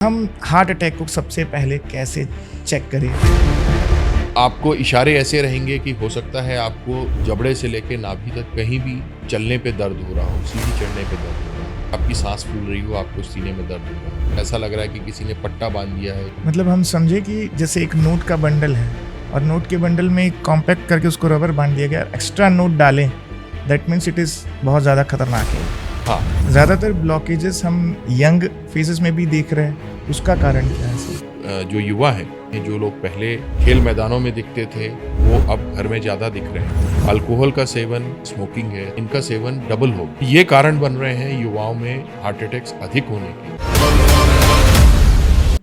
हम heart attack को सबसे पहले कैसे चेक करें? आपको इशारे ऐसे रहेंगे कि हो सकता है आपको जबड़े से लेके नाभि तक कहीं भी चलने पे दर्द हो रहा हो, सीढ़ी चढ़ने पे दर्द हो रहा हो, आपकी सांस फूल रही हो, आपको सीने में दर्द हो रहा हो, ऐसा लग रहा है कि किसी ने पट्टा बांध दिया है। मतलब हम समझे कि जैसे एक नोट का बंडल है और नोट के बंडल में एक कॉम्पैक्ट करके उसको रबर बांध दिया गया, एक्स्ट्रा नोट डालें, दैट मीन्स इट इज़ बहुत ज़्यादा खतरनाक है। हाँ, ज़्यादातर ब्लॉकेजेस हम यंग फेजेस में भी देख रहे हैं, उसका कारण क्या है सर? जो युवा हैं, जो लोग पहले खेल मैदानों में दिखते थे वो अब घर में ज़्यादा दिख रहे हैं। अल्कोहल का सेवन, स्मोकिंग है, इनका सेवन डबल हो, ये कारण बन रहे हैं युवाओं में हार्ट अटैक्स अधिक होने के।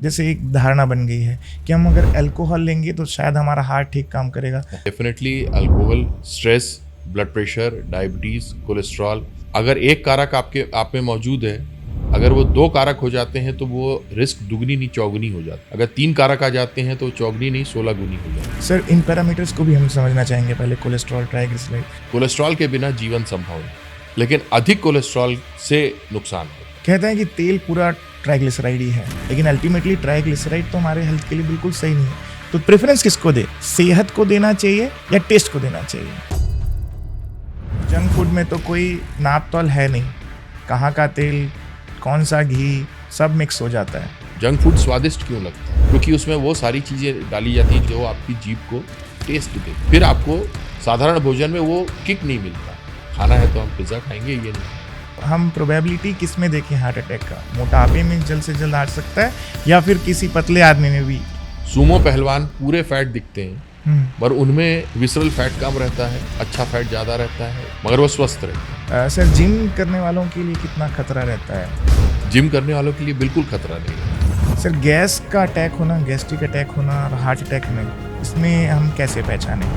जैसे एक धारणा बन गई है कि हम अगर अल्कोहल लेंगे तो शायद हमारा हार्ट ठीक काम करेगा। Definitely alcohol, stress, blood pressure, diabetes, cholesterol, अगर एक कारक आप में मौजूद है, अगर वो 2 कारक हो जाते हैं तो वो रिस्क दुगनी नहीं चौगुनी हो जाती है। अगर 3 कारक आ जाते हैं तो चौगुनी नहीं 16 गुनी हो जाती है। सर इन पैरामीटर्स को भी हम समझना चाहेंगे पहले, कोलेस्ट्रॉल, ट्राइग्लिसराइड। कोलेस्ट्रॉल के बिना जीवन संभव नहीं, लेकिन अधिक कोलेस्ट्रॉल से नुकसान है। कहते हैं कि तेल पूरा ट्राइग्लिसराइड ही है, लेकिन अल्टीमेटली ट्राइग्लिसराइड तो हमारे हेल्थ के लिए बिल्कुल सही नहीं है। तो प्रेफरेंस किसको दे? सेहत को देना चाहिए या टेस्ट को देना चाहिए? जंक फूड में तो कोई नाप तौल है नहीं, कहाँ का तेल, कौन सा घी, सब मिक्स हो जाता है। जंक फूड स्वादिष्ट क्यों लगता है? क्योंकि उसमें वो सारी चीज़ें डाली जाती हैं जो आपकी जीभ को टेस्ट दे। फिर आपको साधारण भोजन में वो किक नहीं मिलता। खाना है तो हम पिज़्ज़ा खाएंगे, ये नहीं। हम प्रोबेबिलिटी किस में देखें हार्ट अटैक का? मोटापे में जल्द से जल्द आ सकता है या फिर किसी पतले आदमी में भी? सूमो पहलवान पूरे फैट दिखते हैं, पर उनमें विसरल फैट कम रहता है, अच्छा फैट ज़्यादा रहता है, मगर वो स्वस्थ रहते हैं। सर जिम करने वालों के लिए कितना खतरा रहता है? जिम करने वालों के लिए बिल्कुल खतरा नहीं है। सर गैस का अटैक होना, गैस्ट्रिक अटैक होना और हार्ट अटैक में, इसमें हम कैसे पहचानें?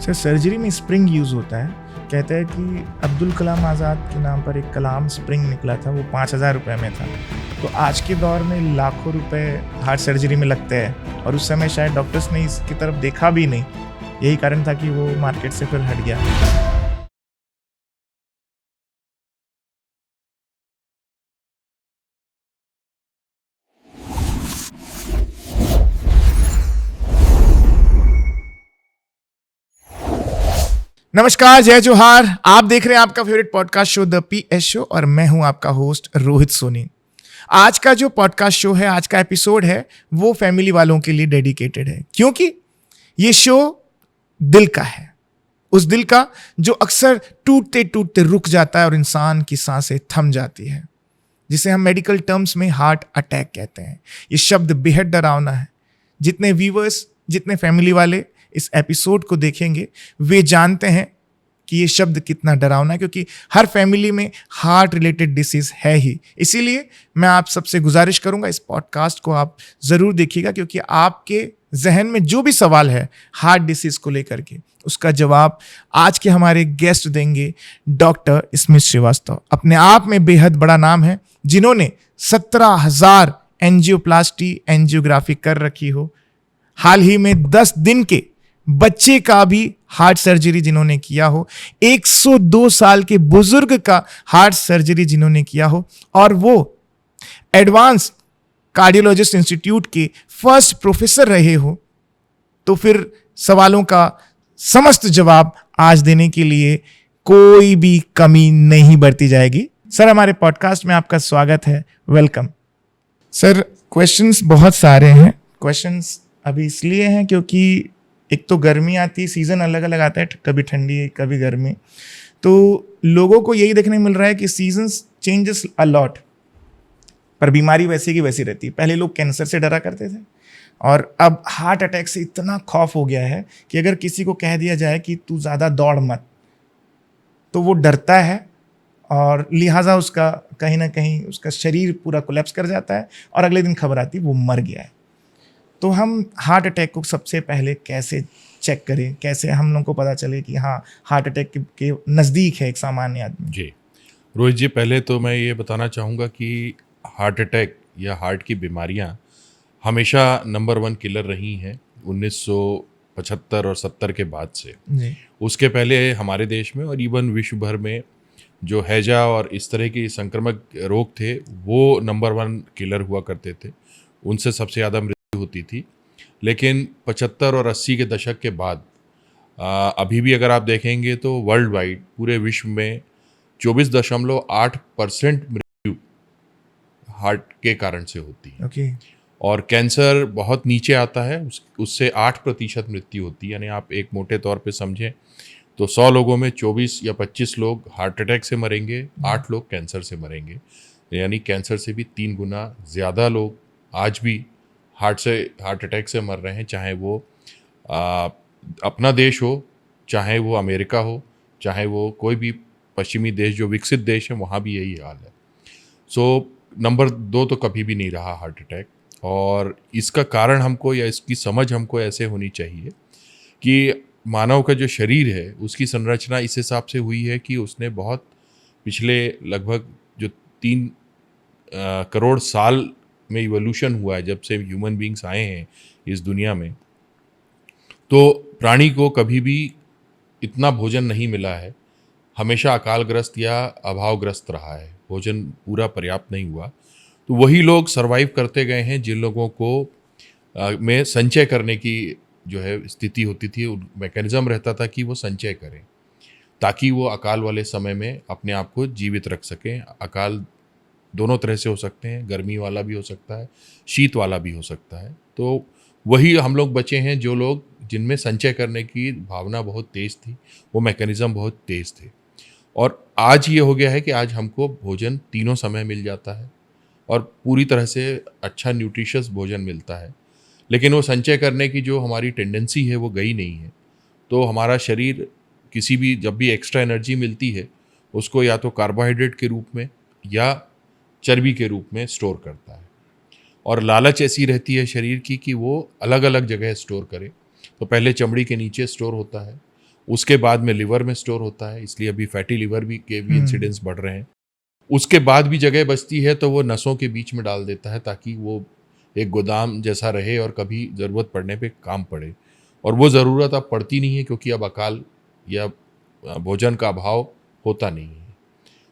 सर सर्जरी में स्प्रिंग यूज़ होता है। कहते हैं कि अब्दुल कलाम आज़ाद के नाम पर एक कलाम स्प्रिंग निकला था, वो 5,000 रुपये में था। तो आज के दौर में लाखों रुपए हार्ट सर्जरी में लगते हैं और उस समय शायद डॉक्टर्स ने इसकी तरफ देखा भी नहीं। यही कारण था कि वो मार्केट से फिर हट गया। नमस्कार, जय जोहार। आप देख रहे हैं आपका favourite podcast show the PS show और मैं हूं आपका होस्ट रोहित सोनी। आज का जो पॉडकास्ट शो है, आज का एपिसोड है, वो फैमिली वालों के लिए डेडिकेटेड है, क्योंकि ये शो दिल का है। उस दिल का जो अक्सर टूटते टूटते रुक जाता है और इंसान की सांसें थम जाती है, जिसे हम मेडिकल टर्म्स में हार्ट अटैक कहते हैं। ये शब्द बेहद डरावना है। जितने व्यूअर्स, जितने फैमिली वाले इस एपिसोड को देखेंगे वे जानते हैं कि ये शब्द कितना डरावना है, क्योंकि हर फैमिली में हार्ट रिलेटेड डिसीज है ही। इसीलिए मैं आप सबसे गुजारिश करूंगा, इस पॉडकास्ट को आप ज़रूर देखिएगा, क्योंकि आपके जहन में जो भी सवाल है हार्ट डिसीज को लेकर के, उसका जवाब आज के हमारे गेस्ट देंगे डॉक्टर स्मिथ श्रीवास्तव। अपने आप में बेहद बड़ा नाम है, जिन्होंने 17,000 एंजियोप्लास्टी, एंजियोग्राफी कर रखी हो। हाल ही में 10 दिन के बच्चे का भी हार्ट सर्जरी जिन्होंने किया हो, 102 साल के बुजुर्ग का हार्ट सर्जरी जिन्होंने किया हो, और वो एडवांस कार्डियोलॉजिस्ट इंस्टीट्यूट के फर्स्ट प्रोफेसर रहे हो, तो फिर सवालों का समस्त जवाब आज देने के लिए कोई भी कमी नहीं बरती जाएगी। सर हमारे पॉडकास्ट में आपका स्वागत है, वेलकम। सर क्वेश्चंस बहुत सारे हैं। क्वेश्चंस अभी इसलिए हैं क्योंकि एक तो गर्मी आती, सीज़न अलग अलग आता है, कभी ठंडी कभी गर्मी, तो लोगों को यही देखने मिल रहा है कि सीजन्स चेंजेस अ लॉट, पर बीमारी वैसी की वैसी रहती है। पहले लोग कैंसर से डरा करते थे और अब हार्ट अटैक से इतना खौफ हो गया है कि अगर किसी को कह दिया जाए कि तू ज़्यादा दौड़ मत, तो वो डरता है और लिहाजा उसका कहीं ना कहीं उसका शरीर पूरा कोलैप्स कर जाता है और अगले दिन खबर आती है वो मर गया है। तो हम हार्ट अटैक को सबसे पहले कैसे चेक करें, कैसे हम लोगों को पता चले कि हाँ हार्ट अटैक के नज़दीक है एक सामान्य आदमी? जी रोहित जी, पहले तो मैं ये बताना चाहूँगा कि हार्ट अटैक या हार्ट की बीमारियाँ हमेशा नंबर 1 किलर रही हैं 1975 और 70 के बाद से। जी। उसके पहले हमारे देश में और इवन विश्व भर में जो हैजा और इस तरह के संक्रामक रोग थे वो नंबर 1 किलर हुआ करते थे, उनसे सबसे ज़्यादा मृत्यु होती थी। लेकिन 75 और 80 के दशक के बाद अभी भी अगर आप देखेंगे तो वर्ल्ड वाइड पूरे विश्व में 24.8% मृत्यु हार्ट के कारण से होती है। ओके। और कैंसर बहुत नीचे आता है, उससे 8% मृत्यु होती है। यानी आप एक मोटे तौर पे समझें तो 100 लोगों में 24 या 25 लोग हार्ट अटैक से मरेंगे, 8 लोग कैंसर से मरेंगे। यानी कैंसर से भी 3 गुना ज़्यादा लोग आज भी हार्ट अटैक से मर रहे हैं, चाहे वो आ, अपना देश हो, चाहे वो अमेरिका हो, चाहे वो कोई भी पश्चिमी देश जो विकसित देश है वहाँ भी यही हाल है। सो नंबर 2 तो कभी भी नहीं रहा हार्ट अटैक। और इसका कारण हमको या इसकी समझ हमको ऐसे होनी चाहिए कि मानव का जो शरीर है उसकी संरचना इस हिसाब से हुई है कि उसने बहुत पिछले लगभग जो 3 करोड़ साल में इवोल्यूशन हुआ है जब से ह्यूमन बींग्स आए हैं इस दुनिया में, तो प्राणी को कभी भी इतना भोजन नहीं मिला है। हमेशा अकालग्रस्त या अभावग्रस्त रहा है, भोजन पूरा पर्याप्त नहीं हुआ। तो वही लोग सरवाइव करते गए हैं जिन लोगों को में संचय करने की जो है स्थिति होती थी, मैकेनिज्म रहता था कि वो संचय करें ताकि वो अकाल वाले समय में अपने आप को जीवित रख सकें। अकाल दोनों तरह से हो सकते हैं, गर्मी वाला भी हो सकता है, शीत वाला भी हो सकता है। तो वही हम लोग बचे हैं जो लोग जिनमें संचय करने की भावना बहुत तेज़ थी, वो मैकेनिज्म बहुत तेज़ थे। और आज ये हो गया है कि आज हमको भोजन तीनों समय मिल जाता है और पूरी तरह से अच्छा न्यूट्रिशियस भोजन मिलता है, लेकिन वो संचय करने की जो हमारी टेंडेंसी है वो गई नहीं है। तो हमारा शरीर किसी भी जब भी एक्स्ट्रा एनर्जी मिलती है उसको या तो कार्बोहाइड्रेट के रूप में या चर्बी के रूप में स्टोर करता है। और लालच ऐसी रहती है शरीर की कि वो अलग अलग जगह स्टोर करे। तो पहले चमड़ी के नीचे स्टोर होता है, उसके बाद में लिवर में स्टोर होता है, इसलिए अभी फैटी लिवर के भी इंसिडेंस बढ़ रहे हैं। उसके बाद भी जगह बचती है तो वो नसों के बीच में डाल देता है ताकि वो एक गोदाम जैसा रहे और कभी ज़रूरत पड़ने पे काम पड़े। और वो ज़रूरत अब पड़ती नहीं है क्योंकि अब अकाल या भोजन का अभाव होता नहीं है।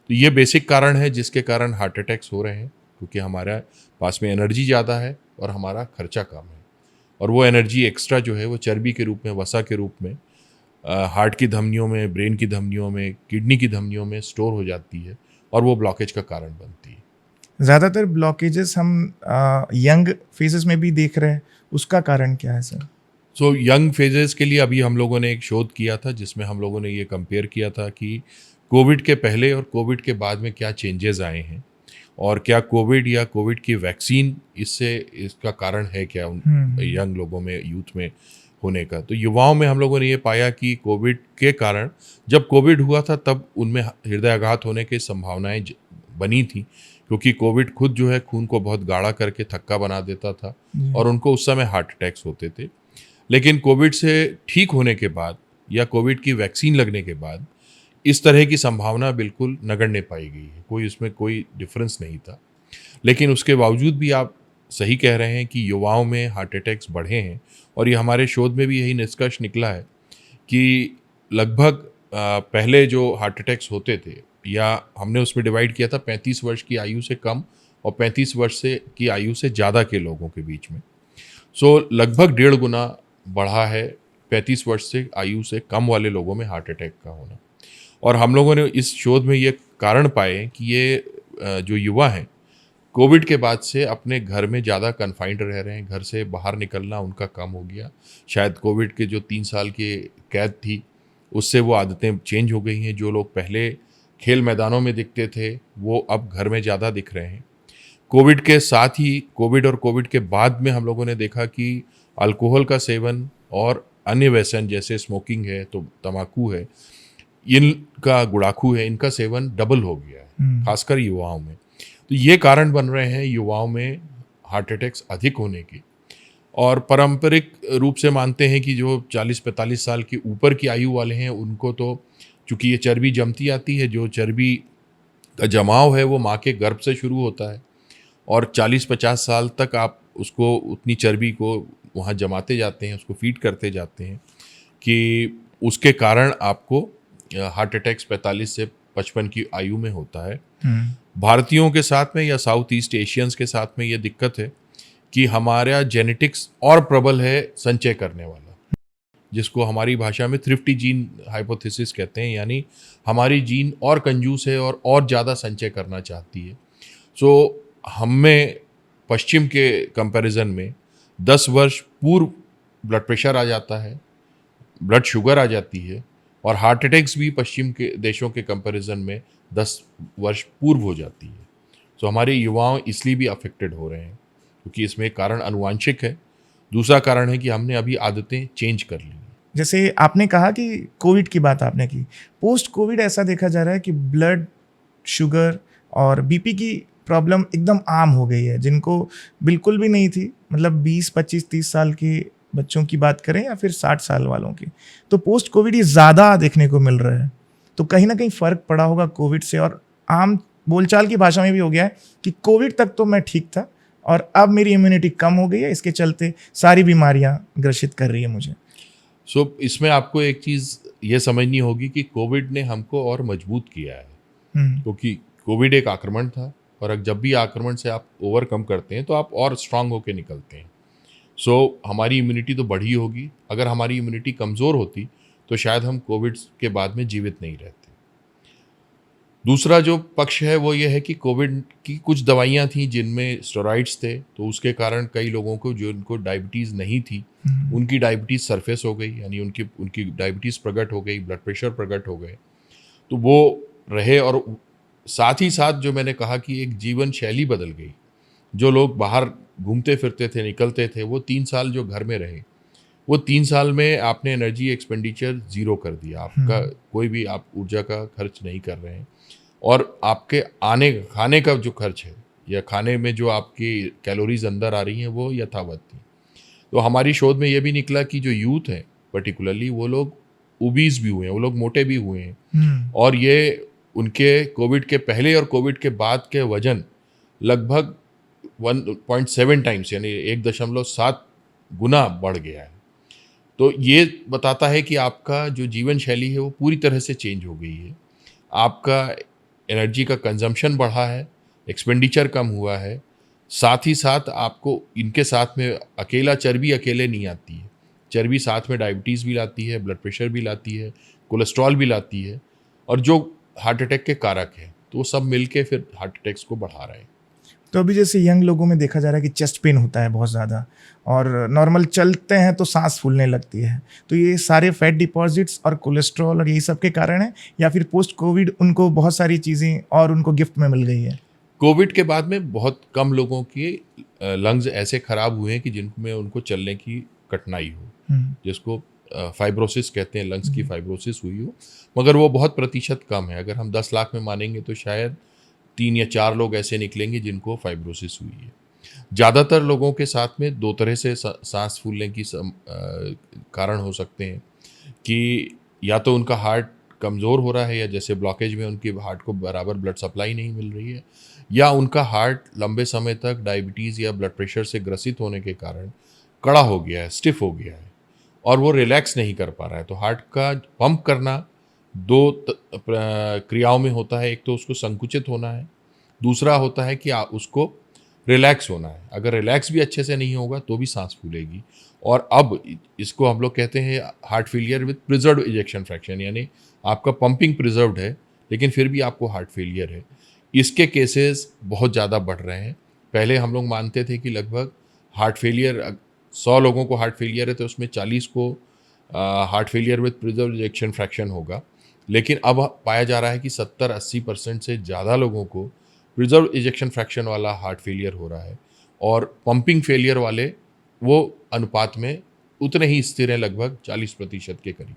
तो ये बेसिक कारण है जिसके कारण हार्ट अटैक्स हो रहे हैं, क्योंकि हमारा पास में एनर्जी ज़्यादा है और हमारा खर्चा कम है। और वो एनर्जी एक्स्ट्रा जो है वो चर्बी के रूप में, वसा के रूप में हार्ट की धमनियों में, ब्रेन की धमनियों में, किडनी की धमनियों में स्टोर हो जाती है और वो ब्लॉकेज का कारण बनती है। ज़्यादातर ब्लॉकेजेस हम यंग फेजेस में भी देख रहे हैं, उसका कारण क्या है सर? सो यंग फेजेस के लिए अभी हम लोगों ने एक शोध किया था जिसमें हम लोगों ने ये कंपेयर किया था कि कोविड के पहले और कोविड के बाद में क्या चेंजेस आए हैं और क्या कोविड या कोविड की वैक्सीन इसका कारण है क्या उन यंग लोगों में, यूथ में होने का। तो युवाओं में हम लोगों ने ये पाया कि कोविड के कारण जब कोविड हुआ था तब उनमें हृदयाघात होने की संभावनाएं बनी थी, क्योंकि कोविड खुद जो है खून को बहुत गाढ़ा करके थक्का बना देता था और उनको उस समय हार्ट अटैक्स होते थे। लेकिन कोविड से ठीक होने के बाद या कोविड की वैक्सीन लगने के बाद इस तरह की संभावना बिल्कुल नगण्य पाई गई है, कोई उसमें कोई डिफरेंस नहीं था। लेकिन उसके बावजूद भी आप सही कह रहे हैं कि युवाओं में हार्ट अटैक्स बढ़े हैं और ये हमारे शोध में भी यही निष्कर्ष निकला है कि लगभग पहले जो हार्ट अटैक्स होते थे या हमने उसमें डिवाइड किया था 35 वर्ष की आयु से कम और 35 वर्ष की आयु से ज़्यादा के लोगों के बीच में। सो लगभग 1.5 गुना बढ़ा है 35 वर्ष से आयु से कम वाले लोगों में हार्ट अटैक का होना। और हम लोगों ने इस शोध में ये कारण पाए कि ये जो युवा हैं कोविड के बाद से अपने घर में ज़्यादा कन्फाइंड रह रहे हैं, घर से बाहर निकलना उनका कम हो गया। शायद कोविड के जो 3 साल की कैद थी उससे वो आदतें चेंज हो गई हैं। जो लोग पहले खेल मैदानों में दिखते थे वो अब घर में ज़्यादा दिख रहे हैं। कोविड के साथ ही कोविड और कोविड के बाद में हम लोगों ने देखा कि अल्कोहल का सेवन और अन्य व्यसन जैसे स्मोकिंग है, तो तम्बाकू है, इनका गुड़ाखू है, इनका सेवन डबल हो गया है, खासकर युवाओं में। तो ये कारण बन रहे हैं युवाओं में हार्ट अटैक्स अधिक होने के। और पारंपरिक रूप से मानते हैं कि जो 40-45 साल के ऊपर की आयु वाले हैं उनको तो चूँकि ये चर्बी जमती आती है, जो चर्बी का जमाव है वो माँ के गर्भ से शुरू होता है और 40-50 साल तक आप उसको उतनी चर्बी को वहाँ जमाते जाते हैं, उसको फीड करते जाते हैं कि उसके कारण आपको हार्ट अटैक्स 45 से 55 की आयु में होता है। भारतीयों के साथ में या साउथ ईस्ट एशियंस के साथ में ये दिक्कत है कि हमारा जेनेटिक्स और प्रबल है संचय करने वाला, जिसको हमारी भाषा में थ्रिफ्टी जीन हाइपोथेसिस कहते हैं, यानी हमारी जीन और कंजूस है और ज़्यादा संचय करना चाहती है। सो हमें पश्चिम के कंपैरिजन में 10 वर्ष पूर्व ब्लड प्रेशर आ जाता है, ब्लड शुगर आ जाती है, और हार्ट अटैक्स भी पश्चिम के देशों के कंपैरिजन में 10 वर्ष पूर्व हो जाती है। सो हमारे युवाओं इसलिए भी अफेक्टेड हो रहे हैं, क्योंकि इसमें एक कारण आनुवांशिक है, दूसरा कारण है कि हमने अभी आदतें चेंज कर ली। जैसे आपने कहा कि कोविड की बात आपने की, पोस्ट कोविड ऐसा देखा जा रहा है कि ब्लड शुगर और बीपी की प्रॉब्लम एकदम आम हो गई है, जिनको बिल्कुल भी नहीं थी, मतलब 20, 25, 30 साल के बच्चों की बात करें या फिर 60 साल वालों की, तो पोस्ट कोविड ये ज़्यादा देखने को मिल रहा है। तो कहीं ना कहीं फ़र्क पड़ा होगा कोविड से, और आम बोलचाल की भाषा में भी हो गया है कि कोविड तक तो मैं ठीक था और अब मेरी इम्यूनिटी कम हो गई है, इसके चलते सारी बीमारियां ग्रसित कर रही है मुझे। सो इसमें आपको एक चीज़ ये समझनी होगी कि कोविड ने हमको और मजबूत किया है, क्योंकि कोविड एक आक्रमण था, और जब भी आक्रमण से आप ओवरकम करते हैं तो आप और स्ट्रांग होकर निकलते हैं। सो हमारी इम्यूनिटी तो बढ़ी होगी। अगर हमारी इम्यूनिटी कमज़ोर होती तो शायद हम कोविड के बाद में जीवित नहीं रहते। दूसरा जो पक्ष है वो ये है कि कोविड की कुछ दवाइयाँ थी जिनमें स्टेरॉइड्स थे, तो उसके कारण कई लोगों को जो उनको डायबिटीज़ नहीं थी उनकी डायबिटीज़ सरफेस हो गई, यानी उनकी डायबिटीज़ प्रकट हो गई, ब्लड प्रेशर प्रकट हो गए, तो वो रहे। और साथ ही साथ जो मैंने कहा कि एक जीवन शैली बदल गई। जो लोग बाहर घूमते फिरते थे, निकलते थे, वो 3 साल जो घर में रहे, वो 3 साल में आपने एनर्जी एक्सपेंडिचर ज़ीरो कर दिया। आपका कोई भी आप ऊर्जा का खर्च नहीं कर रहे हैं, और आपके खाने का जो खर्च है या खाने में जो आपकी कैलोरीज अंदर आ रही हैं वो यथावत थी। तो हमारी शोध में ये भी निकला कि जो यूथ है पर्टिकुलरली, वो लोग ओबीज भी हुए हैं, वो लोग मोटे भी हुए हैं, और ये उनके कोविड के पहले और कोविड के बाद के वजन लगभग 1.7 टाइम्स यानी 1.7 गुना बढ़ गया है। तो ये बताता है कि आपका जो जीवन शैली है वो पूरी तरह से चेंज हो गई है। आपका एनर्जी का कंजम्पशन बढ़ा है, एक्सपेंडिचर कम हुआ है, साथ ही साथ आपको इनके साथ में चर्बी अकेले नहीं आती है, चर्बी साथ में डायबिटीज़ भी लाती है, ब्लड प्रेशर भी लाती है, कोलेस्ट्रॉल भी लाती है, और जो हार्ट अटैक के कारक हैं, तो वो सब मिलके फिर हार्ट अटैक्स को बढ़ा रहे हैं। तो अभी जैसे यंग लोगों में देखा जा रहा है कि चेस्ट पेन होता है बहुत ज़्यादा, और नॉर्मल चलते हैं तो सांस फूलने लगती है, तो ये सारे फैट डिपॉजिट्स और कोलेस्ट्रॉल और यही सब के कारण है, या फिर पोस्ट कोविड उनको बहुत सारी चीज़ें और उनको गिफ्ट में मिल गई है? कोविड के बाद में बहुत कम लोगों के लंग्स ऐसे खराब हुए हैं कि जिनमें उनको चलने की कठिनाई हो, जिसको फाइब्रोसिस कहते हैं, लंग्स की फाइब्रोसिस हुई हो, मगर वो बहुत प्रतिशत कम है। अगर हम 10 लाख में मानेंगे तो शायद 3 या 4 लोग ऐसे निकलेंगे जिनको फाइब्रोसिस हुई है। ज़्यादातर लोगों के साथ में 2 तरह से सांस फूलने की कारण हो सकते हैं, कि या तो उनका हार्ट कमज़ोर हो रहा है, या जैसे ब्लॉकेज में उनके हार्ट को बराबर ब्लड सप्लाई नहीं मिल रही है, या उनका हार्ट लंबे समय तक डायबिटीज़ या ब्लड प्रेशर से ग्रसित होने के कारण कड़ा हो गया है, स्टिफ हो गया है, और वो रिलैक्स नहीं कर पा रहा है। तो हार्ट का पंप करना 2 क्रियाओं में होता है। एक तो उसको संकुचित होना है, दूसरा होता है कि उसको रिलैक्स होना है। अगर रिलैक्स भी अच्छे से नहीं होगा तो भी सांस फूलेगी। और अब इसको हम लोग कहते हैं heart failure with preserved ejection fraction, यानी आपका पंपिंग प्रिजर्व्ड है लेकिन फिर भी आपको हार्ट फेलियर है। इसके केसेस बहुत ज़्यादा बढ़ रहे हैं। पहले हम लोग मानते थे कि लगभग हार्ट फेलियर 100 लोगों को हार्ट फेलियर है तो उसमें 40 को heart failure with preserved ejection fraction होगा, लेकिन अब पाया जा रहा है कि 70-80% से ज़्यादा लोगों को प्रिजर्व इजेक्शन फ्रैक्शन वाला हार्ट फेलियर हो रहा है, और पंपिंग फेलियर वाले वो अनुपात में उतने ही स्थिर हैं, लगभग 40% के करीब।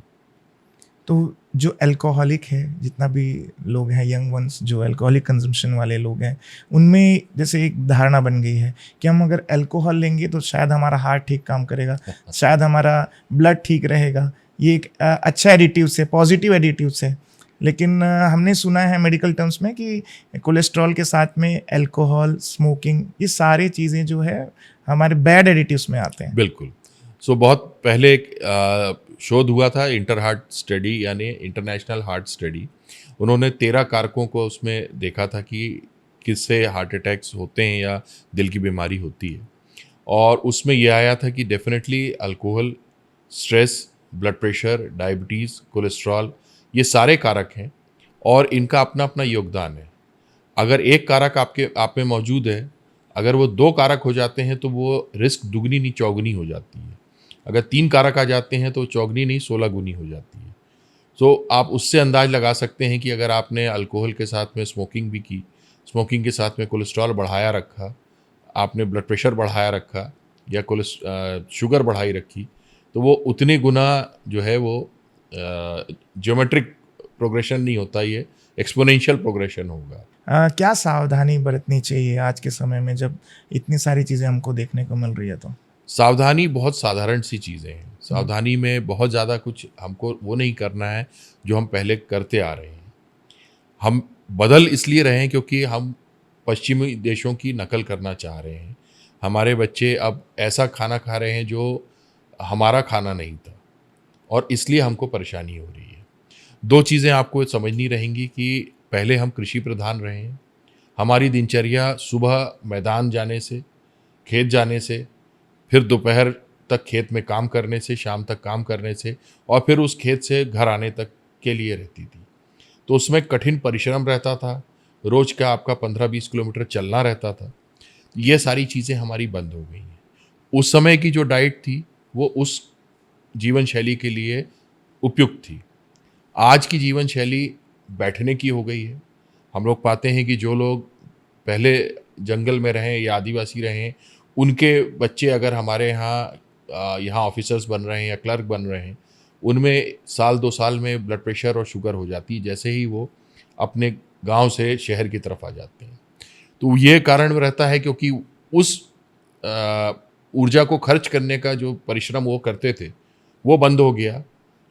तो जो अल्कोहलिक है, जितना भी लोग हैं यंग वंस जो अल्कोहलिक कंजम्पशन वाले लोग हैं, उनमें जैसे एक धारणा बन गई है कि हम अगर अल्कोहल लेंगे तो शायद हमारा हार्ट ठीक काम करेगा, शायद हमारा ब्लड ठीक रहेगा। ये एक अच्छा एडिटिव से, पॉजिटिव एडिटिव से। लेकिन हमने सुना है मेडिकल टर्म्स में कि कोलेस्ट्रॉल के साथ में अल्कोहल, स्मोकिंग, ये सारी चीज़ें जो है हमारे बैड एडिटिव्स में आते हैं। बिल्कुल। बहुत पहले एक शोध हुआ था, इंटर हार्ट स्टडी यानी इंटरनेशनल हार्ट स्टडी। उन्होंने 13 कारकों को उसमें देखा था कि किससे हार्ट अटैक्स होते हैं या दिल की बीमारी होती है, और उसमें यह आया था कि definitely alcohol, stress, blood pressure, diabetes, cholesterol, ये सारे कारक हैं और इनका अपना अपना योगदान है। अगर एक कारक आप में मौजूद है, अगर वो 2 कारक हो जाते हैं तो वो रिस्क दुगनी नहीं चौगुनी हो जाती है। अगर 3 कारक आ जाते हैं तो चौगुनी नहीं 16 गुनी हो जाती है। तो आप उससे अंदाज़ लगा सकते हैं कि अगर आपने अल्कोहल के साथ में स्मोकिंग भी की, स्मोकिंग के साथ में कोलेस्ट्रॉल बढ़ाया रखा, आपने ब्लड प्रेशर बढ़ाया रखा या शुगर बढ़ाई रखी, तो वो उतने गुना जो है वो ज्योमेट्रिक प्रोग्रेशन नहीं होता, ये एक्सपोनेंशियल प्रोग्रेशन होगा। क्या सावधानी बरतनी चाहिए आज के समय में जब इतनी सारी चीज़ें हमको देखने को मिल रही है? तो सावधानी बहुत साधारण सी चीज़ें हैं। सावधानी में बहुत ज़्यादा कुछ हमको वो नहीं करना है जो हम पहले करते आ रहे हैं। हम बदल इसलिए रहे हैं क्योंकि हम पश्चिमी देशों की नकल करना चाह रहे हैं। हमारे बच्चे अब ऐसा खाना खा रहे हैं जो हमारा खाना नहीं था, और इसलिए हमको परेशानी हो रही है। 2 चीज़ें आपको समझनी रहेंगी कि पहले हम कृषि प्रधान रहे हैं। हमारी दिनचर्या सुबह मैदान जाने से, खेत जाने से, फिर दोपहर तक खेत में काम करने से, शाम तक काम करने से, और फिर उस खेत से घर आने तक के लिए रहती थी। तो उसमें कठिन परिश्रम रहता था, रोज़ का आपका 15-20 किलोमीटर चलना रहता था। ये सारी चीज़ें हमारी बंद हो गई हैं। उस समय की जो डाइट थी वो उस जीवन शैली के लिए उपयुक्त थी। आज की जीवन शैली बैठने की हो गई है। हम लोग पाते हैं कि जो लोग पहले जंगल में रहें या आदिवासी रहें, उनके बच्चे अगर हमारे यहाँ ऑफिसर्स बन रहे हैं या क्लर्क बन रहे हैं, उनमें साल 2 साल में ब्लड प्रेशर और शुगर हो जाती है जैसे ही वो अपने गांव से शहर की तरफ आ जाते हैं। तो ये कारण रहता है क्योंकि उस ऊर्जा को खर्च करने का जो परिश्रम वो करते थे वो बंद हो गया,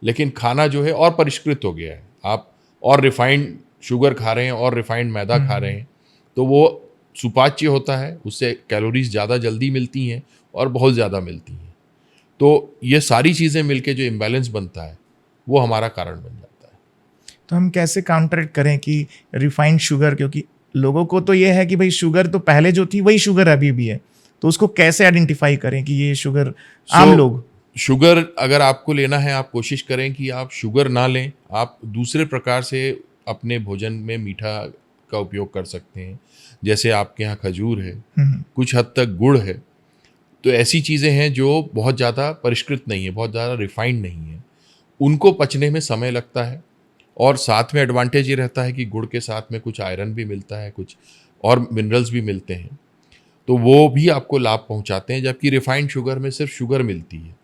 लेकिन खाना जो है और परिष्कृत हो गया है। आप और रिफाइंड शुगर खा रहे हैं और रिफाइंड मैदा खा रहे हैं, तो वो सुपाच्य होता है, उससे कैलोरीज ज़्यादा जल्दी मिलती हैं और बहुत ज़्यादा मिलती हैं। तो ये सारी चीज़ें मिलके जो इम्बैलेंस बनता है वो हमारा कारण बन जाता है। तो हम कैसे काउंटर करें कि रिफाइंड शुगर, क्योंकि लोगों को तो ये है कि भाई शुगर तो पहले जो थी वही शुगर अभी भी है, तो उसको कैसे आइडेंटिफाई करें कि ये शुगर आम लोग शुगर अगर आपको लेना है, आप कोशिश करें कि आप शुगर ना लें। आप दूसरे प्रकार से अपने भोजन में मीठा का उपयोग कर सकते हैं, जैसे आपके यहाँ खजूर है, कुछ हद तक गुड़ है। तो ऐसी चीज़ें हैं जो बहुत ज़्यादा परिष्कृत नहीं है, बहुत ज़्यादा रिफाइंड नहीं है, उनको पचने में समय लगता है। और साथ में एडवांटेज ये रहता है कि गुड़ के साथ में कुछ आयरन भी मिलता है, कुछ और मिनरल्स भी मिलते हैं, तो वो भी आपको लाभ पहुंचाते हैं। जबकि रिफाइंड शुगर में सिर्फ शुगर मिलती है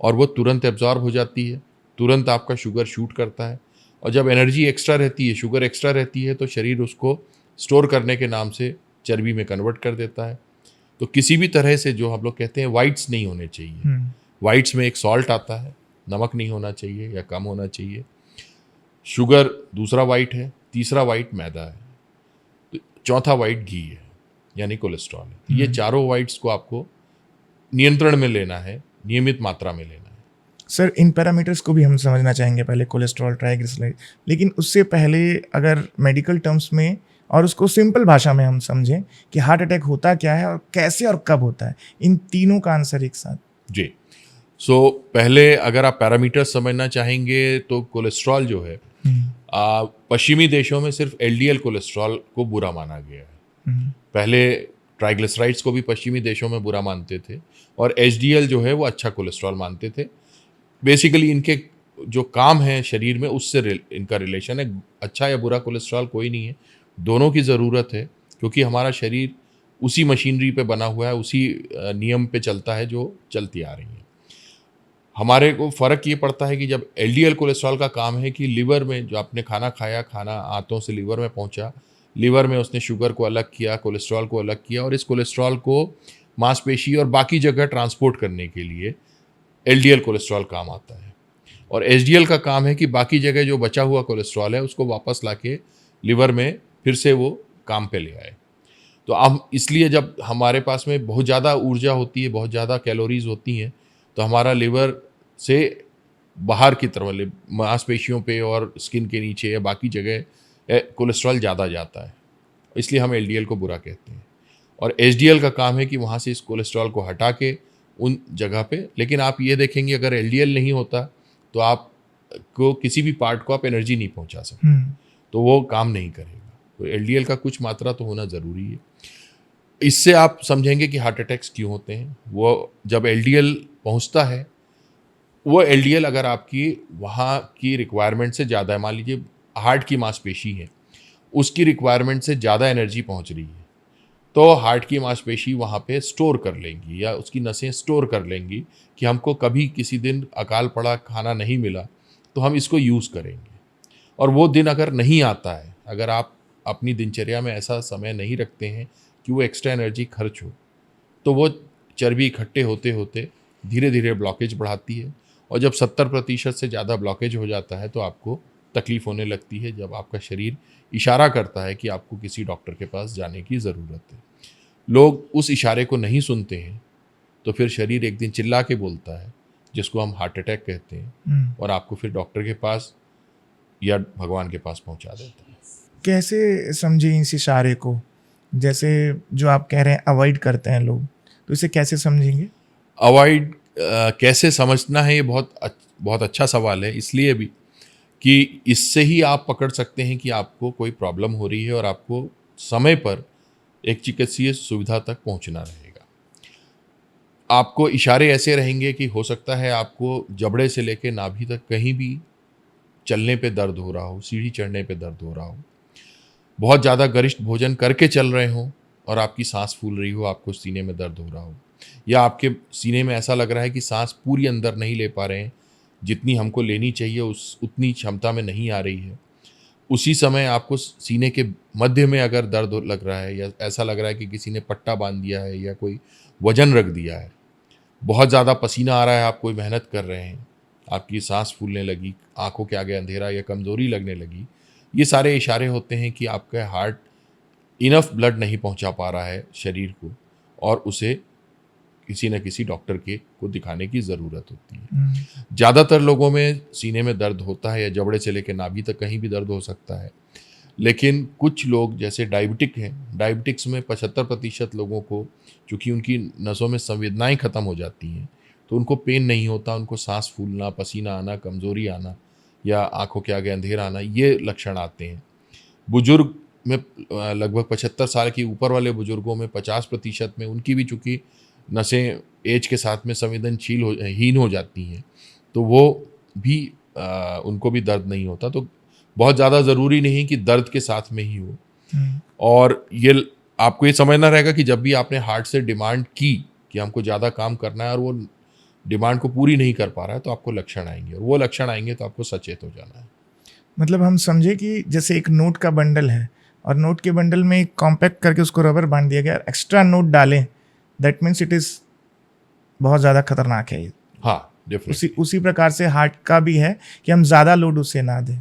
और वो तुरंत एब्जॉर्ब हो जाती है, तुरंत आपका शुगर शूट करता है। और जब एनर्जी एक्स्ट्रा रहती है, शुगर एक्स्ट्रा रहती है, तो शरीर उसको स्टोर करने के नाम से चर्बी में कन्वर्ट कर देता है। तो किसी भी तरह से जो हम लोग कहते हैं वाइट्स नहीं होने चाहिए। वाइट्स में एक सॉल्ट आता है, नमक नहीं होना चाहिए या कम होना चाहिए। शुगर दूसरा वाइट है, तीसरा वाइट मैदा है, तो चौथा वाइट घी है यानी कोलेस्ट्रॉल है। ये चारों वाइट्स को आपको नियंत्रण में लेना है, नियमित मात्रा में लेना है। सर, इन पैरामीटर्स को भी हम समझना चाहेंगे, पहले कोलेस्ट्रॉल, ट्राइग्लिसराइड, लेकिन उससे पहले अगर मेडिकल टर्म्स में और उसको सिंपल भाषा में हम समझें कि हार्ट अटैक होता क्या है और कैसे और कब होता है, इन तीनों का आंसर एक साथ। जी, सो पहले अगर आप पैरामीटर्स समझना चाहेंगे तो कोलेस्ट्रॉल जो है, पश्चिमी देशों में सिर्फ एलडीएल कोलेस्ट्रॉल को बुरा माना गया है। पहले ट्राइग्लिसराइड्स को भी पश्चिमी देशों में बुरा मानते थे और एचडीएल जो है वो अच्छा कोलेस्ट्रॉल मानते थे। बेसिकली इनके जो काम है शरीर में उससे इनका रिलेशन है। अच्छा या बुरा कोलेस्ट्रॉल कोई नहीं है, दोनों की ज़रूरत है, क्योंकि हमारा शरीर उसी मशीनरी पे बना हुआ है, उसी नियम पे चलता है जो चलती आ रही है। हमारे को फ़र्क ये पड़ता है कि जब एलडीएल कोलेस्ट्रॉल का काम है कि लिवर में जो आपने खाना खाया, खाना आंतों से लिवर में पहुंचा, लिवर में उसने शुगर को अलग किया, कोलेस्ट्रॉल को अलग किया, और इस कोलेस्ट्रॉल को मांसपेशी और बाकी जगह ट्रांसपोर्ट करने के लिए एलडीएल कोलेस्ट्रॉल काम आता है। और एचडीएल का काम है कि बाकी जगह जो बचा हुआ कोलेस्ट्रॉल है उसको वापस लाके लिवर में फिर से वो काम पे ले आए। तो अब इसलिए जब हमारे पास में बहुत ज़्यादा ऊर्जा होती है, बहुत ज़्यादा कैलोरीज होती हैं, तो हमारा लिवर से बाहर की तरफ मांसपेशियों पे और स्किन के नीचे या बाकी जगह कोलेस्ट्रॉल ज़्यादा जाता है, इसलिए हम एलडीएल को बुरा कहते हैं। और एचडीएल का काम है कि वहाँ से इस कोलेस्ट्रॉल को हटा के उन जगह पे, लेकिन आप ये देखेंगे अगर एलडीएल नहीं होता तो आपको किसी भी पार्ट को आप एनर्जी नहीं पहुँचा सकते, तो वो काम नहीं करेगा। तो एलडीएल का कुछ मात्रा तो होना ज़रूरी है। इससे आप समझेंगे कि हार्ट अटैक्स क्यों होते हैं। वो जब एलडीएल पहुँचता है, वो एलडीएल अगर आपकी वहाँ की रिक्वायरमेंट से ज़्यादा है, मान लीजिए हार्ट की मांसपेशी है, उसकी रिक्वायरमेंट से ज़्यादा एनर्जी पहुँच रही है, तो हार्ट की मांसपेशी वहाँ पे स्टोर कर लेंगी या उसकी नसें स्टोर कर लेंगी कि हमको कभी किसी दिन अकाल पड़ा, खाना नहीं मिला, तो हम इसको यूज़ करेंगे। और वो दिन अगर नहीं आता है, अगर आप अपनी दिनचर्या में ऐसा समय नहीं रखते हैं कि वो एक्स्ट्रा एनर्जी खर्च हो, तो वो चर्बी इकट्ठे होते होते धीरे धीरे ब्लॉकेज बढ़ाती है। और जब 70% से ज़्यादा ब्लॉकेज हो जाता है तो आपको तकलीफ़ होने लगती है, जब आपका शरीर इशारा करता है कि आपको किसी डॉक्टर के पास जाने की ज़रूरत है। लोग उस इशारे को नहीं सुनते हैं, तो फिर शरीर एक दिन चिल्ला के बोलता है, जिसको हम हार्ट अटैक कहते हैं, और आपको फिर डॉक्टर के पास या भगवान के पास पहुंचा देता है। कैसे समझे इस इशारे को? जैसे जो आप कह रहे हैं अवॉइड करते हैं लोग, तो इसे कैसे समझेंगे? अवॉइड कैसे समझना है, ये बहुत अच्छा सवाल है, इसलिए भी कि इससे ही आप पकड़ सकते हैं कि आपको कोई प्रॉब्लम हो रही है और आपको समय पर एक चिकित्सीय सुविधा तक पहुंचना रहेगा। आपको इशारे ऐसे रहेंगे कि हो सकता है आपको जबड़े से लेकर नाभि तक कहीं भी चलने पे दर्द हो रहा हो, सीढ़ी चढ़ने पे दर्द हो रहा हो, बहुत ज़्यादा गरिष्ठ भोजन करके चल रहे हो और आपकी सांस फूल रही हो, आपको सीने में दर्द हो रहा हो, या आपके सीने में ऐसा लग रहा है कि सांस पूरी अंदर नहीं ले पा रहे हैं, जितनी हमको लेनी चाहिए उतनी क्षमता में नहीं आ रही है। उसी समय आपको सीने के मध्य में अगर दर्द लग रहा है, या ऐसा लग रहा है कि किसी ने पट्टा बांध दिया है या कोई वजन रख दिया है, बहुत ज़्यादा पसीना आ रहा है, आप कोई मेहनत कर रहे हैं, आपकी सांस फूलने लगी, आंखों के आगे अंधेरा या कमज़ोरी लगने लगी, ये सारे इशारे होते हैं कि आपका हार्ट इनफ ब्लड नहीं पहुंचा पा रहा है शरीर को, और उसे किसी न किसी डॉक्टर को दिखाने की ज़रूरत होती है। ज़्यादातर लोगों में सीने में दर्द होता है, या जबड़े से लेकर नाभि तक कहीं भी दर्द हो सकता है, लेकिन कुछ लोग जैसे डायबिटिक हैं, डायबिटिक्स में 75% लोगों को, चूँकि उनकी नसों में संवेदनाएं ख़त्म हो जाती हैं, तो उनको पेन नहीं होता, उनको सांस फूलना, पसीना आना, कमज़ोरी आना या आंखों के आगे अंधेरा आना, ये लक्षण आते हैं। बुजुर्ग में लगभग 75 साल के ऊपर वाले बुजुर्गों में 50% में, उनकी भी चूँकि नसें एज के साथ में हीन हो जाती हैं, तो वो भी उनको भी दर्द नहीं होता। तो बहुत ज़्यादा ज़रूरी नहीं कि दर्द के साथ में ही हो। और ये आपको ये समझना रहेगा कि जब भी आपने हार्ट से डिमांड की कि हमको ज़्यादा काम करना है और वो डिमांड को पूरी नहीं कर पा रहा है, तो आपको लक्षण आएंगे, और वो लक्षण आएंगे तो आपको सचेत हो जाना है। मतलब हम समझे कि जैसे एक नोट का बंडल है और नोट के बंडल में कॉम्पैक्ट करके उसको रबर बांध दिया गया, एक्स्ट्रा नोट डालें, दैट मीन्स इट इज़ बहुत ज़्यादा खतरनाक है। हाँ, डेफिनेटली। उसी प्रकार से हार्ट का भी है कि हम ज़्यादा लोड उसे ना दें।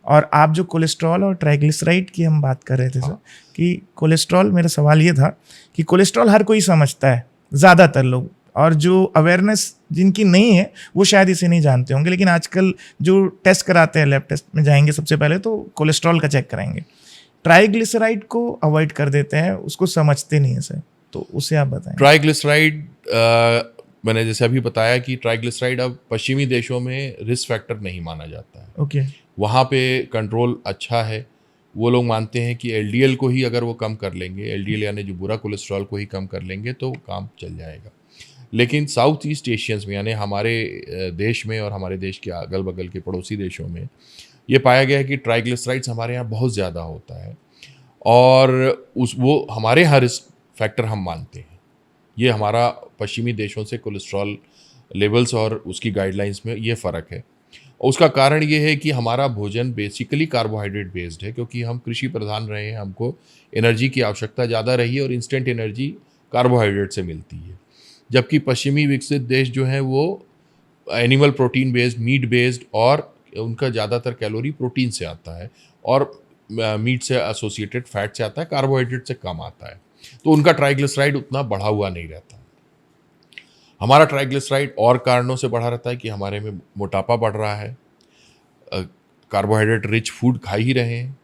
और आप जो कोलेस्ट्रॉल और ट्राइग्लिसराइड की हम बात कर रहे थे सर, कि कोलेस्ट्रॉल, मेरा सवाल ये था कि कोलेस्ट्रॉल हर कोई समझता है, ज़्यादातर लोग, और जो अवेयरनेस जिनकी नहीं है वो शायद इसे नहीं जानते होंगे, लेकिन आजकल जो टेस्ट कराते हैं, लैब टेस्ट में जाएंगे सबसे पहले तो कोलेस्ट्रॉल का चेक कराएंगे। ट्राइग्लिसराइड को अवॉइड कर देते हैं, उसको समझते नहीं है सर, तो उसे आप बताएं। ट्राइग्लिसराइड, मैंने जैसे अभी बताया कि ट्राइग्लिसराइड अब पश्चिमी देशों में रिस्क फैक्टर नहीं माना जाता है। ओके। वहाँ पे कंट्रोल अच्छा है, वो लोग मानते हैं कि एलडीएल को ही अगर वो कम कर लेंगे, एलडीएल यानी जो बुरा कोलेस्ट्रॉल को ही कम कर लेंगे, तो काम चल जाएगा। लेकिन साउथ ईस्ट एशियंस में, यानी हमारे देश में और हमारे देश के अगल बगल के पड़ोसी देशों में, ये पाया गया है कि ट्राइग्लिसराइड्स हमारे यहाँ बहुत ज़्यादा होता है, और वो हमारे यहाँ रिस्क फैक्टर हम मानते हैं। ये हमारा पश्चिमी देशों से कोलेस्ट्रॉल लेवल्स और उसकी गाइडलाइंस में ये फ़र्क है। उसका कारण ये है कि हमारा भोजन बेसिकली कार्बोहाइड्रेट बेस्ड है, क्योंकि हम कृषि प्रधान रहे हैं, हमको एनर्जी की आवश्यकता ज़्यादा रही है और इंस्टेंट एनर्जी कार्बोहाइड्रेट से मिलती है। जबकि पश्चिमी विकसित देश जो हैं वो animal protein based, meat based, और उनका ज़्यादातर कैलोरी प्रोटीन से आता है और मीट से एसोसिएटेड फैट से आता है, कार्बोहाइड्रेट से कम आता है, तो उनका ट्राइग्लिसराइड उतना बढ़ा हुआ नहीं रहता। हमारा ट्राइग्लिसराइड और कारणों से बढ़ा रहता है कि हमारे में मोटापा बढ़ रहा है, कार्बोहाइड्रेट रिच फूड खा ही रहे हैं,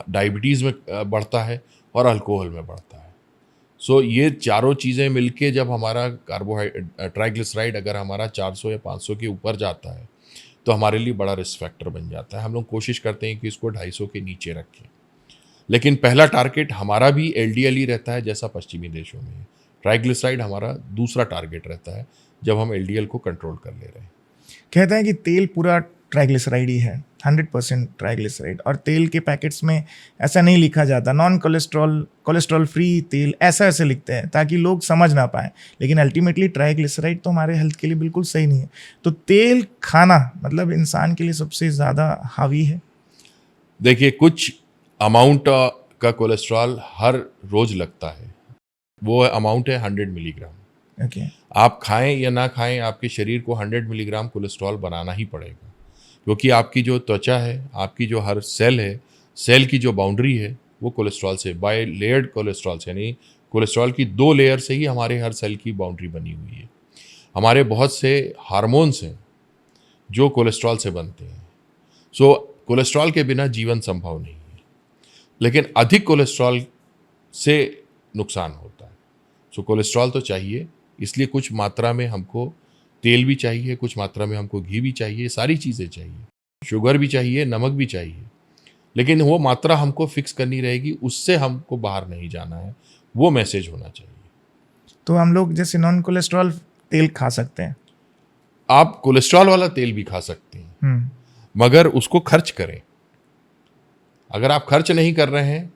डायबिटीज़ में बढ़ता है और अल्कोहल में बढ़ता है। सो ये चारों चीज़ें मिलके जब हमारा ट्राइग्लिसराइड अगर हमारा 400 या 500 के ऊपर जाता है तो हमारे लिए बड़ा रिस्क फैक्टर बन जाता है। हम लोग कोशिश करते हैं कि इसको 250 के नीचे रखें, लेकिन पहला टारगेट हमारा भी एलडीएल ही रहता है जैसा पश्चिमी देशों में है। ट्राइग्लिसराइड हमारा दूसरा टारगेट रहता है जब हम एलडीएल को कंट्रोल कर ले रहे हैं। कहते हैं कि तेल पूरा ट्राइग्लिसराइड ही है, 100% ट्राइग्लिसराइड, और तेल के पैकेट्स में ऐसा नहीं लिखा जाता नॉन कोलेस्ट्रॉल फ्री तेल, ऐसा ऐसे लिखते हैं ताकि लोग समझ ना पाए, लेकिन अल्टीमेटली ट्राइग्लिसराइड तो हमारे हेल्थ के लिए बिल्कुल सही नहीं है। तो तेल खाना मतलब इंसान के लिए सबसे ज़्यादा हावी है। देखिए, कुछ अमाउंट का कोलेस्ट्रॉल हर रोज लगता है, वो अमाउंट है 100 मिलीग्राम। ओके। आप खाएं या ना खाएं, आपके शरीर को 100 मिलीग्राम कोलेस्ट्रॉल बनाना ही पड़ेगा, क्योंकि आपकी जो त्वचा है, आपकी जो हर सेल है, सेल की जो बाउंड्री है वो कोलेस्ट्रॉल से, बाय लेयर्ड कोलेस्ट्रॉल से, यानी कोलेस्ट्रॉल की 2 लेयर से ही हमारे हर सेल की बाउंड्री बनी हुई है। हमारे बहुत से हार्मोन्स हैं जो कोलेस्ट्रॉल से बनते हैं। सो कोलेस्ट्रॉल के बिना जीवन संभव नहीं है, लेकिन अधिक कोलेस्ट्रॉल से नुकसान होता है। सो कोलेस्ट्रॉल तो चाहिए, इसलिए कुछ मात्रा में हमको तेल भी चाहिए, कुछ मात्रा में हमको घी भी चाहिए, सारी चीज़ें चाहिए, शुगर भी चाहिए, नमक भी चाहिए, लेकिन वो मात्रा हमको फिक्स करनी रहेगी, उससे हमको बाहर नहीं जाना है, वो मैसेज होना चाहिए। तो हम लोग जैसे नॉन कोलेस्ट्रॉल तेल खा सकते हैं। आप कोलेस्ट्रॉल वाला तेल भी खा सकते हैं, मगर उसको खर्च करें। अगर आप खर्च नहीं कर रहे हैं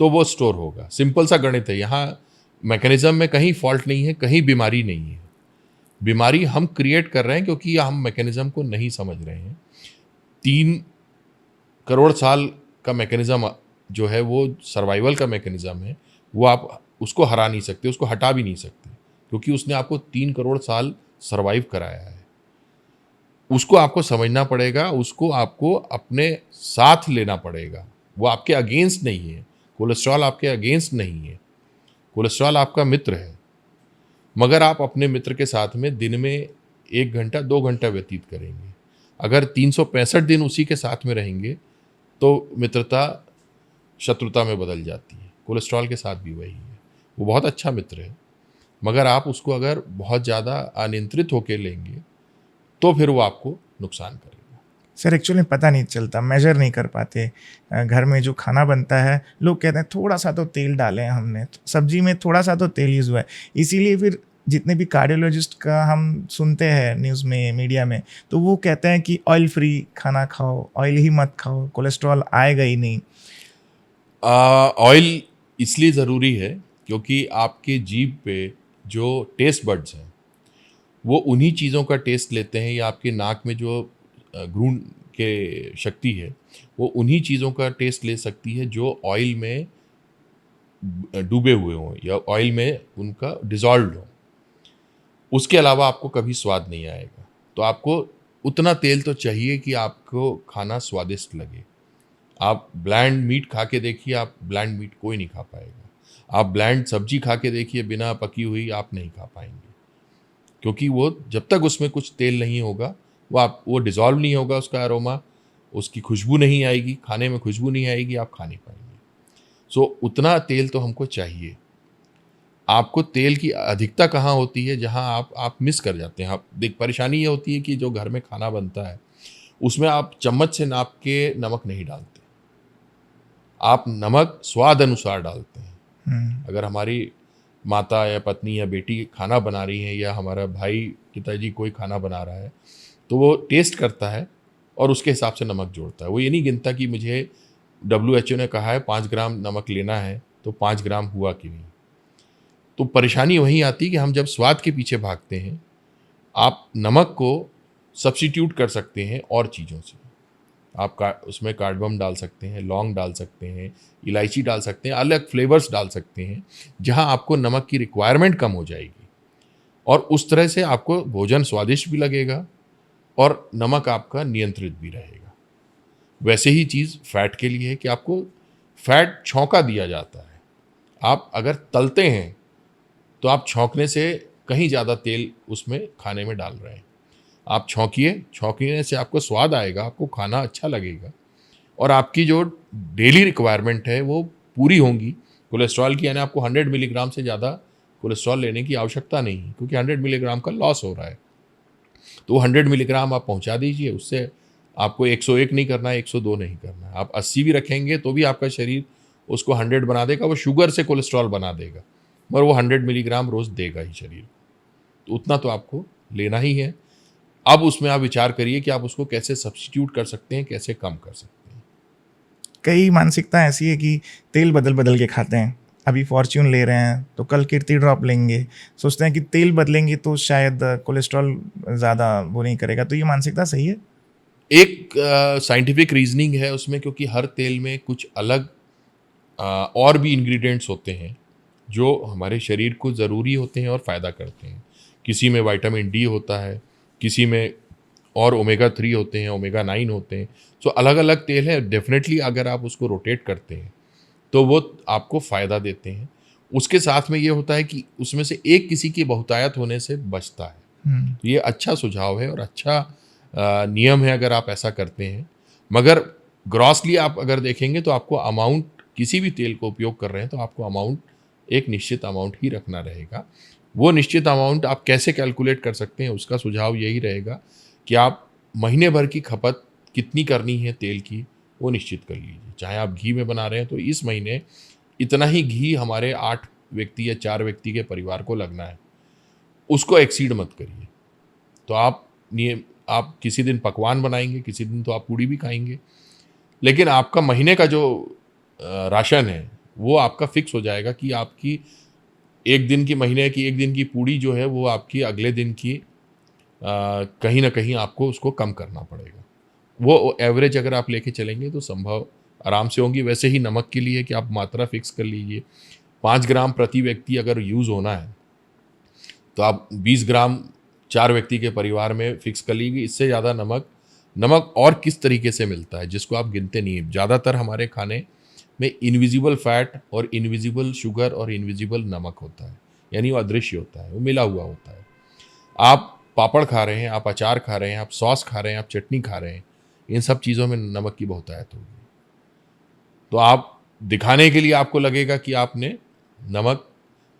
तो वो स्टोर होगा। सिंपल सा गणित है, यहाँ मैकेनिज्म में कहीं फॉल्ट नहीं है, कहीं बीमारी नहीं है। बीमारी हम क्रिएट कर रहे हैं क्योंकि हम मैकेनिज्म को नहीं समझ रहे हैं। 3 करोड़ साल का मैकेनिज्म जो है वो सर्वाइवल का मैकेनिज्म है, वो आप उसको हरा नहीं सकते, उसको हटा भी नहीं सकते, क्योंकि उसने आपको 3 करोड़ साल सर्वाइव कराया है। उसको आपको समझना पड़ेगा, उसको आपको अपने साथ लेना पड़ेगा। वो आपके अगेंस्ट नहीं है, कोलेस्ट्रॉल आपके अगेंस्ट नहीं है, कोलेस्ट्रॉल आपका मित्र है। मगर आप अपने मित्र के साथ में दिन में 1 घंटा 2 घंटा व्यतीत करेंगे। अगर 365 दिन उसी के साथ में रहेंगे तो मित्रता शत्रुता में बदल जाती है। कोलेस्ट्रॉल के साथ भी वही है, वो बहुत अच्छा मित्र है, मगर आप उसको अगर बहुत ज़्यादा अनियंत्रित होकर लेंगे तो फिर वो आपको नुकसान करेगा। सर एक्चुअली पता नहीं चलता, मेजर नहीं कर पाते। घर में जो खाना बनता है लोग कहते हैं थोड़ा सा तो तेल डालें हमने, सब्जी में थोड़ा सा तो तेल यूज़ हुआ है, इसीलिए फिर जितने भी कार्डियोलॉजिस्ट का हम सुनते हैं न्यूज़ में, मीडिया में, तो वो कहते हैं कि ऑयल फ्री खाना खाओ, ऑयल ही मत खाओ, कोलेस्ट्रॉल आएगा ही नहीं। ऑयल इसलिए ज़रूरी है क्योंकि आपके जीभ पे जो टेस्ट बड्स हैं वो उन्हीं चीज़ों का टेस्ट लेते हैं, या आपके नाक में जो घ्रूण के शक्ति है वो उन्हीं चीज़ों का टेस्ट ले सकती है जो ऑयल में डूबे हुए हों या ऑयल में उनका डिज़ोल्व हो। उसके अलावा आपको कभी स्वाद नहीं आएगा। तो आपको उतना तेल तो चाहिए कि आपको खाना स्वादिष्ट लगे। आप ब्लैंड मीट खा के देखिए, आप ब्लैंड मीट कोई नहीं खा पाएगा। आप ब्लैंड सब्जी खा के देखिए, बिना पकी हुई आप नहीं खा पाएंगे, क्योंकि वो जब तक उसमें कुछ तेल नहीं होगा वो डिज़ोल्व नहीं होगा, उसका अरोमा, उसकी खुशबू नहीं आएगी, खाने में खुशबू नहीं आएगी, आप खा नहीं पाएंगे। सो उतना तेल तो हमको चाहिए। आपको तेल की अधिकता कहाँ होती है, जहाँ आप मिस कर जाते हैं। आप देख, परेशानी ये होती है कि जो घर में खाना बनता है उसमें आप चम्मच से नाप के नमक नहीं डालते, आप नमक स्वाद अनुसार डालते हैं। अगर हमारी माता या पत्नी या बेटी खाना बना रही है, या हमारा भाई पिताजी कोई खाना बना रहा है, तो वो टेस्ट करता है और उसके हिसाब से नमक जोड़ता है। वो ये नहीं गिनता कि मुझे WHO ने कहा है 5 ग्राम नमक लेना है तो 5 ग्राम हुआ कि नहीं। तो परेशानी वहीं आती है कि हम जब स्वाद के पीछे भागते हैं, आप नमक को सब्स्टिट्यूट कर सकते हैं और चीज़ों से। आप उसमें कार्डमम डाल सकते हैं, लौंग डाल सकते हैं, इलायची डाल सकते हैं, अलग फ्लेवर्स डाल सकते हैं, जहां आपको नमक की रिक्वायरमेंट कम हो जाएगी, और उस तरह से आपको भोजन स्वादिष्ट भी लगेगा और नमक आपका नियंत्रित भी रहेगा। वैसे ही चीज़ फैट के लिए है कि आपको फैट छौंका दिया जाता है। आप अगर तलते हैं तो आप छौंकने से कहीं ज़्यादा तेल उसमें खाने में डाल रहे हैं। आप छौंकने से आपको स्वाद आएगा, आपको खाना अच्छा लगेगा और आपकी जो डेली रिक्वायरमेंट है वो पूरी होंगी कोलेस्ट्रॉल की। यानी आपको 100 मिलीग्राम से ज़्यादा कोलेस्ट्रॉल लेने की आवश्यकता नहीं है, क्योंकि 100 मिलीग्राम का लॉस हो रहा है। तो वो 100 मिलीग्राम आप पहुंचा दीजिए, उससे आपको 101 नहीं करना है, 102 नहीं करना है। आप 80 भी रखेंगे तो भी आपका शरीर उसको 100 बना देगा। वो शुगर से कोलेस्ट्रॉल बना देगा, मगर वो 100 मिलीग्राम रोज़ देगा ही शरीर को। तो उतना तो आपको लेना ही है। अब उसमें आप विचार करिए कि आप उसको कैसे सब्स्टिट्यूट कर सकते हैं, कैसे कम कर सकते हैं। कई मानसिकता ऐसी है कि तेल बदल बदल के खाते हैं। अभी फॉर्च्यून ले रहे हैं तो कल कीर्ति ड्रॉप लेंगे, सोचते हैं कि तेल बदलेंगे तो शायद कोलेस्ट्रॉल ज़्यादा वो नहीं करेगा। तो ये मानसिकता सही है? एक साइंटिफिक रीजनिंग है उसमें, क्योंकि हर तेल में कुछ अलग और भी इंग्रेडिएंट्स होते हैं जो हमारे शरीर को ज़रूरी होते हैं और फ़ायदा करते हैं। किसी में विटामिन डी होता है, किसी में और ओमेगा 3 होते हैं, ओमेगा 9 होते हैं। सो अलग अलग तेल है। डेफिनेटली अगर आप उसको रोटेट करते हैं तो वो आपको फ़ायदा देते हैं। उसके साथ में ये होता है कि उसमें से एक किसी की बहुतायत होने से बचता है। तो ये अच्छा सुझाव है और अच्छा नियम है अगर आप ऐसा करते हैं। मगर ग्रॉसली आप अगर देखेंगे तो आपको अमाउंट, किसी भी तेल को उपयोग कर रहे हैं तो आपको अमाउंट, एक निश्चित अमाउंट ही रखना रहेगा। वो निश्चित अमाउंट आप कैसे कैलकुलेट कर सकते हैं, उसका सुझाव यही रहेगा कि आप महीने भर की खपत कितनी करनी है तेल की, वो निश्चित कर लीजिए। चाहे आप घी में बना रहे हैं तो इस महीने इतना ही घी हमारे 8 व्यक्ति या 4 व्यक्ति के परिवार को लगना है, उसको एक्सीड मत करिए। तो आप किसी दिन पकवान बनाएंगे, किसी दिन तो आप पूड़ी भी खाएंगे, लेकिन आपका महीने का जो राशन है वो आपका फिक्स हो जाएगा कि आपकी एक दिन की, महीने की एक दिन की पूड़ी जो है वो आपकी अगले दिन की कहीं ना कहीं आपको उसको कम करना पड़ेगा। वो एवरेज अगर आप लेके चलेंगे तो संभव आराम से होंगी। वैसे ही नमक के लिए कि आप मात्रा फिक्स कर लीजिए, 5 ग्राम प्रति व्यक्ति अगर यूज़ होना है तो आप 20 ग्राम 4 व्यक्ति के परिवार में फिक्स कर लीजिए। इससे ज़्यादा नमक और किस तरीके से मिलता है जिसको आप गिनते नहीं हैं। ज़्यादातर हमारे खाने में इनविजिबल फैट और इनविजिबल शुगर और इनविजिबल नमक होता है, यानी वो अदृश्य होता है, वो मिला हुआ होता है। आप पापड़ खा रहे हैं, आप अचार खा रहे हैं, आप सॉस खा रहे हैं, आप चटनी खा रहे हैं, इन सब चीज़ों में नमक की बहुतायत होगी। तो आप दिखाने के लिए आपको लगेगा कि आपने नमक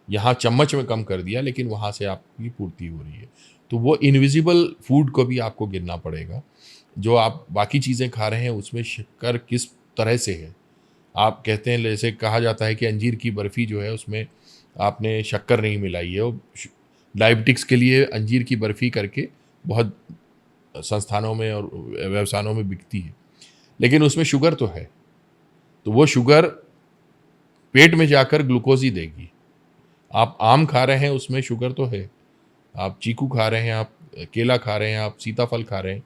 यहाँ चम्मच में कम कर दिया, लेकिन वहाँ से आपकी पूर्ति हो रही है। तो वो इनविजिबल फूड को भी आपको गिनना पड़ेगा। जो आप बाकी चीज़ें खा रहे हैं उसमें शक्कर किस तरह से है। आप कहते हैं, जैसे कहा जाता है कि अंजीर की बर्फ़ी जो है उसमें आपने शक्कर नहीं मिलाई है। वो डायबिटिक्स के लिए अंजीर की बर्फ़ी करके बहुत संस्थानों में और व्यवसायों में बिकती है, लेकिन उसमें शुगर तो है। तो वो शुगर पेट में जाकर ग्लूकोज ही देगी। आप आम खा रहे हैं उसमें शुगर तो है, आप चीकू खा रहे हैं, आप केला खा रहे हैं, आप सीताफल खा रहे हैं,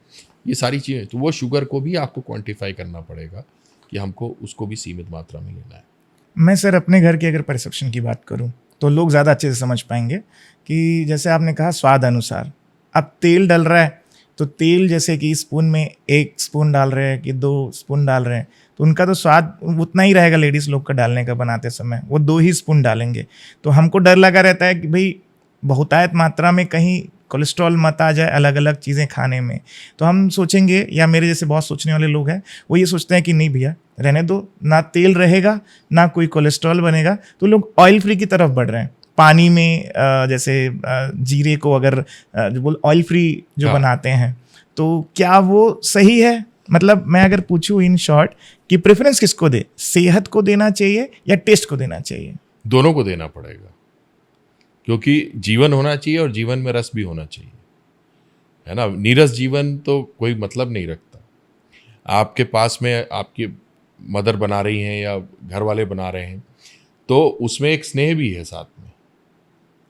ये सारी चीज़ें। तो वो शुगर को भी आपको क्वांटिफाई करना पड़ेगा कि हमको उसको भी सीमित मात्रा में लेना है। मैं सर अपने घर की अगर परसेप्शन की बात करूं तो लोग ज़्यादा अच्छे से समझ पाएंगे कि जैसे आपने कहा स्वाद अनुसार, अब तेल डल रहा है तो तेल जैसे कि स्पून में 1 स्पून डाल रहे हैं कि 2 स्पून डाल रहे हैं, तो उनका तो स्वाद उतना ही रहेगा। लेडीज़ लोग का डालने का बनाते समय वो 2 ही स्पून डालेंगे। तो हमको डर लगा रहता है कि भाई बहुतायत मात्रा में कहीं कोलेस्ट्रॉल मत आ जाए अलग अलग चीज़ें खाने में। तो हम सोचेंगे, या मेरे जैसे बहुत सोचने वाले लोग हैं, वो ये सोचते हैं कि नहीं भैया रहने दो, ना तेल रहेगा ना कोई कोलेस्ट्रॉल बनेगा। तो लोग ऑयल फ्री की तरफ बढ़ रहे हैं। पानी में जैसे जीरे को अगर जो बोल ऑयल फ्री जो हाँ। बनाते हैं, तो क्या वो सही है? मतलब मैं अगर पूछूं इन शॉर्ट कि प्रेफरेंस किसको दे, सेहत को देना चाहिए या टेस्ट को देना चाहिए? दोनों को देना पड़ेगा, क्योंकि जीवन होना चाहिए और जीवन में रस भी होना चाहिए, है ना। नीरस जीवन तो कोई मतलब नहीं रखता। आपके पास में आपकी मदर बना रही हैं या घर वाले बना रहे हैं तो उसमें एक स्नेह भी है साथ में,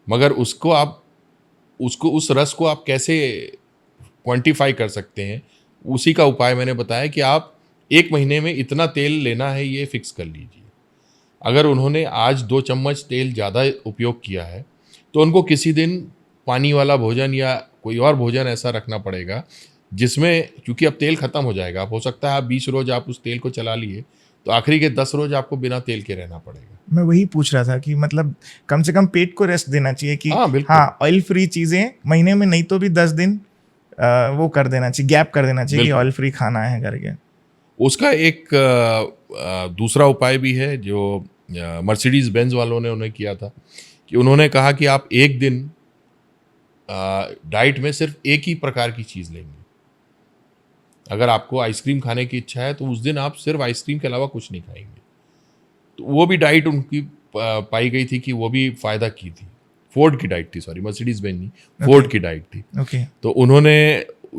मगर उसको उस रस को आप कैसे क्वांटिफाई कर सकते हैं, उसी का उपाय मैंने बताया कि आप 1 महीने में इतना तेल लेना है ये फिक्स कर लीजिए। अगर उन्होंने आज 2 चम्मच तेल ज़्यादा उपयोग किया है तो उनको किसी दिन पानी वाला भोजन या कोई और भोजन ऐसा रखना पड़ेगा जिसमें, क्योंकि अब तेल ख़त्म हो जाएगा। हो सकता है आप 20 रोज़ आप उस तेल को चला लिए तो आखिरी के 10 रोज आपको बिना तेल के रहना पड़ेगा। मैं वही पूछ रहा था कि मतलब कम से कम पेट को रेस्ट देना चाहिए कि हाँ, बिल्कुल। हाँ ऑयल फ्री चीज़ें महीने में नहीं तो भी 10 दिन वो कर देना चाहिए, गैप कर देना चाहिए कि बिल्कुल। ऑयल फ्री खाना है करके। उसका एक दूसरा उपाय भी है जो मर्सिडीज बेंज वालों ने उन्हें किया था कि उन्होंने कहा कि आप एक दिन डाइट में सिर्फ एक ही प्रकार की चीज़ लेंगे। अगर आपको आइसक्रीम खाने की इच्छा है तो उस दिन आप सिर्फ आइसक्रीम के अलावा कुछ नहीं खाएंगे। तो वो भी डाइट उनकी पाई गई थी कि वो भी फ़ायदा की थी। फोर्ड की डाइट थी, सॉरी मर्सिडीज बेंज नहीं, फोर्ड की डाइट थी। ओके तो उन्होंने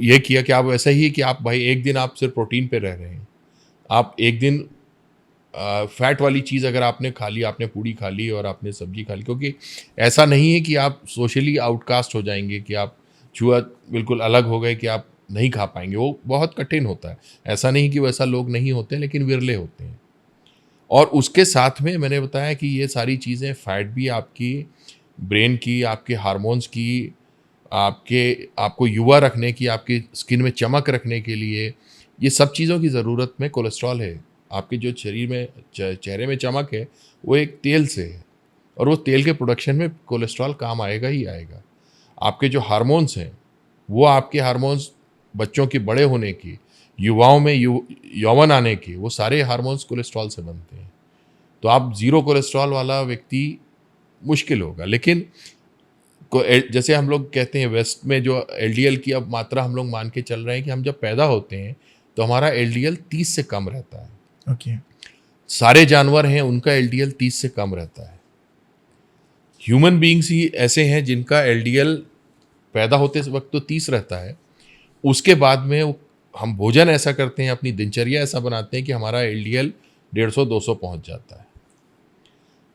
ये किया कि आप ऐसा ही है कि आप भाई एक दिन आप सिर्फ प्रोटीन पे रह रहे हैं, आप एक दिन फैट वाली चीज़ अगर आपने खा ली, आपने पूड़ी खा ली और आपने सब्जी खा ली, क्योंकि ऐसा नहीं है कि आप सोशली आउटकास्ट हो जाएंगे कि आप छुआ बिल्कुल अलग हो गए कि आप नहीं खा पाएंगे, वो बहुत कठिन होता है। ऐसा नहीं कि वैसा लोग नहीं होते, लेकिन विरले होते हैं। और उसके साथ में मैंने बताया कि ये सारी चीज़ें फैट भी आपकी ब्रेन की, आपके हार्मोन्स की, आपको युवा रखने की, आपकी स्किन में चमक रखने के लिए, ये सब चीज़ों की ज़रूरत में कोलेस्ट्रॉल है। आपके जो शरीर में चेहरे में चमक है वो एक तेल से है, और वो तेल के प्रोडक्शन में कोलेस्ट्रॉल काम आएगा ही आएगा। आपके जो हार्मोन्स हैं वो आपके हार्मोन्स बच्चों के बड़े होने की, युवाओं में यौवन आने की, वो सारे हार्मोन्स कोलेस्ट्रॉल से बनते हैं। तो आप ज़ीरो कोलेस्ट्रॉल वाला व्यक्ति मुश्किल होगा। लेकिन जैसे हम लोग कहते हैं वेस्ट में जो एलडीएल की अब मात्रा हम लोग मान के चल रहे हैं कि हम जब पैदा होते हैं तो हमारा एलडीएल 30 से कम रहता है। ओके सारे जानवर हैं उनका एलडीएल 30 से कम रहता है। ह्यूमन बीइंग्स ही ऐसे हैं जिनका एलडीएल पैदा होते वक्त तो 30 रहता है, उसके बाद में हम भोजन ऐसा करते हैं, अपनी दिनचर्या ऐसा बनाते हैं कि हमारा एलडीएल 150-200 पहुंच जाता है।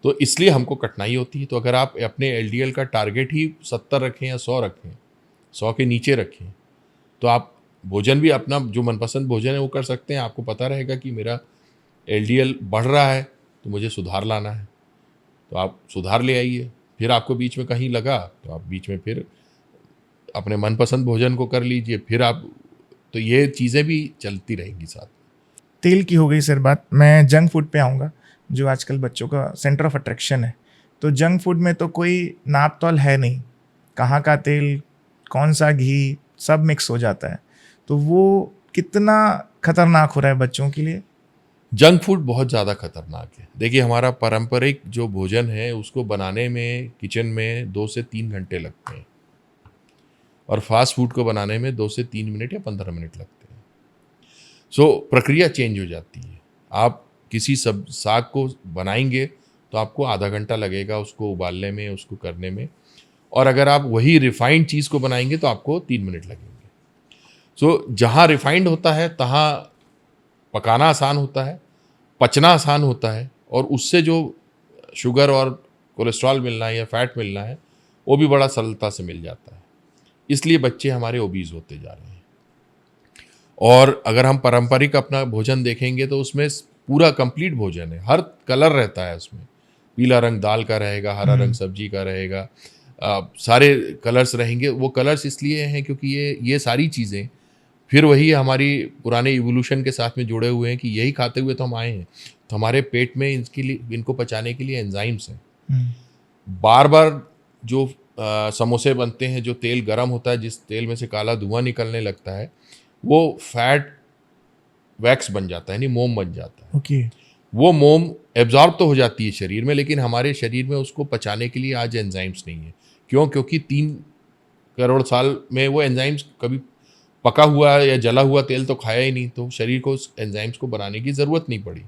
तो इसलिए हमको कठिनाई होती है। तो अगर आप अपने एलडीएल का टारगेट ही 70 रखें या 100 रखें, 100 के नीचे रखें, तो आप भोजन भी अपना जो मनपसंद भोजन है वो कर सकते हैं। आपको पता रहेगा कि मेरा एलडीएल बढ़ रहा है तो मुझे सुधार लाना है, तो आप सुधार ले आइए। फिर आपको बीच में कहीं लगा तो आप बीच में फिर अपने मनपसंद भोजन को कर लीजिए। फिर आप, तो ये चीज़ें भी चलती रहेंगी साथ। तेल की हो गई सर बात, मैं जंक फूड पे आऊँगा जो आजकल बच्चों का सेंटर ऑफ अट्रैक्शन है। तो जंक फूड में तो कोई नाप तौल है नहीं, कहाँ का तेल, कौन सा घी, सब मिक्स हो जाता है। तो वो कितना खतरनाक हो रहा है बच्चों के लिए? जंक फूड बहुत ज़्यादा खतरनाक है। देखिए हमारा पारंपरिक जो भोजन है उसको बनाने में किचन में 2 से 3 घंटे लगते हैं, और फास्ट फूड को बनाने में 2 से 3 मिनट या 15 मिनट लगते हैं। सो प्रक्रिया चेंज हो जाती है। आप किसी सब साग को बनाएंगे तो आपको आधा घंटा लगेगा उसको उबालने में, उसको करने में, और अगर आप वही रिफाइंड चीज़ को बनाएंगे तो आपको 3 मिनट लगेंगे। सो जहाँ रिफाइंड होता है तहाँ पकाना आसान होता है, पचना आसान होता है, और उससे जो शुगर और कोलेस्ट्रॉल मिलना है या फैट मिलना है वो भी बड़ा सरलता से मिल जाता है। इसलिए बच्चे हमारे ओबीज होते जा रहे हैं। और अगर हम पारंपरिक अपना भोजन देखेंगे तो उसमें पूरा कंप्लीट भोजन है, हर कलर रहता है उसमें। पीला रंग दाल का रहेगा, हरा रंग सब्जी का रहेगा, सारे कलर्स रहेंगे। वो कलर्स इसलिए हैं क्योंकि ये सारी चीज़ें फिर वही हमारी पुराने इवोल्यूशन के साथ में जुड़े हुए हैं कि यही खाते हुए तो हम आए हैं। तो हमारे पेट में इनको पचाने के लिए एंजाइम्स हैं। बार बार जो समोसे बनते हैं, जो तेल गर्म होता है, जिस तेल में से काला धुआं निकलने लगता है, वो फैट वैक्स बन जाता है, यानी मोम बन जाता है। ओके वो मोम एब्जॉर्ब तो हो जाती है शरीर में, लेकिन हमारे शरीर में उसको पचाने के लिए आज एंजाइम्स नहीं है। क्यों? क्योंकि 3 करोड़ साल में वो एंजाइम्स कभी पका हुआ या जला हुआ तेल तो खाया ही नहीं, तो शरीर को उस एंजाइम्स को बनाने की ज़रूरत नहीं पड़ी।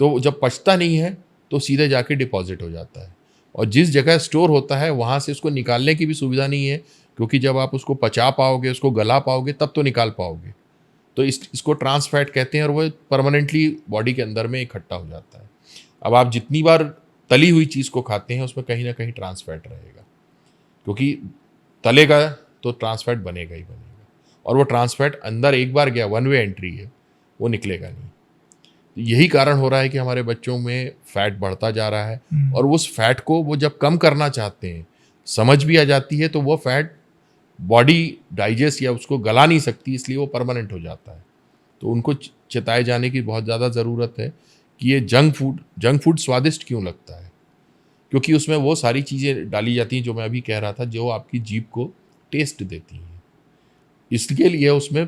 तो जब पचता नहीं है तो सीधे जाके डिपॉजिट हो जाता है, और जिस जगह स्टोर होता है वहाँ से उसको निकालने की भी सुविधा नहीं है, क्योंकि जब आप उसको पचा पाओगे, उसको गला पाओगे, तब तो निकाल पाओगे। तो इसको ट्रांस फैट कहते हैं, और वो परमानेंटली बॉडी के अंदर में इकट्ठा हो जाता है। अब आप जितनी बार तली हुई चीज़ को खाते हैं उसमें कहीं ना कहीं ट्रांस फैट रहेगा, क्योंकि तलेगा तो ट्रांस फैट बनेगा ही बनेगा, और वो ट्रांस फैट अंदर एक बार गया, वन वे एंट्री है, वो निकलेगा नहीं। तो यही कारण हो रहा है कि हमारे बच्चों में फैट बढ़ता जा रहा है, और उस फैट को वो जब कम करना चाहते हैं, समझ भी आ जाती है, तो वो फैट बॉडी डाइजेस्ट या उसको गला नहीं सकती, इसलिए वो परमानेंट हो जाता है। तो उनको चेताए जाने की बहुत ज़्यादा ज़रूरत है कि ये जंक फूड स्वादिष्ट क्यों लगता है, क्योंकि उसमें वो सारी चीज़ें डाली जाती हैं जो मैं अभी कह रहा था, जो आपकी जीभ को टेस्ट देती हैं। इसके लिए उसमें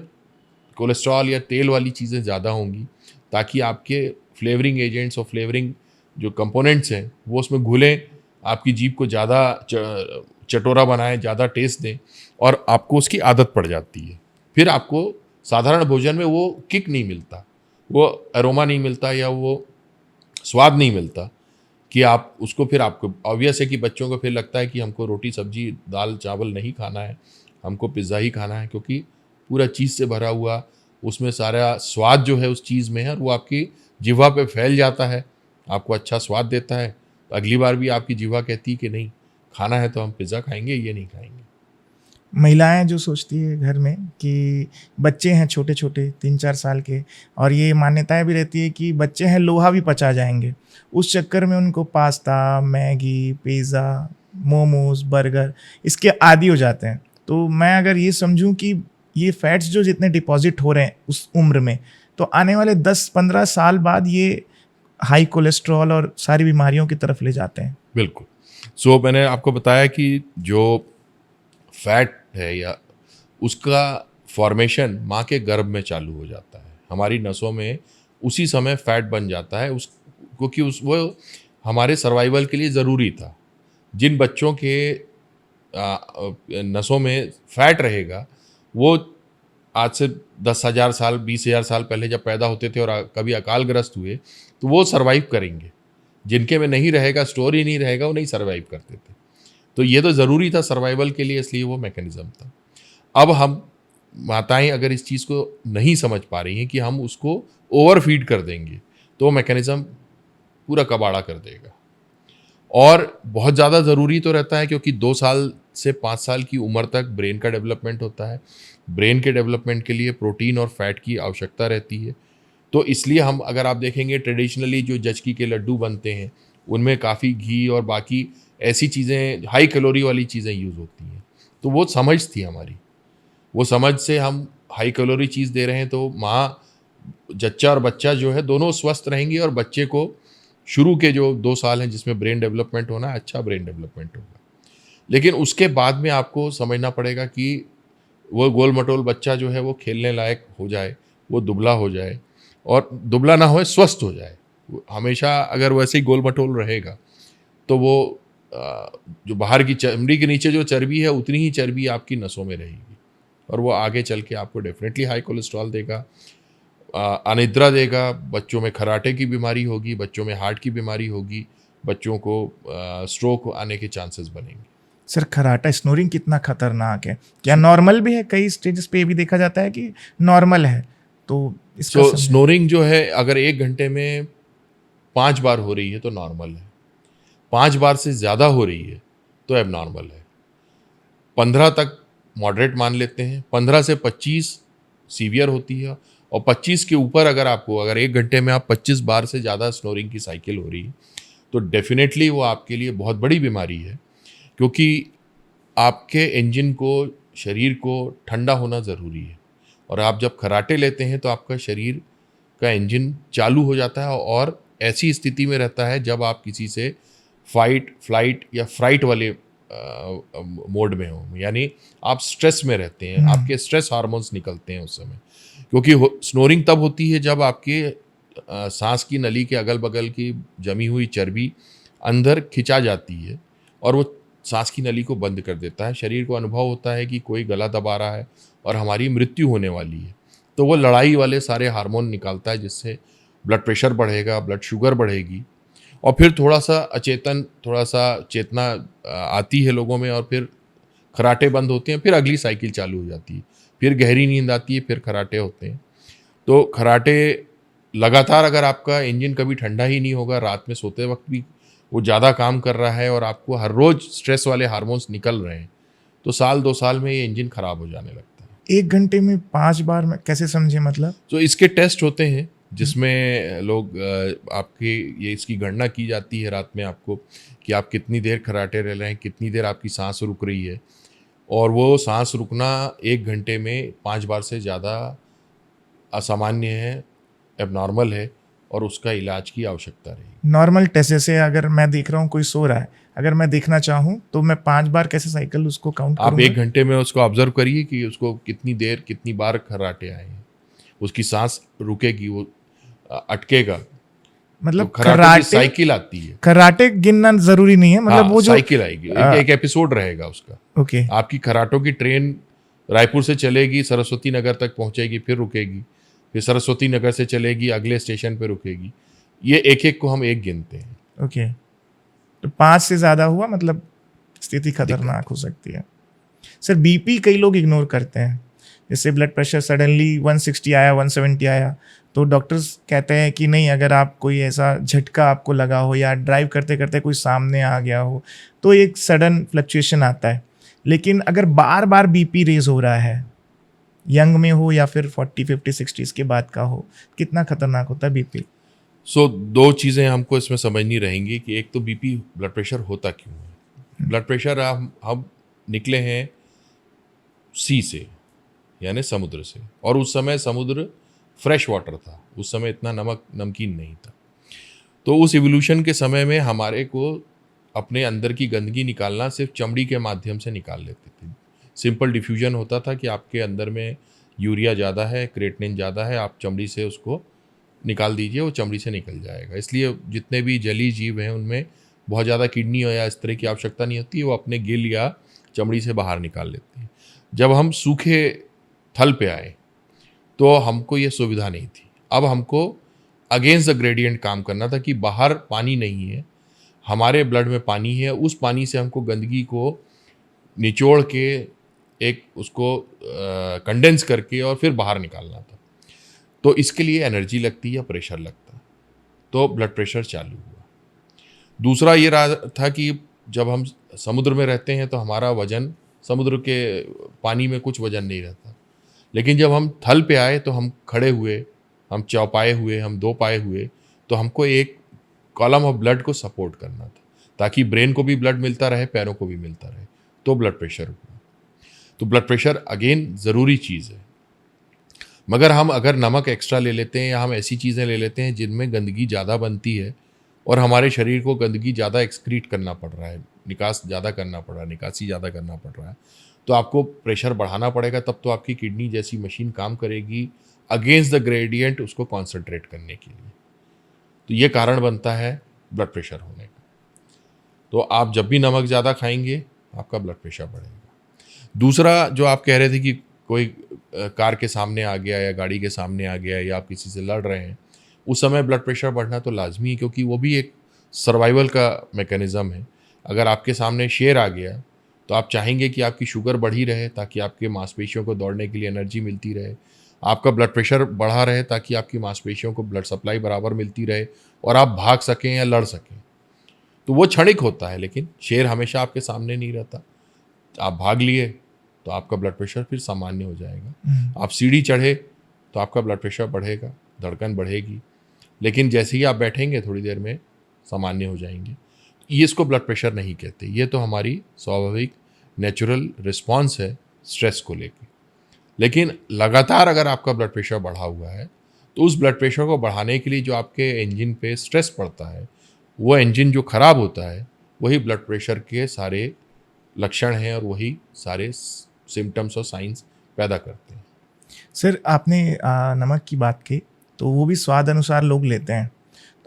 कोलेस्ट्रॉल या तेल वाली चीज़ें ज़्यादा होंगी, ताकि आपके फ्लेवरिंग एजेंट्स और फ्लेवरिंग जो कंपोनेंट्स हैं वो उसमें घुलें, आपकी जीभ को ज़्यादा चटोरा बनाएं, ज़्यादा टेस्ट दें, और आपको उसकी आदत पड़ जाती है। फिर आपको साधारण भोजन में वो किक नहीं मिलता, वो अरोमा नहीं मिलता, या वो स्वाद नहीं मिलता कि आप उसको, फिर आपको ऑब्वियस है कि बच्चों को फिर लगता है कि हमको रोटी सब्जी दाल चावल नहीं खाना है, हमको पिज़्ज़ा ही खाना है, क्योंकि पूरा चीज़ से भरा हुआ उसमें सारा स्वाद जो है उस चीज़ में है, और वो आपकी जिह्वा पे फैल जाता है, आपको अच्छा स्वाद देता है। तो अगली बार भी आपकी जिह्वा कहती है कि नहीं, खाना है तो हम पिज़्ज़ा खाएंगे, ये नहीं खाएंगे। महिलाएं जो सोचती है घर में कि बच्चे हैं छोटे छोटे 3-4 साल के, और ये मान्यताएं भी रहती है कि बच्चे हैं लोहा भी पचा जाएंगे, उस चक्कर में उनको pasta, Maggi, pizza, momos, burger इसके आदी हो जाते हैं। तो मैं अगर ये समझूं कि ये फैट्स जो जितने डिपॉजिट हो रहे हैं उस उम्र में, तो आने वाले 10-15 साल बाद ये हाई कोलेस्ट्रॉल और सारी बीमारियों की तरफ ले जाते हैं। बिल्कुल। सो मैंने आपको बताया कि जो फैट है या उसका फॉर्मेशन माँ के गर्भ में चालू हो जाता है, हमारी नसों में उसी समय फैट बन जाता है, उस क्योंकि वो हमारे सर्वाइवल के लिए ज़रूरी था। जिन बच्चों के नसों में फैट रहेगा, वो आज से 10,000 साल 20,000 साल पहले जब पैदा होते थे और कभी अकालग्रस्त हुए, तो वो सर्वाइव करेंगे। जिनके में नहीं रहेगा, स्टोर ही नहीं रहेगा, वो नहीं सर्वाइव करते थे। तो ये तो ज़रूरी था सर्वाइवल के लिए, इसलिए वो मैकेनिज़्म था। अब हम माताएं अगर इस चीज़ को नहीं समझ पा रही हैं कि हम उसको ओवर फीड कर देंगे, तो मैकेनिज़्म पूरा कबाड़ा कर देगा। और बहुत ज़्यादा ज़रूरी तो रहता है, क्योंकि 2 साल से 5 साल की उम्र तक ब्रेन का डेवलपमेंट होता है। ब्रेन के डेवलपमेंट के लिए प्रोटीन और फैट की आवश्यकता रहती है। तो इसलिए हम, अगर आप देखेंगे ट्रेडिशनली जो जचकी के लड्डू बनते हैं, उनमें काफ़ी घी और बाकी ऐसी चीज़ें, हाई कैलोरी वाली चीज़ें यूज़ होती हैं। तो वो समझ थी हमारी, वो समझ से हम हाई कैलोरी चीज़ दे रहे हैं, तो माँ, जच्चा और बच्चा जो है दोनों स्वस्थ रहेंगे, और बच्चे को शुरू के जो 2 साल हैं जिसमें ब्रेन डेवलपमेंट होना है, अच्छा ब्रेन डेवलपमेंट होगा। लेकिन उसके बाद में आपको समझना पड़ेगा कि वो गोल मटोल बच्चा जो है वो खेलने लायक हो जाए, वो दुबला हो जाए, और दुबला ना होए, स्वस्थ हो जाए। हमेशा अगर वैसे ही गोल मटोल रहेगा, तो वो जो बाहर की चमड़ी के नीचे जो चर्बी है, उतनी ही चर्बी आपकी नसों में रहेगी, और वो आगे चल के आपको डेफिनेटली हाई कोलेस्ट्रॉल देगा, अनिद्रा देगा, बच्चों में खराटे की बीमारी होगी, बच्चों में हार्ट की बीमारी होगी, बच्चों को स्ट्रोक आने के चांसेस बनेंगे। सर, खराटा स्नोरिंग कितना खतरनाक है? क्या नॉर्मल भी है? कई स्टेजेस पे ये भी देखा जाता है कि नॉर्मल है, तो इसका स्नोरिंग जो है, अगर 1 घंटे में 5 बार हो रही है तो नॉर्मल है, 5 बार से ज़्यादा हो रही है तो एबनॉर्मल है। 15 तक मॉडरेट मान लेते हैं, 15 से 25 सीवियर होती है, और 25 के ऊपर अगर 1 घंटे में आप 25 बार से ज़्यादा स्नोरिंग की साइकिल हो रही है, तो डेफिनेटली वो आपके लिए बहुत बड़ी बीमारी है, क्योंकि आपके इंजन को, शरीर को ठंडा होना ज़रूरी है, और आप जब खराटे लेते हैं तो आपका शरीर का इंजन चालू हो जाता है, और ऐसी स्थिति में रहता है जब आप किसी से फाइट, फ्लाइट या फ्राइट वाले मोड में हो, यानी आप स्ट्रेस में रहते हैं, आपके स्ट्रेस हार्मोन्स निकलते हैं उस समय। क्योंकि स्नोरिंग तब होती है जब आपके सांस की नली के अगल बगल की जमी हुई चर्बी अंदर खिंचा जाती है, और वो सांस की नली को बंद कर देता है। शरीर को अनुभव होता है कि कोई गला दबा रहा है और हमारी मृत्यु होने वाली है, तो वो लड़ाई वाले सारे हार्मोन निकालता है, जिससे ब्लड प्रेशर बढ़ेगा, ब्लड शुगर बढ़ेगी, और फिर थोड़ा सा चेतना आती है लोगों में, और फिर खराटे बंद होते हैं, फिर अगली साइकिल चालू हो जाती है, फिर गहरी नींद आती है, फिर खराटे होते हैं। तो खराटे लगातार, अगर आपका इंजन कभी ठंडा ही नहीं होगा, रात में सोते वक्त भी वो ज़्यादा काम कर रहा है, और आपको हर रोज़ स्ट्रेस वाले हार्मोन्स निकल रहे हैं, तो 1-2 साल में ये इंजन खराब हो जाने लगता है। 1 घंटे में 5 बार में कैसे समझे, मतलब? तो इसके टेस्ट होते हैं, जिसमें लोग आपके ये इसकी गणना की जाती है रात में आपको, कि आप कितनी देर खराटे रह रहे हैं, कितनी देर आपकी सांस रुक रही है, और वो सांस रुकना 1 घंटे में 5 बार से ज़्यादा असामान्य है, एबनॉर्मल है, और उसका इलाज की आवश्यकता रहेगी। नॉर्मल टेस्ट जैसे अगर मैं देख रहा हूँ कोई सो रहा है, अगर मैं देखना चाहूँ तो मैं 5 बार कैसे साइकिल उसको काउंट आप करूँगा? 1 घंटे में उसको ऑब्जर्व करिए कि उसको कितनी देर कितनी बार खर्राटे आए हैं। उसकी सांस रुकेगी, वो अटकेगा। तो मतलब खर्राटों की कराटे साइकिल आती है। कराटे गिनना जरूरी नहीं है, मतलब हाँ, वो जो साइकिल आएगी, एक एपिसोड रहेगा उसका। ओके आपकी खर्राटों की ट्रेन रायपुर से चलेगी, सरस्वती नगर तक पहुंचेगी, फिर रुकेगी, फिर सरस्वती नगर से चलेगी, अगले स्टेशन पे रुकेगी। ये एक एक को हम एक गिनते हैं। ओके, तो 5 से ज्यादा हुआ मतलब स्थिति खतरनाक हो सकती है। सर बीपी कई लोग इग्नोर करते हैं, जैसे ब्लड प्रेशर सडनली 160 आया 170 आया तो डॉक्टर्स कहते हैं कि नहीं, अगर आप कोई ऐसा झटका आपको लगा हो या ड्राइव करते करते कोई सामने आ गया हो तो एक सडन फ्लक्चुएशन आता है। लेकिन अगर बार बार बीपी रेज हो रहा है, यंग में हो या फिर 40 50 60 के बाद का हो, कितना खतरनाक होता है बीपी? सो 2 चीज़ें हमको इसमें समझनी रहेंगी कि एक तो बीपी ब्लड प्रेशर होता क्यों है। ब्लड प्रेशर हम निकले हैं सी से, यानी समुद्र से, और उस समय समुद्र फ्रेश वाटर था, उस समय इतना नमकीन नहीं था। तो उस इवोल्यूशन के समय में हमारे को अपने अंदर की गंदगी निकालना सिर्फ चमड़ी के माध्यम से निकाल लेते थे। सिंपल डिफ्यूजन होता था कि आपके अंदर में यूरिया ज़्यादा है, क्रिएटिनिन ज़्यादा है, आप चमड़ी से उसको निकाल दीजिए, वो चमड़ी से निकल जाएगा। इसलिए जितने भी जलीय जीव हैं उनमें बहुत ज़्यादा किडनी या इस तरह की आवश्यकता नहीं होती, वो अपने गिल या चमड़ी से बाहर निकाल लेते हैं। जब हम सूखे थल पे आए तो हमको ये सुविधा नहीं थी। अब हमको अगेंस्ट द ग्रेडियंट काम करना था कि बाहर पानी नहीं है, हमारे ब्लड में पानी है, उस पानी से हमको गंदगी को निचोड़ के एक उसको कंडेंस करके और फिर बाहर निकालना था। तो इसके लिए एनर्जी लगती है, प्रेशर लगता है, तो ब्लड प्रेशर चालू हुआ। दूसरा ये रहा था कि जब हम समुद्र में रहते हैं तो हमारा वजन समुद्र के पानी में कुछ वजन नहीं रहता, लेकिन जब हम थल पे आए तो हम खड़े हुए, हम चौपाए हुए, हम दो पाए हुए, तो हमको एक कॉलम ऑफ ब्लड को सपोर्ट करना था ताकि ब्रेन को भी ब्लड मिलता रहे, पैरों को भी मिलता रहे, तो ब्लड प्रेशर हुआ। तो ब्लड प्रेशर अगेन ज़रूरी चीज़ है, मगर हम अगर नमक एक्स्ट्रा ले लेते हैं या हम ऐसी चीज़ें ले लेते हैं जिनमें गंदगी ज़्यादा बनती है और हमारे शरीर को गंदगी ज़्यादा एक्सक्रीट करना पड़ रहा है, निकास ज़्यादा करना पड़ रहा है, निकासी ज़्यादा करना पड़ रहा है, तो आपको प्रेशर बढ़ाना पड़ेगा। तब तो आपकी किडनी जैसी मशीन काम करेगी अगेंस्ट द ग्रेडियंट उसको कॉन्सेंट्रेट करने के लिए। तो ये कारण बनता है ब्लड प्रेशर होने का। तो आप जब भी नमक ज़्यादा खाएंगे आपका ब्लड प्रेशर बढ़ेगा। दूसरा जो आप कह रहे थे कि कोई कार के सामने आ गया या गाड़ी के सामने आ गया या आप किसी से लड़ रहे हैं, उस समय ब्लड प्रेशर बढ़ना तो लाजमी है, क्योंकि वो भी एक सर्वाइवल का मैकेनिज़्म है। अगर आपके सामने शेर आ गया तो आप चाहेंगे कि आपकी शुगर बढ़ी रहे ताकि आपके मांसपेशियों को दौड़ने के लिए एनर्जी मिलती रहे, आपका ब्लड प्रेशर बढ़ा रहे ताकि आपकी मांसपेशियों को ब्लड सप्लाई बराबर मिलती रहे और आप भाग सकें या लड़ सकें। तो वो क्षणिक होता है, लेकिन शेर हमेशा आपके सामने नहीं रहता। आप भाग लिए तो आपका ब्लड प्रेशर फिर सामान्य हो जाएगा। आप सीढ़ी चढ़े तो आपका ब्लड प्रेशर बढ़ेगा, धड़कन बढ़ेगी, लेकिन जैसे ही आप बैठेंगे थोड़ी देर में सामान्य हो जाएंगे। ये इसको ब्लड प्रेशर नहीं कहते, ये तो हमारी स्वाभाविक नेचुरल रिस्पॉन्स है स्ट्रेस को लेकर। लेकिन लगातार अगर आपका ब्लड प्रेशर बढ़ा हुआ है तो उस ब्लड प्रेशर को बढ़ाने के लिए जो आपके इंजन पे स्ट्रेस पड़ता है, वो इंजन जो खराब होता है वही ब्लड प्रेशर के सारे लक्षण हैं और वही सारे सिम्टम्स और साइंस पैदा करते हैं। सर आपने नमक की बात की, तो वो भी स्वाद अनुसार लोग लेते हैं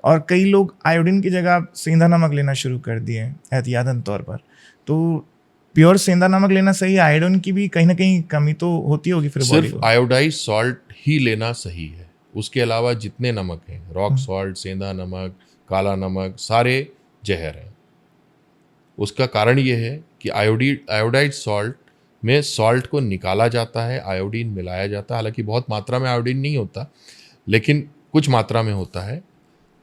और कई लोग आयोडीन की जगह सेंधा नमक लेना शुरू कर दिए हैं एहतियातन तौर पर। तो प्योर सेंधा नमक लेना सही है? आयोडीन की भी कहीं ना कहीं कमी तो होती होगी फिर बॉडी सिर्फ को। आयोडाइज सॉल्ट ही लेना सही है, उसके अलावा जितने नमक हैं, रॉक सॉल्ट, सेंधा नमक, काला नमक, सारे जहर हैं। उसका कारण ये है कि आयोडाइज सॉल्ट में सॉल्ट को निकाला जाता है, आयोडीन मिलाया जाता है। हालांकि बहुत मात्रा में आयोडीन नहीं होता, लेकिन कुछ मात्रा में होता है।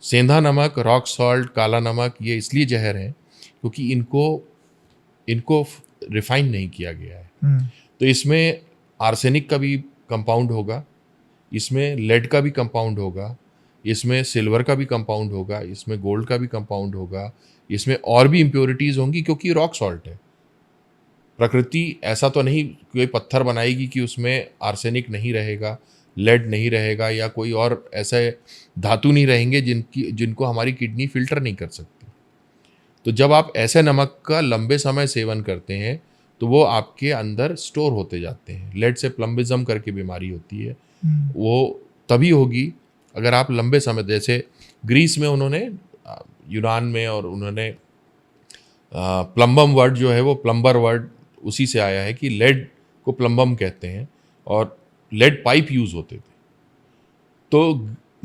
सेंधा नमक, रॉक सॉल्ट, काला नमक ये इसलिए जहर हैं क्योंकि इनको रिफाइन नहीं किया गया है। तो इसमें आर्सेनिक का भी कंपाउंड होगा, इसमें लेड का भी कंपाउंड होगा, इसमें सिल्वर का भी कंपाउंड होगा, इसमें गोल्ड का भी कंपाउंड होगा, इसमें और भी इम्प्योरिटीज़ होंगी क्योंकि रॉक सॉल्ट है। प्रकृति ऐसा तो नहीं कोई पत्थर बनाएगी कि उसमें आर्सेनिक नहीं रहेगा, लेड नहीं रहेगा या कोई और ऐसे धातु नहीं रहेंगे जिनको हमारी किडनी फिल्टर नहीं कर सकती। तो जब आप ऐसे नमक का लंबे समय सेवन करते हैं तो वो आपके अंदर स्टोर होते जाते हैं। लेड से प्लम्बिज्म करके बीमारी होती है, वो तभी होगी अगर आप लंबे समय, जैसे ग्रीस में उन्होंने, यूनान में, और उन्होंने प्लम्बम वर्ड जो है वो प्लम्बर वर्ड उसी से आया है कि लेड को प्लम्बम कहते हैं, और लेड पाइप यूज़ होते थे। तो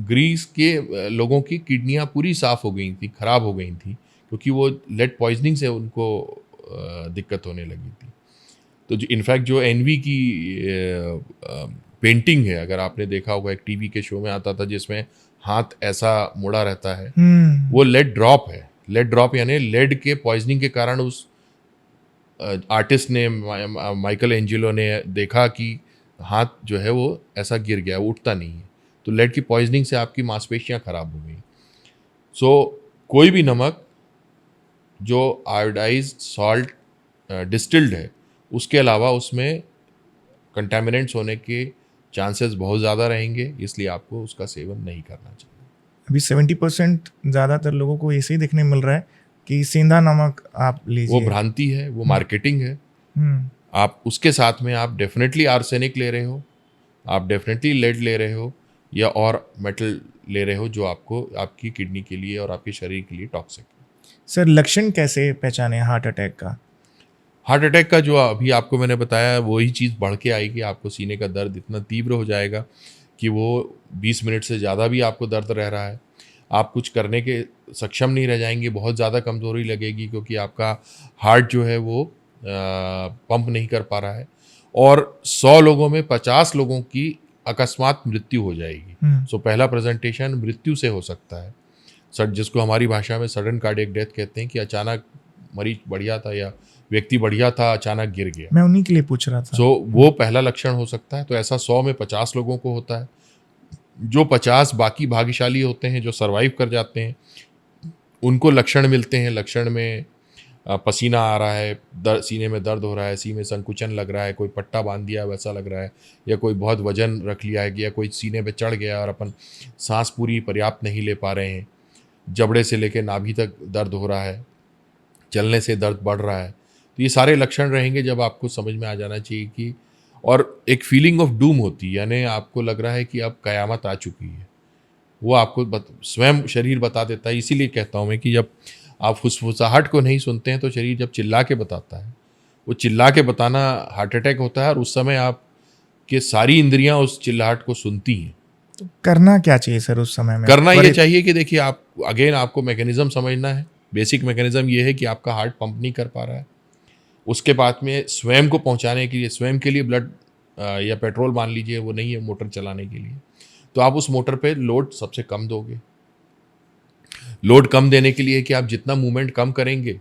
ग्रीस के लोगों की किडनियाँ पूरी साफ़ हो गई थी, ख़राब हो गई थी, क्योंकि वो लेड पॉइजनिंग से उनको दिक्कत होने लगी थी। तो जो इनफैक्ट जो एनवी की पेंटिंग है, अगर आपने देखा होगा, एक टीवी के शो में आता था जिसमें हाथ ऐसा मुड़ा रहता है, वो लेड ड्रॉप है। लेड ड्रॉप यानी लेड के पॉइजनिंग के कारण उस आर्टिस्ट ने, माइकल एंजेलो ने देखा कि हाथ जो है वो ऐसा गिर गया, वो उठता नहीं है। तो लेड की पॉइजनिंग से आपकी मांसपेशियां खराब हो गई। सो कोई भी नमक जो आयोडाइज्ड सॉल्ट डिस्टिल्ड है, उसके अलावा उसमें कंटामिनेंट्स होने के चांसेस बहुत ज़्यादा रहेंगे, इसलिए आपको उसका सेवन नहीं करना चाहिए। अभी 70% ज़्यादातर लोगों को ऐसे ही देखने मिल रहा है कि सेंधा नमक आप लीजिए। वो भ्रांति है, वो मार्केटिंग है। आप उसके साथ में आप डेफिनेटली आर्सेनिक ले रहे हो, आप डेफिनेटली लेड ले रहे हो, या और मेटल ले रहे हो जो आपको, आपकी किडनी के लिए और आपके शरीर के लिए टॉक्सिक है। सर, लक्षण कैसे पहचाने हार्ट अटैक का? हार्ट अटैक का जो अभी आपको मैंने बताया, वही चीज़ बढ़ के आएगी। आपको सीने का दर्द इतना तीव्र हो जाएगा कि वो 20 मिनट से ज़्यादा भी आपको दर्द रह रहा है। आप कुछ करने के सक्षम नहीं रह जाएंगे, बहुत ज़्यादा कमज़ोरी लगेगी, क्योंकि आपका हार्ट जो है वो पंप नहीं कर पा रहा है। और 100 लोगों में 50 लोगों की अकस्मात मृत्यु हो जाएगी। सो पहला प्रेजेंटेशन मृत्यु से हो सकता है, जिसको हमारी भाषा में सडन कार्डियक डेथ कहते हैं, कि अचानक मरीज बढ़िया था या व्यक्ति बढ़िया था, अचानक गिर गया। मैं उन्हीं के लिए पूछ रहा था। सो वो पहला लक्षण हो सकता है। तो ऐसा 100 में 50 लोगों को होता है। जो 50 बाकी भाग्यशाली होते हैं, जो सरवाइव कर जाते हैं, उनको लक्षण मिलते हैं। लक्षण में पसीना आ रहा है, सीने में दर्द हो रहा है, सीने में संकुचन लग रहा है, कोई पट्टा बांध दिया है वैसा लग रहा है, या कोई बहुत वजन रख लिया है, या कोई सीने पे चढ़ गया और अपन सांस पूरी पर्याप्त नहीं ले पा रहे हैं, जबड़े से लेकर नाभि तक दर्द हो रहा है, चलने से दर्द बढ़ रहा है। तो ये सारे लक्षण रहेंगे जब आपको समझ में आ जाना चाहिए कि, और एक फीलिंग ऑफ डूम होती है, यानी आपको लग रहा है कि अब कयामत आ चुकी है। वो आपको स्वयं शरीर बता देता है। इसीलिए कहता हूँ मैं कि जब आप फुसफुसाहट को नहीं सुनते हैं तो शरीर जब चिल्ला के बताता है, वो चिल्ला के बताना हार्ट अटैक होता है, और उस समय आपके सारी इंद्रियां उस चिल्लाहट को सुनती हैं। तो करना क्या चाहिए सर उस समय में? करना ये चाहिए कि देखिए, आप अगेन आपको मैकेनिज्म समझना है। बेसिक मैकेनिज्म ये है कि आपका हार्ट पंप नहीं कर पा रहा है, उसके बाद में स्वयं को पहुंचाने के लिए, स्वयं के लिए ब्लड या पेट्रोल मान लीजिए वो नहीं है मोटर चलाने के लिए, तो आप उस मोटर पे लोड सबसे कम दोगे। लोड कम देने के लिए कि आप जितना मूवमेंट कम करेंगे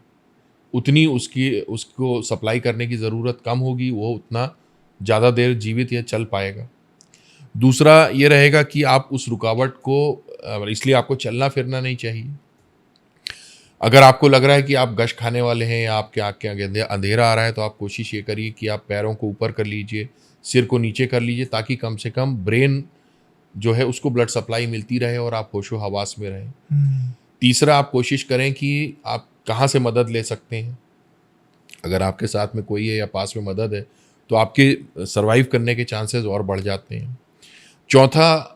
उतनी उसको सप्लाई करने की ज़रूरत कम होगी, वो उतना ज़्यादा देर जीवित या चल पाएगा। दूसरा ये रहेगा कि आप उस रुकावट को, इसलिए आपको चलना फिरना नहीं चाहिए। अगर आपको लग रहा है कि आप गश खाने वाले हैं या आपके आँख के आगे अंधेरा आ रहा है, तो आप कोशिश ये करिए कि आप पैरों को ऊपर कर लीजिए, सिर को नीचे कर लीजिए, ताकि कम से कम ब्रेन जो है उसको ब्लड सप्लाई मिलती रहे और आप होशो हवास में रहें। तीसरा, आप कोशिश करें कि आप कहाँ से मदद ले सकते हैं। अगर आपके साथ में कोई है या पास में मदद है तो आपके सर्वाइव करने के चांसेस और बढ़ जाते हैं। चौथा,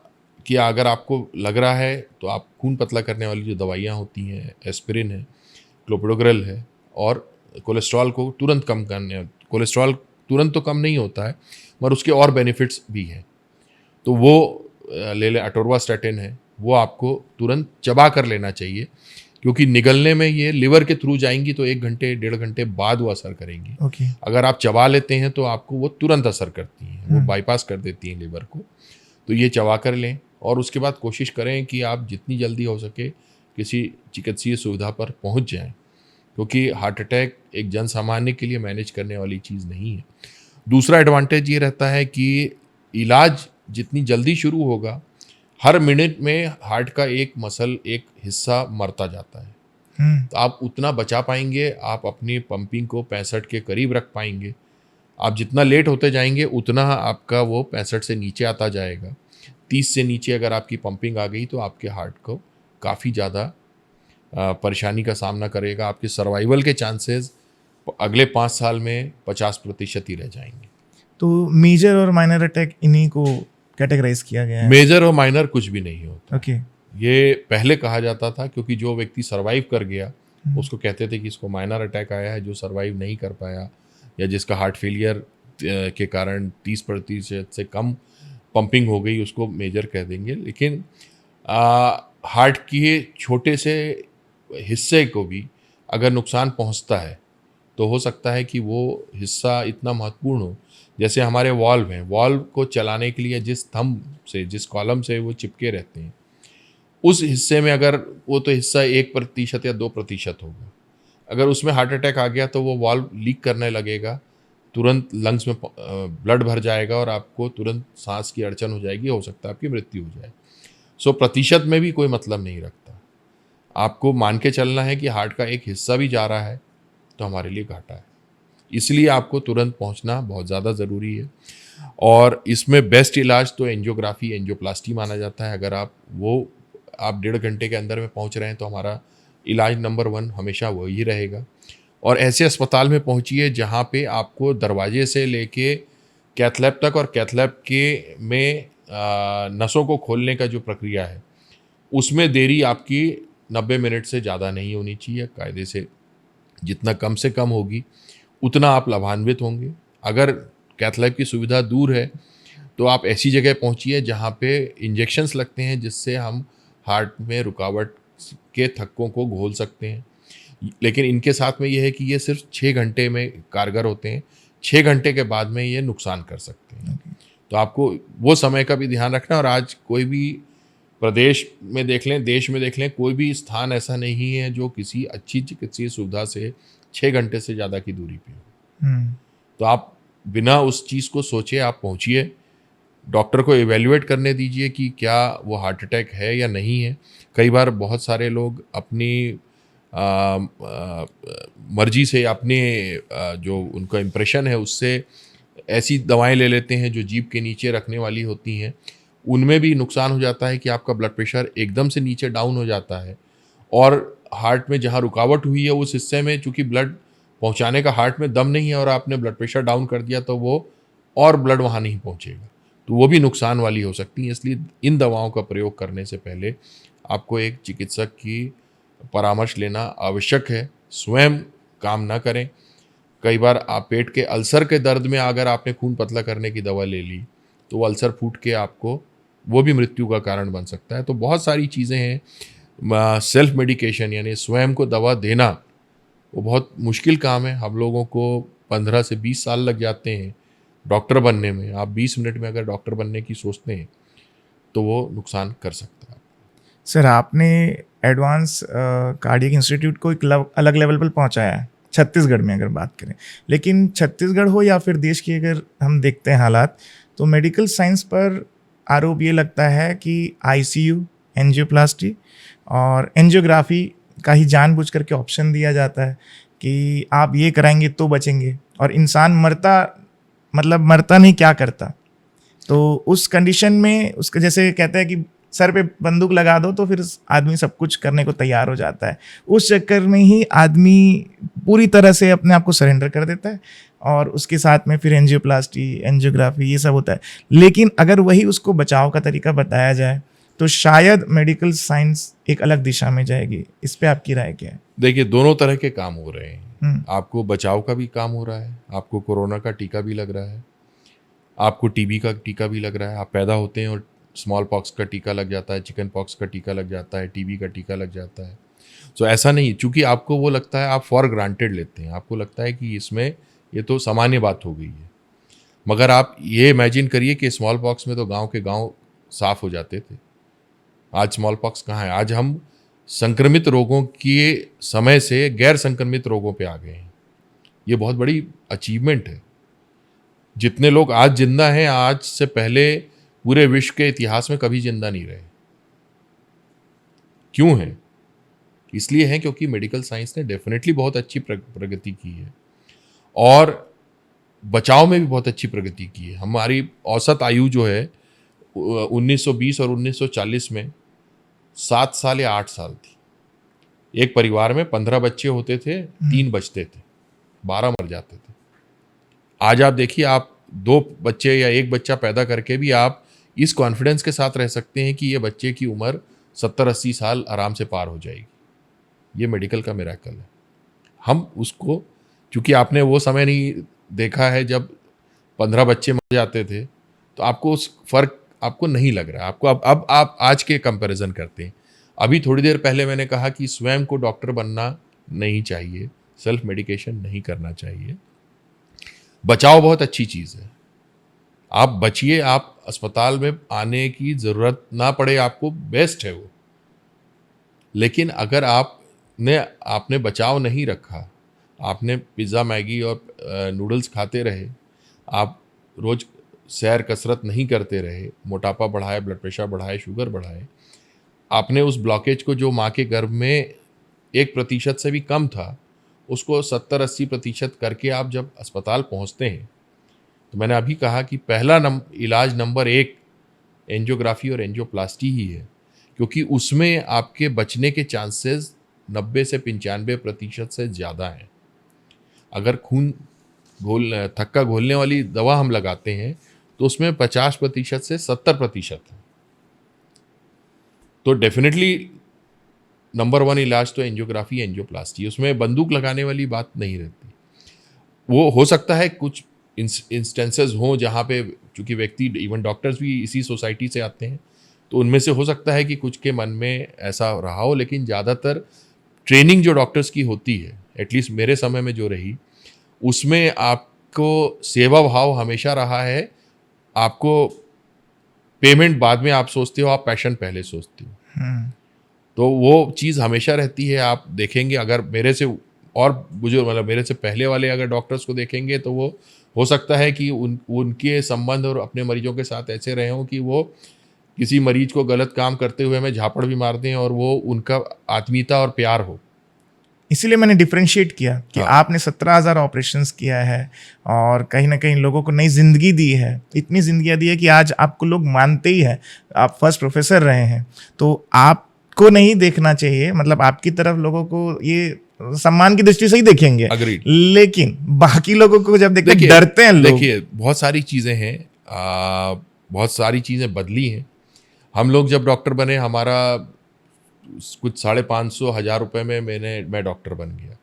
कि अगर आपको लग रहा है तो आप खून पतला करने वाली जो दवाइयाँ होती हैं, एस्पिरिन है, क्लोपिडोग्रेल है, और कोलेस्ट्रॉल को तुरंत कम करने, कोलेस्ट्रॉल तुरंत तो कम नहीं होता है मगर उसके और बेनिफिट्स भी हैं, तो वो ले लें। अटोरवास्टैटिन है, वो आपको तुरंत चबा कर लेना चाहिए, क्योंकि निगलने में ये लिवर के थ्रू जाएंगी तो 1 घंटे 1.5 घंटे बाद वो असर करेंगी। अगर आप चबा लेते हैं तो आपको वो तुरंत असर करती हैं, वो बाईपास कर देती हैं लिवर को। तो ये चबा कर लें, और उसके बाद कोशिश करें कि आप जितनी जल्दी हो सके किसी चिकित्सीय सुविधा पर पहुंच जाएं, क्योंकि हार्ट अटैक एक जन सामान्य के लिए मैनेज करने वाली चीज़ नहीं है। दूसरा एडवांटेज ये रहता है कि इलाज जितनी जल्दी शुरू होगा, हर मिनट में हार्ट का एक मसल, एक हिस्सा मरता जाता है, तो आप उतना बचा पाएंगे, आप अपनी पंपिंग को 65 के करीब रख पाएंगे। आप जितना लेट होते जाएंगे उतना आपका वो 65 से नीचे आता जाएगा। 30 से नीचे अगर आपकी पंपिंग आ गई तो आपके हार्ट को काफ़ी ज़्यादा परेशानी का सामना करेगा। आपके सर्वाइवल के चांसेस अगले 5 साल में 50% ही रह जाएंगे। तो मेजर और माइनर अटैक इन्हीं को कैटेगराइज किया गया है। मेजर और माइनर कुछ भी नहीं होता। ओके। ये पहले कहा जाता था क्योंकि जो व्यक्ति सर्वाइव कर गया उसको कहते थे कि इसको माइनर अटैक आया है। जो सर्वाइव नहीं कर पाया या जिसका हार्ट फेलियर के कारण 30% से कम पंपिंग हो गई उसको मेजर कह देंगे। लेकिन हार्ट के छोटे से हिस्से को भी अगर नुकसान पहुंचता है तो हो सकता है कि वो हिस्सा इतना महत्वपूर्ण हो। जैसे हमारे वाल्व हैं, वाल्व को चलाने के लिए जिस थंब से, जिस कॉलम से वो चिपके रहते हैं, उस हिस्से में अगर वो तो हिस्सा 1% या 2% होगा, अगर उसमें हार्ट अटैक आ गया तो वो वाल्व लीक करने लगेगा, तुरंत लंग्स में ब्लड भर जाएगा और आपको तुरंत सांस की अड़चन हो जाएगी, हो सकता है आपकी मृत्यु हो जाए। सो प्रतिशत में भी कोई मतलब नहीं रखता। आपको मान के चलना है कि हार्ट का एक हिस्सा भी जा रहा है तो हमारे लिए घाटा है, इसलिए आपको तुरंत पहुंचना बहुत ज़्यादा ज़रूरी है। और इसमें बेस्ट इलाज तो एंजियोग्राफी, एंजियोप्लास्टी माना जाता है। अगर आप 1.5 घंटे के अंदर में पहुंच रहे हैं तो हमारा इलाज नंबर 1 हमेशा वही रहेगा। और ऐसे अस्पताल में पहुंचिए जहां पे आपको दरवाजे से लेके कैथ लैब तक और कैथ लैब के में नसों को खोलने का जो प्रक्रिया है उसमें देरी आपकी 90 मिनट से ज़्यादा नहीं होनी चाहिए। कायदे से जितना कम से कम होगी उतना आप लाभान्वित होंगे। अगर कैथ लैब की सुविधा दूर है तो आप ऐसी जगह पहुंचिए जहां पे इंजेक्शंस लगते हैं जिससे हम हार्ट में रुकावट के थक्कों को घोल सकते हैं। लेकिन इनके साथ में ये है कि ये सिर्फ 6 घंटे में कारगर होते हैं, 6 घंटे के बाद में ये नुकसान कर सकते हैं। तो आपको वो समय का भी ध्यान रखना। और आज कोई भी प्रदेश में देख लें, देश में देख लें, कोई भी स्थान ऐसा नहीं है जो किसी अच्छी चिकित्सीय सुविधा से 6 घंटे से ज़्यादा की दूरी पे हो। तो आप बिना उस चीज़ को सोचे आप पहुंचिए, डॉक्टर को इवेल्युएट करने दीजिए कि क्या वो हार्ट अटैक है या नहीं है। कई बार बहुत सारे लोग अपनी मर्जी से, अपने जो उनका इम्प्रेशन है उससे ऐसी दवाएं ले लेते हैं जो जीभ के नीचे रखने वाली होती हैं। उनमें भी नुकसान हो जाता है कि आपका ब्लड प्रेशर एकदम से नीचे डाउन हो जाता है और हार्ट में जहाँ रुकावट हुई है उस हिस्से में चूँकि ब्लड पहुँचाने का हार्ट में दम नहीं है और आपने ब्लड प्रेशर डाउन कर दिया तो वो और ब्लड वहाँ नहीं पहुँचेगा, तो वो भी नुकसान वाली हो सकती है। इसलिए इन दवाओं का प्रयोग करने से पहले आपको एक चिकित्सक की परामर्श लेना आवश्यक है। स्वयं काम ना करें। कई बार आप पेट के अल्सर के दर्द में अगर आपने खून पतला करने की दवा ले ली तो वो अल्सर फूट के आपको वो भी मृत्यु का कारण बन सकता है। तो बहुत सारी चीज़ें हैं। सेल्फ मेडिकेशन यानी स्वयं को दवा देना वो बहुत मुश्किल काम है। हम लोगों को 15 से 20 साल लग जाते हैं डॉक्टर बनने में। आप 20 मिनट में अगर डॉक्टर बनने की सोचते हैं तो वो नुकसान कर सकता है। सर, आपने एडवांस कार्डियक इंस्टीट्यूट को एक अलग लेवल पर पहुंचाया है छत्तीसगढ़ में अगर बात करें। लेकिन छत्तीसगढ़ हो या फिर देश की अगर हम देखते हैं हालात, तो मेडिकल साइंस पर आरोप ये लगता है कि आईसीयू, एंजियोप्लास्टी और एंजियोग्राफी का ही जानबूझ करके ऑप्शन दिया जाता है कि आप ये कराएंगे तो बचेंगे, और इंसान मरता नहीं क्या करता। तो उस कंडीशन में उसका जैसे कहते हैं कि सर पे बंदूक लगा दो तो फिर आदमी सब कुछ करने को तैयार हो जाता है। उस चक्कर में ही आदमी पूरी तरह से अपने आप को सरेंडर कर देता है और उसके साथ में फिर एंजियोप्लास्टी, एंजियोग्राफी ये सब होता है। लेकिन अगर वही उसको बचाव का तरीका बताया जाए तो शायद मेडिकल साइंस एक अलग दिशा में जाएगी। इस पे आपकी राय क्या है? देखिए, दोनों तरह के काम हो रहे हैं। आपको बचाव का भी काम हो रहा है, आपको कोरोना का टीका भी लग रहा है, आपको टीबी का टीका भी लग रहा है। आप पैदा होते हैं और स्मॉल पॉक्स का टीका लग जाता है, चिकन पॉक्स का टीका लग जाता है, टीबी का टीका लग जाता है। सो ऐसा नहीं, चूंकि आपको वो लगता है, आप फॉर ग्रांटेड लेते हैं, आपको लगता है कि इसमें ये तो सामान्य बात हो गई है। मगर आप ये इमेजिन करिए कि स्मॉल पॉक्स में तो गांव के गांव साफ हो जाते थे। आज स्मॉल पॉक्स कहाँ है? आज हम संक्रमित रोगों के समय से गैर संक्रमित रोगों पे आ गए हैं। ये बहुत बड़ी अचीवमेंट है। जितने लोग आज जिंदा हैं, आज से पहले पूरे विश्व के इतिहास में कभी जिंदा नहीं रहे। क्यों है? इसलिए है क्योंकि मेडिकल साइंस ने डेफिनेटली बहुत अच्छी प्रगति की है। और बचाव में भी बहुत अच्छी प्रगति की है। हमारी औसत आयु जो है 1920 और 1940 में 7 साल या 8 साल थी। एक परिवार में 15 बच्चे होते थे, 3 बचते थे, 12 मर जाते थे। आज आप देखिए, आप 2 बच्चे या 1 बच्चा पैदा करके भी आप इस कॉन्फिडेंस के साथ रह सकते हैं कि ये बच्चे की उम्र 70-80 साल आराम से पार हो जाएगी। ये मेडिकल का मिरेकल है। हम उसको, क्योंकि आपने वो समय नहीं देखा है जब 15 बच्चे मर जाते थे, तो आपको उस फर्क आपको नहीं लग रहा है। आपको अब आप आज के कंपैरिजन करते हैं। अभी थोड़ी देर पहले मैंने कहा कि स्वयं को डॉक्टर बनना नहीं चाहिए, सेल्फ मेडिकेशन नहीं करना चाहिए। बचाव बहुत अच्छी चीज़ है। आप बचिए, आप अस्पताल में आने की ज़रूरत ना पड़े आपको, बेस्ट है वो। लेकिन अगर आपने बचाव नहीं रखा, आपने पिज़्ज़ा मैगी और नूडल्स खाते रहे, आप रोज़ सैर कसरत नहीं करते रहे, मोटापा बढ़ाए, ब्लड प्रेशर बढ़ाए, शुगर बढ़ाए, आपने उस ब्लॉकेज को जो माँ के गर्भ में 1% से भी कम था, उसको 70-80% करके आप जब अस्पताल पहुँचते हैं, तो मैंने अभी कहा कि पहला इलाज नंबर 1 एंजियोग्राफी और एंजियोप्लास्टी ही है, क्योंकि उसमें आपके बचने के चांसेस 90 से 95% से ज़्यादा हैं। अगर खून थक्का घोलने वाली दवा हम लगाते हैं तो उसमें 50% से 70% है। तो डेफिनेटली नंबर 1 इलाज तो एंजियोग्राफी एंजियोप्लास्टी, उसमें बंदूक लगाने वाली बात नहीं रहती। वो हो सकता है कुछ इंस्टेंसेस हों जहाँ पे, चूँकि व्यक्ति, इवन डॉक्टर्स भी इसी सोसाइटी से आते हैं, तो उनमें से हो सकता है कि कुछ के मन में ऐसा रहा हो, लेकिन ज़्यादातर ट्रेनिंग जो डॉक्टर्स की होती है, एटलीस्ट मेरे समय में जो रही, उसमें आपको सेवा भाव हमेशा रहा है। आपको पेमेंट बाद में आप सोचते हो, आप पैशन पहले सोचते हो। तो वो चीज़ हमेशा रहती है। आप देखेंगे, अगर मेरे से और बुजुर्ग, मतलब मेरे से पहले वाले अगर डॉक्टर्स को देखेंगे, तो वो हो सकता है कि उनके संबंध और अपने मरीजों के साथ ऐसे रहे हों कि वो किसी मरीज को गलत काम करते हुए हमें झापड़ भी मार दें और वो उनका आत्मीयता और प्यार हो। इसीलिए मैंने डिफरेंशिएट किया कि हाँ। आपने 17,000 ऑपरेशंस किया है और कहीं ना कहीं लोगों को नई जिंदगी दी है। इतनी जिंदगियां दी है कि आज आपको लोग मानते ही है। आप फर्स्ट प्रोफेसर रहे हैं, तो आपको नहीं देखना चाहिए, मतलब आपकी तरफ लोगों को ये सम्मान की दृष्टि से ही देखेंगे। Agreed. लेकिन बाकी लोगों को जब देखते डरते हैं लोग। देखिए, बहुत सारी चीज़ें हैं, बहुत सारी चीज़ें बदली हैं। हम लोग जब डॉक्टर बने, हमारा कुछ 550-1000 रुपये में मैं डॉक्टर बन गया।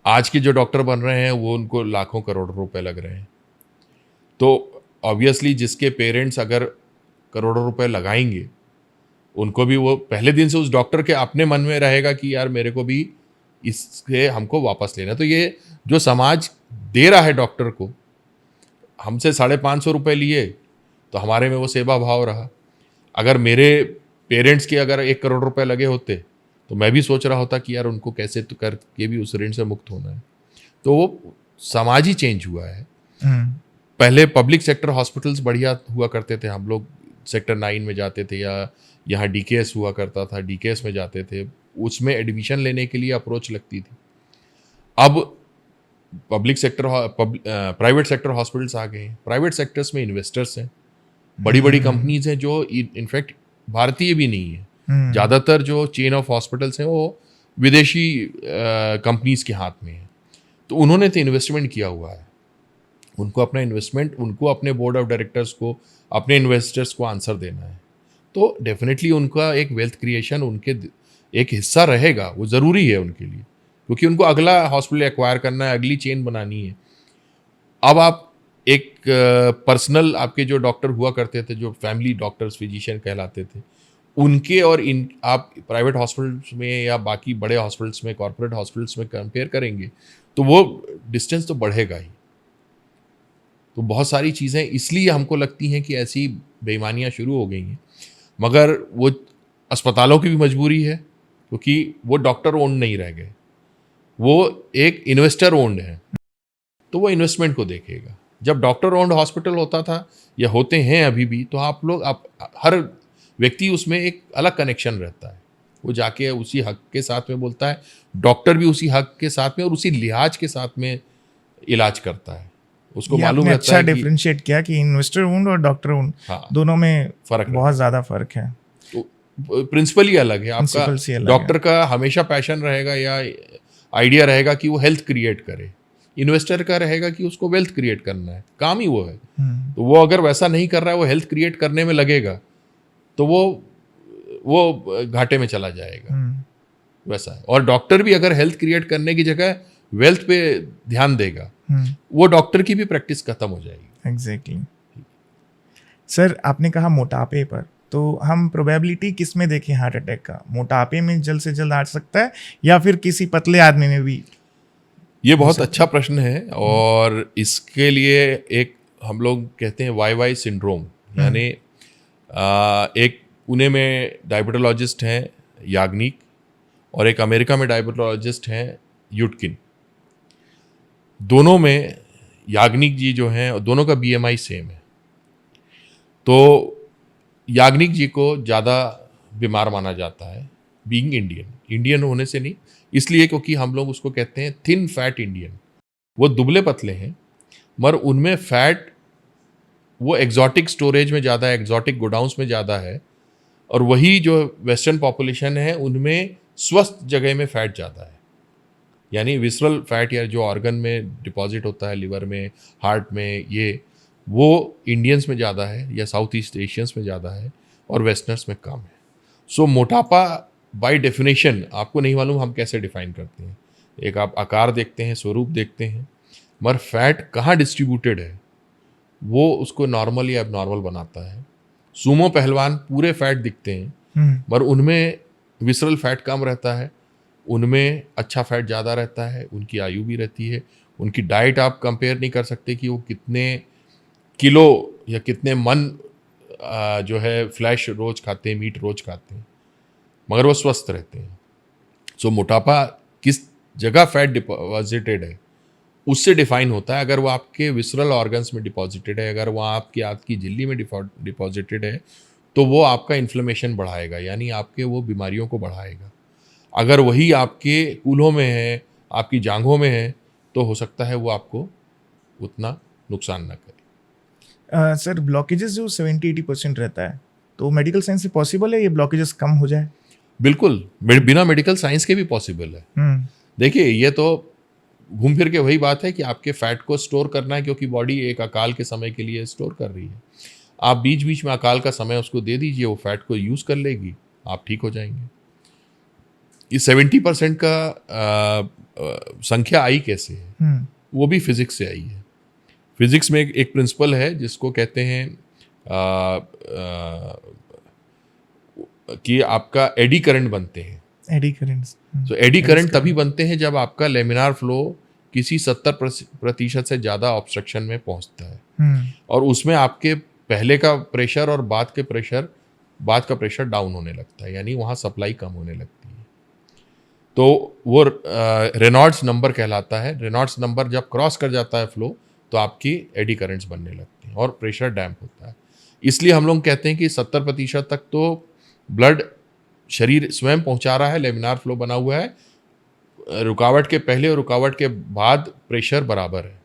आज के जो डॉक्टर बन रहे हैं वो उनको लाखों करोड़ों रुपए लग रहे हैं। तो ऑब्वियसली जिसके पेरेंट्स अगर करोड़ों रुपए लगाएंगे, उनको भी वो पहले दिन से उस डॉक्टर के अपने मन में रहेगा कि यार मेरे को भी इससे हमको वापस लेना। तो ये जो समाज दे रहा है डॉक्टर को, हमसे 550 रुपये लिए तो हमारे में वो सेवा भाव रहा। अगर मेरे पेरेंट्स के अगर 1 करोड़ रुपए लगे होते तो मैं भी सोच रहा होता कि यार उनको कैसे तो करके भी उस ऋण से मुक्त होना है। तो वो समाज ही चेंज हुआ है। पहले पब्लिक सेक्टर हॉस्पिटल्स बढ़िया हुआ करते थे। हम लोग सेक्टर 9 में जाते थे, या यहाँ डीकेएस हुआ करता था, डीकेएस में जाते थे, उसमें एडमिशन लेने के लिए अप्रोच लगती थी। अब प्राइवेट सेक्टर हॉस्पिटल्स आ गए हैं। प्राइवेट सेक्टर्स में इन्वेस्टर्स हैं, बड़ी बड़ी कंपनीज हैं जो इनफैक्ट भारतीय भी नहीं है। ज़्यादातर जो चेन ऑफ हॉस्पिटल्स हैं वो विदेशी कंपनीज के हाथ में है। तो उन्होंने तो इन्वेस्टमेंट किया हुआ है, उनको अपना इन्वेस्टमेंट, उनको अपने बोर्ड ऑफ डायरेक्टर्स को, अपने इन्वेस्टर्स को आंसर देना है। तो डेफिनेटली उनका एक वेल्थ क्रिएशन उनके एक हिस्सा रहेगा, वो ज़रूरी है उनके लिए, क्योंकि उनको अगला हॉस्पिटल एक्वायर करना है, अगली चेन बनानी है। अब आप एक पर्सनल, आपके जो डॉक्टर हुआ करते थे, जो फैमिली डॉक्टर्स, फिजिशियन कहलाते थे, उनके और आप प्राइवेट हॉस्पिटल्स में या बाकी बड़े हॉस्पिटल्स में, कॉर्पोरेट हॉस्पिटल्स में कंपेयर करेंगे तो वो डिस्टेंस तो बढ़ेगा ही। तो बहुत सारी चीज़ें इसलिए हमको लगती हैं कि ऐसी बेईमानियां शुरू हो गई हैं, मगर वो अस्पतालों की भी मजबूरी है, क्योंकि वो डॉक्टर ओन्ड नहीं रह गए, वो एक इन्वेस्टर ओन्ड है। तो वो इन्वेस्टमेंट को देखेगा। जब डॉक्टर ओन्ड हॉस्पिटल होता था या होते हैं अभी भी, तो आप हर व्यक्ति उसमें एक अलग कनेक्शन रहता है। वो जाके उसी हक के साथ में बोलता है, डॉक्टर भी उसी हक के साथ में और उसी लिहाज के साथ में इलाज करता है। उसको ये मालूम आपने रहता अच्छा है कि डिफरेंशिएट किया कि इन्वेस्टर वुंड और डॉक्टर वुंड हाँ, दोनों में फर्क बहुत ज्यादा फर्क है, प्रिंसिपल ही अलग है आपका। प्रिंसिपल से अलग है। डॉक्टर का हमेशा पैशन रहेगा या आइडिया रहेगा कि वो हेल्थ क्रिएट करे, इन्वेस्टर का रहेगा कि उसको वेल्थ क्रिएट करना है, काम ही वो है। तो वो अगर वैसा नहीं कर रहा है, वो हेल्थ क्रिएट करने में लगेगा, तो वो घाटे में चला जाएगा, वैसा है। और डॉक्टर भी अगर हेल्थ क्रिएट करने की जगह वेल्थ पे ध्यान देगा, वो डॉक्टर की भी प्रैक्टिस खत्म हो जाएगी। एग्जैक्टली। सर आपने कहा मोटापे पर, तो हम प्रोबेबिलिटी किस में देखें हार्ट अटैक का? मोटापे में जल्द से जल्द आ सकता है या फिर किसी पतले आदमी में भी? ये बहुत अच्छा प्रश्न है, और इसके लिए एक हम लोग कहते हैं वाई सिंड्रोम, यानी एक पुणे में डायबिटोलॉजिस्ट हैं याग्निक, और एक अमेरिका में डायबिटोलॉजिस्ट हैं यूटकिन। दोनों में याग्निक जी जो हैं, दोनों का बीएमआई सेम है। तो याग्निक जी को ज़्यादा बीमार माना जाता है, बीइंग इंडियन होने से नहीं, इसलिए क्योंकि हम लोग उसको कहते हैं थिन फैट इंडियन। वो दुबले पतले हैं, मगर उनमें फैट वो एग्जॉटिक स्टोरेज में ज़्यादा है, एग्जॉटिक गोडाउंस में ज़्यादा है। और वही जो वेस्टर्न पॉपुलेशन है, उनमें स्वस्थ जगह में फैट ज़्यादा है, यानी विसरल फैट या जो ऑर्गन में डिपॉजिट होता है, लिवर में, हार्ट में, ये वो इंडियंस में ज़्यादा है या साउथ ईस्ट एशियंस में ज़्यादा है, और वेस्टर्नर्स में कम है। सो मोटापा बाय डेफिनेशन, आपको नहीं मालूम हम कैसे डिफाइन करते हैं, एक आप आकार देखते हैं, स्वरूप देखते हैं, मगर फैट कहाँ डिस्ट्रीब्यूटेड है वो उसको नॉर्मल या एबनॉर्मल बनाता है। सूमो पहलवान पूरे फैट दिखते हैं, मगर उनमें विसरल फैट कम रहता है, उनमें अच्छा फैट ज़्यादा रहता है, उनकी आयु भी रहती है। उनकी डाइट आप कंपेयर नहीं कर सकते कि वो कितने किलो या कितने मन जो है फ्लैश रोज खाते हैं, मीट रोज खाते हैं, मगर वो स्वस्थ रहते हैं। सो मोटापा किस जगह फैट डिपॉजिटेड है उससे डिफाइन होता है। अगर वो आपके विसरल ऑर्गन्स में डिपॉजिटेड है, अगर वो आपकी आंत की झिल्ली में डिपॉजिटेड है, तो वो आपका इन्फ्लेमेशन बढ़ाएगा, यानी आपके वो बीमारियों को बढ़ाएगा। अगर वही आपके कूल्हों में है, आपकी जांघों में है, तो हो सकता है वो आपको उतना नुकसान ना करे। सर ब्लॉकेजेस जो 70-80% रहता है, तो मेडिकल साइंस से पॉसिबल है ये ब्लॉकेजेस कम हो जाए? बिल्कुल, बिना मेडिकल साइंस के भी पॉसिबल है। देखिए, ये तो घूम फिर के वही बात है कि आपके फैट को स्टोर करना है, क्योंकि बॉडी एक अकाल के समय के लिए स्टोर कर रही है। आप बीच बीच में अकाल का समय उसको दे दीजिए, वो फैट को यूज़ कर लेगी, आप ठीक हो जाएंगे। ये 70% का संख्या आई कैसे है? वो भी फिजिक्स से आई है। फिजिक्स में एक प्रिंसिपल है जिसको कहते हैं कि आपका एडी करंट बनते हैं। Eddy currents. तो एडी करंट तभी बनते हैं जब आपका लेमिनार फ्लो किसी 70% से ज़्यादा ऑब्स्ट्रक्शन में पहुंचता है, और उसमें आपके पहले का प्रेशर और बाद का प्रेशर डाउन होने लगता है, यानी वहाँ सप्लाई कम होने लगती है। तो वो रेनॉल्ड्स नंबर कहलाता है। रेनॉल्ड्स नंबर जब क्रॉस कर जाता है फ्लो, तो आपकी एडी करंट्स बनने लगती हैं और प्रेशर डैम्प होता है। इसलिए हम लोग कहते हैं कि 70% तक तो ब्लड शरीर स्वयं पहुंचा रहा है, लेमिनार फ्लो बना हुआ है, रुकावट के पहले और रुकावट के बाद प्रेशर बराबर है।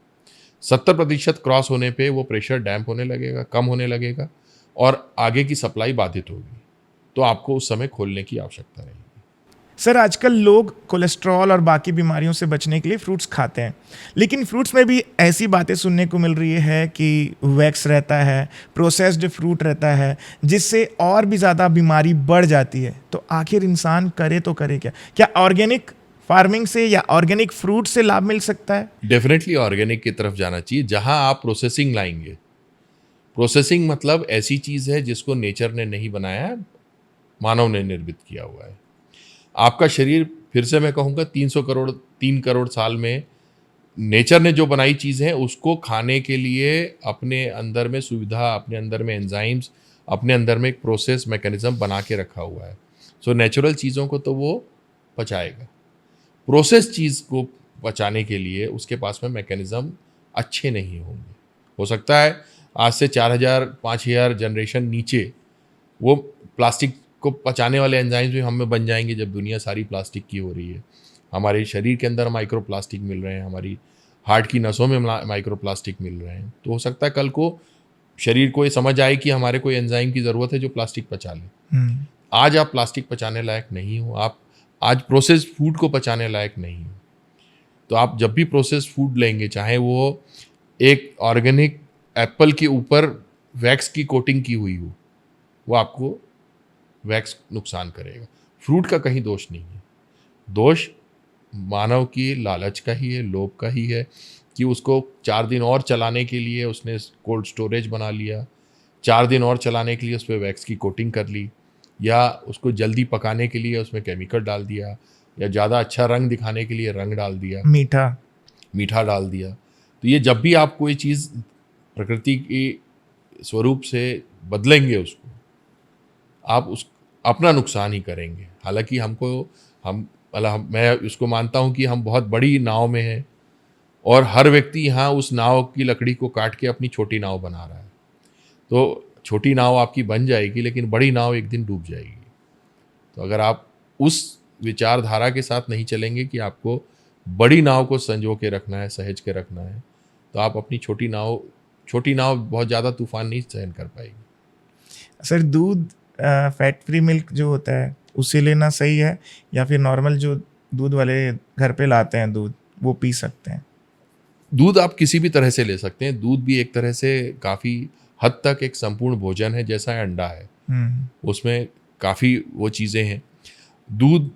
70% क्रॉस होने पे वो प्रेशर डैम्प होने लगेगा, कम होने लगेगा, और आगे की सप्लाई बाधित होगी, तो आपको उस समय खोलने की आवश्यकता रहेगी। सर आजकल लोग कोलेस्ट्रॉल और बाकी बीमारियों से बचने के लिए फ्रूट्स खाते हैं, लेकिन फ्रूट्स में भी ऐसी बातें सुनने को मिल रही है कि वैक्स रहता है, प्रोसेस्ड फ्रूट रहता है, जिससे और भी ज़्यादा बीमारी बढ़ जाती है। तो आखिर इंसान करे तो करे क्या? क्या ऑर्गेनिक फार्मिंग से या ऑर्गेनिक फ्रूट से लाभ मिल सकता है? डेफिनेटली ऑर्गेनिक की तरफ जाना चाहिए, जहां आप प्रोसेसिंग लाएंगे। प्रोसेसिंग मतलब ऐसी चीज़ है जिसको नेचर ने नहीं बनाया है, मानव ने निर्मित किया हुआ है। आपका शरीर, फिर से मैं कहूँगा, 3 करोड़ साल में नेचर ने जो बनाई चीज़ है उसको खाने के लिए अपने अंदर में सुविधा, अपने अंदर में एंजाइम्स, अपने अंदर में एक प्रोसेस मैकेनिज्म बना के रखा हुआ है। सो नेचुरल चीज़ों को तो वो पचाएगा। प्रोसेस चीज़ को पचाने के लिए उसके पास में मैकेनिज्म अच्छे नहीं होंगे। हो सकता है आज से 4000-5000 जनरेशन नीचे वो प्लास्टिक को पचाने वाले एंजाइम्स भी हमें बन जाएंगे, जब दुनिया सारी प्लास्टिक की हो रही है। हमारे शरीर के अंदर माइक्रो प्लास्टिक मिल रहे हैं, हमारी हार्ट की नसों में माइक्रो प्लास्टिक मिल रहे हैं। तो हो सकता है कल को शरीर को ये समझ आए कि हमारे कोई एंजाइम की ज़रूरत है जो प्लास्टिक पचा ले। आज आप प्लास्टिक पचाने लायक नहीं हो, आप आज प्रोसेस्ड फूड को पचाने लायक नहीं हो। तो आप जब भी प्रोसेस्ड फूड लेंगे, चाहे वो एक ऑर्गेनिक एप्पल के ऊपर वैक्स की कोटिंग की हुई हो, वो आपको वैक्स नुकसान करेगा। फ्रूट का कहीं दोष नहीं है, दोष मानव की लालच का ही है, लोभ का ही है कि उसको 4 दिन और चलाने के लिए उसने कोल्ड स्टोरेज बना लिया, 4 दिन और चलाने के लिए उस पर वैक्स की कोटिंग कर ली, या उसको जल्दी पकाने के लिए उसमें केमिकल डाल दिया, या ज़्यादा अच्छा रंग दिखाने के लिए रंग डाल दिया, मीठा डाल दिया। तो ये जब भी आप कोई चीज़ प्रकृति की स्वरूप से बदलेंगे उसको, आप उस अपना नुकसान ही करेंगे। हालांकि मैं उसको मानता हूँ कि हम बहुत बड़ी नाव में हैं और हर व्यक्ति यहाँ उस नाव की लकड़ी को काट के अपनी छोटी नाव बना रहा है। तो छोटी नाव आपकी बन जाएगी, लेकिन बड़ी नाव एक दिन डूब जाएगी। तो अगर आप उस विचारधारा के साथ नहीं चलेंगे कि आपको बड़ी नाव को संजो के रखना है, सहेज के रखना है, तो आप अपनी छोटी नाव बहुत ज़्यादा तूफान नहीं सहन कर पाएगी। सर, दूध फैट फ्री मिल्क जो होता है उसे लेना सही है, या फिर नॉर्मल जो दूध वाले घर पे लाते हैं दूध, वो पी सकते हैं? दूध आप किसी भी तरह से ले सकते हैं। दूध भी एक तरह से काफ़ी हद तक एक संपूर्ण भोजन है, जैसा अंडा है, उसमें काफ़ी वो चीज़ें हैं। दूध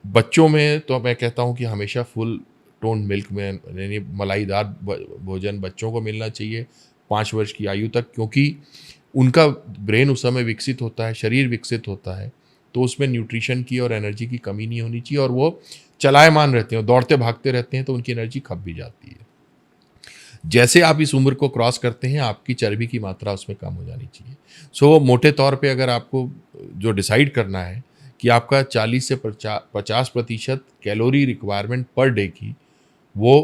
बच्चों में तो मैं कहता हूँ कि हमेशा फुल टोन मिल्क में, यानी मलाईदार भोजन बच्चों को मिलना चाहिए 5 वर्ष की आयु तक, क्योंकि उनका ब्रेन उस समय विकसित होता है, शरीर विकसित होता है, तो उसमें न्यूट्रिशन की और एनर्जी की कमी नहीं होनी चाहिए, और वो चलायमान रहते हैं, दौड़ते भागते रहते हैं, तो उनकी एनर्जी खप भी जाती है। जैसे आप इस उम्र को क्रॉस करते हैं, आपकी चर्बी की मात्रा उसमें कम हो जानी चाहिए। सो मोटे तौर पे अगर आपको जो डिसाइड करना है कि आपका 40 से 50% कैलोरी रिक्वायरमेंट पर डे की, वो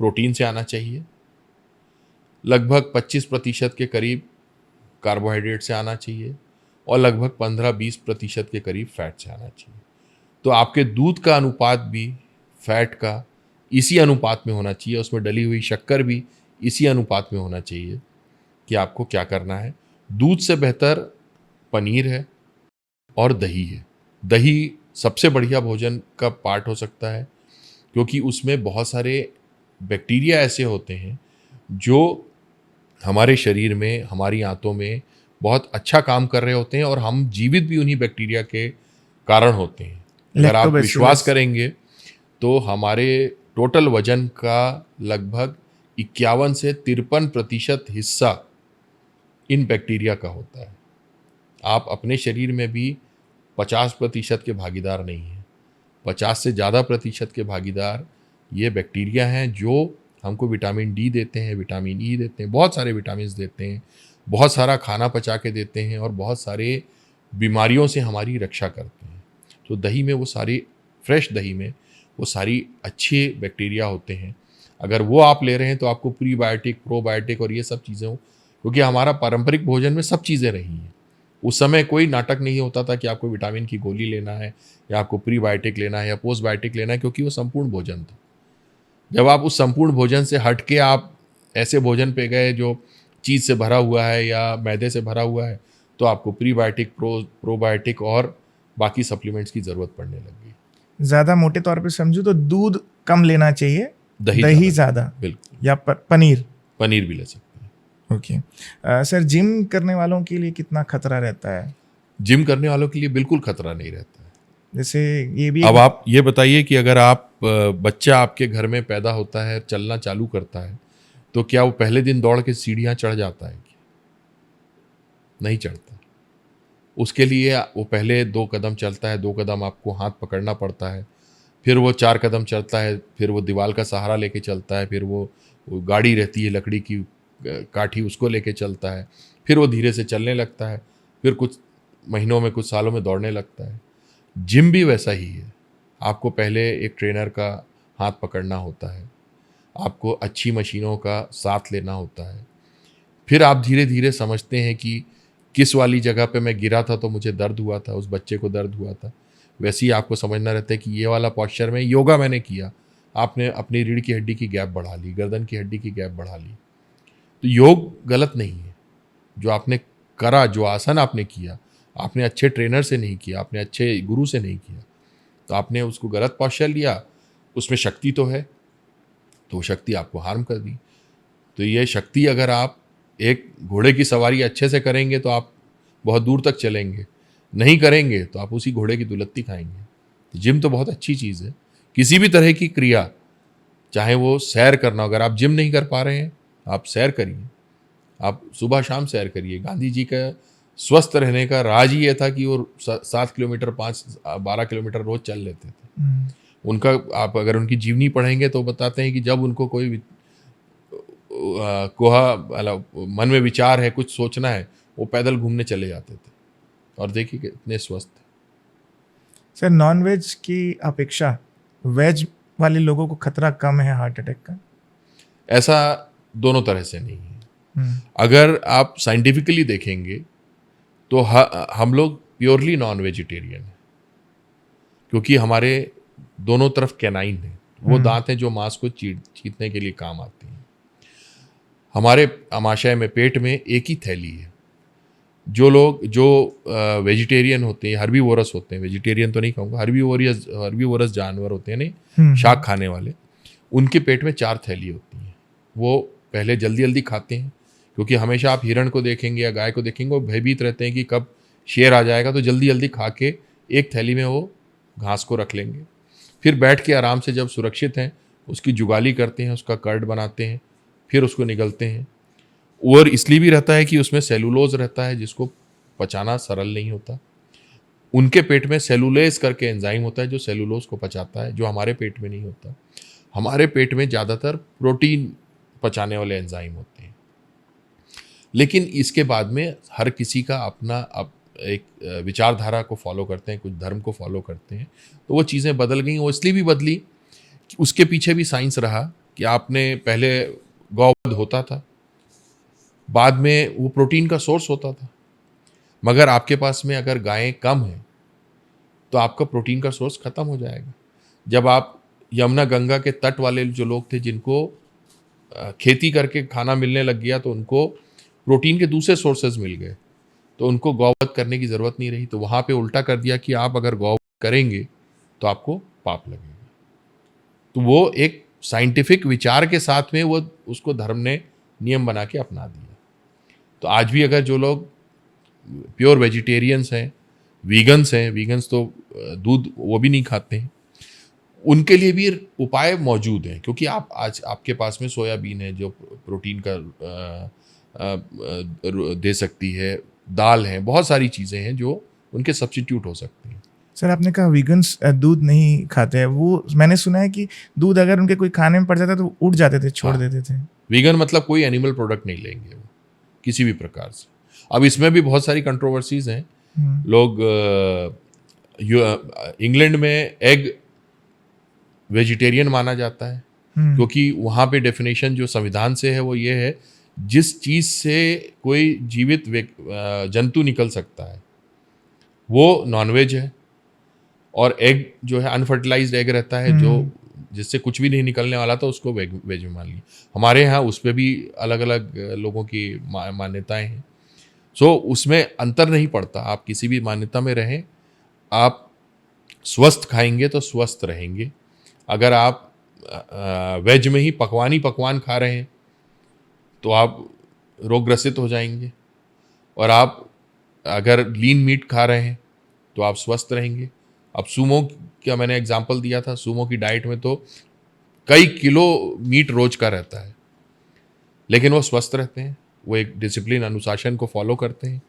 प्रोटीन से आना चाहिए, लगभग 25% के करीब कार्बोहाइड्रेट से आना चाहिए, और लगभग 15-20% के करीब फैट से आना चाहिए। तो आपके दूध का अनुपात भी फैट का इसी अनुपात में होना चाहिए, उसमें डली हुई शक्कर भी इसी अनुपात में होना चाहिए कि आपको क्या करना है। दूध से बेहतर पनीर है और दही है। दही सबसे बढ़िया भोजन का पार्ट हो सकता है, क्योंकि उसमें बहुत सारे बैक्टीरिया ऐसे होते हैं जो हमारे शरीर में, हमारी आंतों में बहुत अच्छा काम कर रहे होते हैं, और हम जीवित भी उन्हीं बैक्टीरिया के कारण होते हैं। अगर आप विश्वास करेंगे तो हमारे टोटल वजन का लगभग 51 से 53% हिस्सा इन बैक्टीरिया का होता है। आप अपने शरीर में भी 50% के भागीदार नहीं हैं, 50 से ज़्यादा प्रतिशत के भागीदार ये बैक्टीरिया हैं, जो हमको विटामिन डी देते हैं, विटामिन ई देते हैं, बहुत सारे विटामिन देते हैं, बहुत सारा खाना पचा के देते हैं, और बहुत सारे बीमारियों से हमारी रक्षा करते हैं। तो दही में वो सारी, फ्रेश दही में वो सारी अच्छे बैक्टीरिया होते हैं। अगर वो आप ले रहे हैं तो आपको प्रीबायोटिक, प्रोबायोटिक और ये सब चीज़ें हो, क्योंकि हमारा पारंपरिक भोजन में सब चीज़ें रही हैं। उस समय कोई नाटक नहीं होता था कि आपको विटामिन की गोली लेना है, या आपको प्रीबायोटिक लेना है, या पोस्टबायोटिक लेना है, क्योंकि वो संपूर्ण भोजन था। जब आप उस संपूर्ण भोजन से हट के आप ऐसे भोजन पे गए जो चीज़ से भरा हुआ है या मैदे से भरा हुआ है, तो आपको प्रीबायोटिक, प्रोबायोटिक और बाकी सप्लीमेंट्स की ज़रूरत पड़ने लगी। ज़्यादा मोटे तौर पे समझूं तो दूध कम लेना चाहिए, दही ज़्यादा, बिल्कुल, या पनीर भी ले सकते हैं। ओके। सर, जिम करने वालों के लिए कितना खतरा रहता है? जिम करने वालों के लिए बिल्कुल खतरा नहीं रहता है। जैसे ये भी, अब आप ये बताइए कि अगर आप बच्चा आपके घर में पैदा होता है, चलना चालू करता है, तो क्या वो पहले दिन दौड़ के सीढ़ियाँ चढ़ जाता है? नहीं चढ़ता। उसके लिए वो पहले 2 कदम चलता है, 2 कदम आपको हाथ पकड़ना पड़ता है, फिर वो 4 कदम चलता है, फिर वो दीवार का सहारा लेके चलता है, फिर वो गाड़ी रहती है लकड़ी की काठी, उसको लेके चलता है, फिर वो धीरे से चलने लगता है, फिर कुछ महीनों में, कुछ सालों में दौड़ने लगता है। जिम भी वैसा ही है। आपको पहले एक ट्रेनर का हाथ पकड़ना होता है, आपको अच्छी मशीनों का साथ लेना होता है, फिर आप धीरे धीरे समझते हैं कि किस वाली जगह पे मैं गिरा था तो मुझे दर्द हुआ था, उस बच्चे को दर्द हुआ था। वैसे ही आपको समझना रहता है कि ये वाला पॉस्चर में योगा मैंने किया, आपने अपनी रीढ़ की हड्डी की गैप बढ़ा ली, गर्दन की हड्डी की गैप बढ़ा ली। तो योग गलत नहीं है। जो आपने करा, जो आसन आपने किया, आपने अच्छे ट्रेनर से नहीं किया, आपने अच्छे गुरु से नहीं किया, तो आपने उसको गलत पॉस्चर लिया, उसमें शक्ति तो है, तो वो शक्ति आपको हार्म कर दी। तो ये शक्ति अगर आप एक घोड़े की सवारी अच्छे से करेंगे तो आप बहुत दूर तक चलेंगे, नहीं करेंगे तो आप उसी घोड़े की दुलत्ती खाएंगे। तो जिम तो बहुत अच्छी चीज़ है। किसी भी तरह की क्रिया, चाहे वो सैर करना, अगर आप जिम नहीं कर पा रहे हैं आप सैर करिए, आप सुबह शाम सैर करिए। गांधी जी का स्वस्थ रहने का राज ही ये था कि वो 7 किलोमीटर 12 किलोमीटर रोज चल लेते थे। उनका आप अगर उनकी जीवनी पढ़ेंगे तो बताते हैं कि जब उनको कोई मन में विचार है, कुछ सोचना है, वो पैदल घूमने चले जाते थे और देखिए कितने स्वस्थ थे। सर, नॉन वेज की अपेक्षा वेज वाले लोगों को खतरा कम है हार्ट अटैक का? ऐसा दोनों तरह से नहीं है। अगर आप साइंटिफिकली देखेंगे तो हम लोग प्योरली नॉन वेजिटेरियन है, क्योंकि हमारे दोनों तरफ कैनाइन है, वो दांत हैं जो मांस को चीरने के लिए काम आते हैं। हमारे आमाशय में, पेट में एक ही थैली है। जो लोग जो वेजिटेरियन होते हैं, हर्बीवोरस होते हैं, वेजिटेरियन तो नहीं कहूँगा, हर्बीवोरस जानवर होते हैं, नहीं शाक खाने वाले, उनके पेट में 4 थैली होती हैं। वो पहले जल्दी जल्दी खाते हैं, क्योंकि हमेशा आप हिरण को देखेंगे या गाय को देखेंगे, वो भयभीत रहते हैं कि कब शेर आ जाएगा, तो जल्दी जल्दी खा के एक थैली में वो घास को रख लेंगे। फिर बैठ के आराम से जब सुरक्षित हैं उसकी जुगाली करते हैं, उसका कर्ड बनाते हैं, फिर उसको निगलते हैं। और इसलिए भी रहता है कि उसमें सेलुलोज रहता है जिसको पचाना सरल नहीं होता। उनके पेट में सेलुलेज करके एंजाइम होता है जो सेलुलोज को पचाता है, जो हमारे पेट में नहीं होता। हमारे पेट में ज़्यादातर प्रोटीन पचाने वाले एंजाइम होते हैं। लेकिन इसके बाद में हर किसी का अपना एक विचारधारा को फॉलो करते हैं, कुछ धर्म को फॉलो करते हैं, तो वो चीज़ें बदल गई। वो इसलिए भी बदली कि उसके पीछे भी साइंस रहा कि आपने पहले गौवध होता था, बाद में वो प्रोटीन का सोर्स होता था, मगर आपके पास में अगर गायें कम हैं तो आपका प्रोटीन का सोर्स खत्म हो जाएगा। जब आप यमुना गंगा के तट वाले जो लोग थे जिनको खेती करके खाना मिलने लग गया, तो उनको प्रोटीन के दूसरे सोर्सेज मिल गए, तो उनको गौवध करने की ज़रूरत नहीं रही। तो वहाँ पे उल्टा कर दिया कि आप अगर गौवध करेंगे तो आपको पाप लगेगा। तो वो एक साइंटिफिक विचार के साथ में वो उसको धर्म ने नियम बना के अपना दिया। तो आज भी अगर जो लोग प्योर वेजिटेरियंस हैं, वीगन्स तो दूध वो भी नहीं खाते हैं, उनके लिए भी उपाय मौजूद हैं। क्योंकि आप आज आपके पास में सोयाबीन है जो प्रोटीन का दे सकती है, दाल है, बहुत सारी चीज़ें हैं जो उनके सब्स्टिट्यूट हो सकते हैं। सर, आपने कहा वीगन्स दूध नहीं खाते हैं, वो मैंने सुना है कि दूध अगर उनके कोई खाने में पड़ जाता तो उड़ जाते थे, छोड़ देते थे। वीगन मतलब कोई एनिमल प्रोडक्ट नहीं लेंगे वो किसी भी प्रकार से। अब इसमें भी बहुत सारी कंट्रोवर्सीज हैं। लोग इंग्लैंड में एग वेजिटेरियन माना जाता है, क्योंकि वहाँ पे डेफिनेशन जो संविधान से है वो ये है, जिस चीज़ से कोई जीवित जंतु निकल सकता है वो नॉनवेज है, और एग जो है अनफर्टिलाइज्ड एग रहता है, जो जिससे कुछ भी नहीं निकलने वाला था उसको वेज में मान लिया। हमारे यहाँ उस पर भी अलग अलग लोगों की मान्यताएं हैं। सो उसमें अंतर नहीं पड़ता, आप किसी भी मान्यता में रहें, आप स्वस्थ खाएंगे तो स्वस्थ रहेंगे। अगर आप वेज में ही पकवान खा रहे हैं तो आप रोगग्रसित हो जाएंगे, और आप अगर लीन मीट खा रहे हैं तो आप स्वस्थ रहेंगे। अब सूमो का मैंने एग्जांपल दिया था, सूमो की डाइट में तो कई किलो मीट रोज का रहता है, लेकिन वो स्वस्थ रहते हैं, वो एक डिसिप्लिन अनुशासन को फॉलो करते हैं।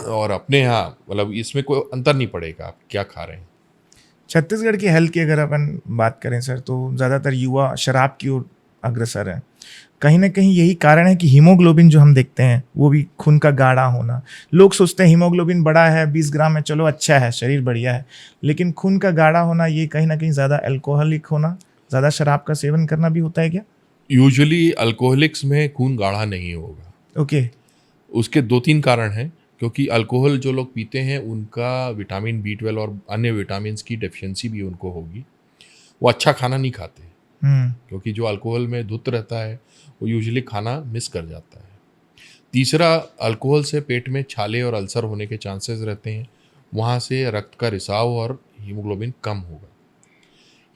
और अपने यहाँ मतलब इसमें कोई अंतर नहीं पड़ेगा आप क्या खा रहे हैं। छत्तीसगढ़ की हेल्थ की अगर अपन बात करें सर, तो ज़्यादातर युवा शराब की ओर अग्रसर है। कहीं ना कहीं यही कारण है कि हीमोग्लोबिन जो हम देखते हैं वो भी खून का गाढ़ा होना। लोग सोचते हैं हीमोग्लोबिन बड़ा है, 20 ग्राम है, चलो अच्छा है, शरीर बढ़िया है, लेकिन खून का गाढ़ा होना ये कहीं ना कहीं ज़्यादा अल्कोहलिक होना, ज़्यादा शराब का सेवन करना भी होता है क्या? यूजुअली अल्कोहलिक्स में खून गाढ़ा नहीं होगा। ओके। उसके 2-3 कारण हैं, क्योंकि अल्कोहल जो लोग पीते हैं उनका विटामिन B12 और अन्य विटामिन की डेफिशिएंसी भी उनको होगी। वो अच्छा खाना नहीं खाते, हम्म। क्योंकि जो अल्कोहल में धुत रहता है वो यूजुअली खाना मिस कर जाता है। तीसरा, अल्कोहल से पेट में छाले और अल्सर होने के चांसेस रहते हैं, वहाँ से रक्त का रिसाव और हीमोग्लोबिन कम होगा।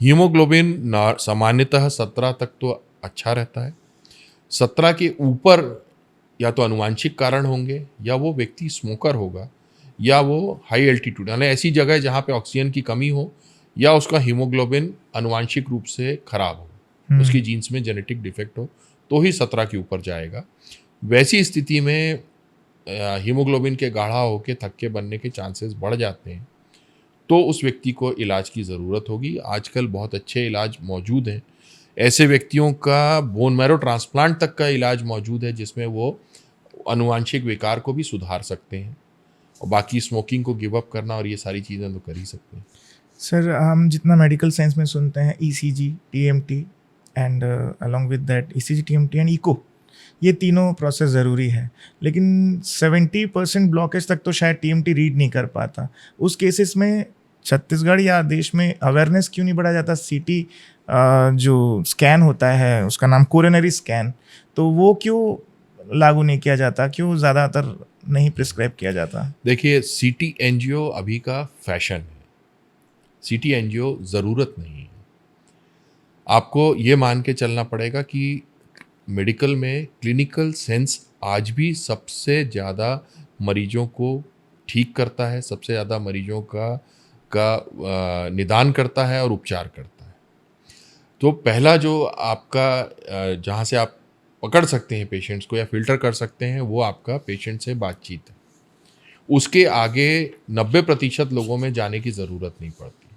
हीमोग्लोबिन सामान्यतः 17 तक तो अच्छा रहता है। 17 के ऊपर या तो अनुवांशिक कारण होंगे, या वो व्यक्ति स्मोकर होगा, या वो हाई एल्टीट्यूड यानी ऐसी जगह जहाँ पे ऑक्सीजन की कमी हो, या उसका हीमोग्लोबिन अनुवांशिक रूप से खराब हो, उसकी जीन्स में जेनेटिक डिफेक्ट हो, तो ही 17 के ऊपर जाएगा। वैसी स्थिति में हीमोग्लोबिन के गाढ़ा होकर थक्के बनने के चांसेस बढ़ जाते हैं, तो उस व्यक्ति को इलाज की ज़रूरत होगी। आजकल बहुत अच्छे इलाज मौजूद हैं। ऐसे व्यक्तियों का बोन मैरो ट्रांसप्लांट तक का इलाज मौजूद है, जिसमें वो अनुवांशिक विकार को भी सुधार सकते हैं, और बाकी स्मोकिंग को गिव अप करना और ये सारी चीज़ें तो कर ही सकते हैं। सर, हम जितना मेडिकल साइंस में सुनते हैं ECG, TMT and along with that ECG, TMT and echo, ये तीनों प्रोसेस ज़रूरी है, लेकिन 70% ब्लॉकेज तक तो शायद TMT रीड नहीं कर पाता। उस केसेस में छत्तीसगढ़ या देश में अवेयरनेस क्यों नहीं बढ़ाया जाता? CT जो स्कैन होता है, उसका नाम कोरोनरी स्कैन, तो वो क्यों लागू नहीं किया जाता? क्यों ज़्यादातर नहीं प्रिस्क्राइब किया जाता? देखिए, CT एंजियो अभी का फैशन है। CT एंजियो ज़रूरत नहीं है। आपको ये मान के चलना पड़ेगा कि मेडिकल में क्लिनिकल सेंस आज भी सबसे ज़्यादा मरीजों को ठीक करता है, सबसे ज़्यादा मरीजों का निदान करता है और उपचार करता है। तो पहला जो आपका जहाँ से आप पकड़ सकते हैं पेशेंट्स को या फिल्टर कर सकते हैं, वो आपका पेशेंट से बातचीत है। उसके आगे 90% लोगों में जाने की ज़रूरत नहीं पड़ती।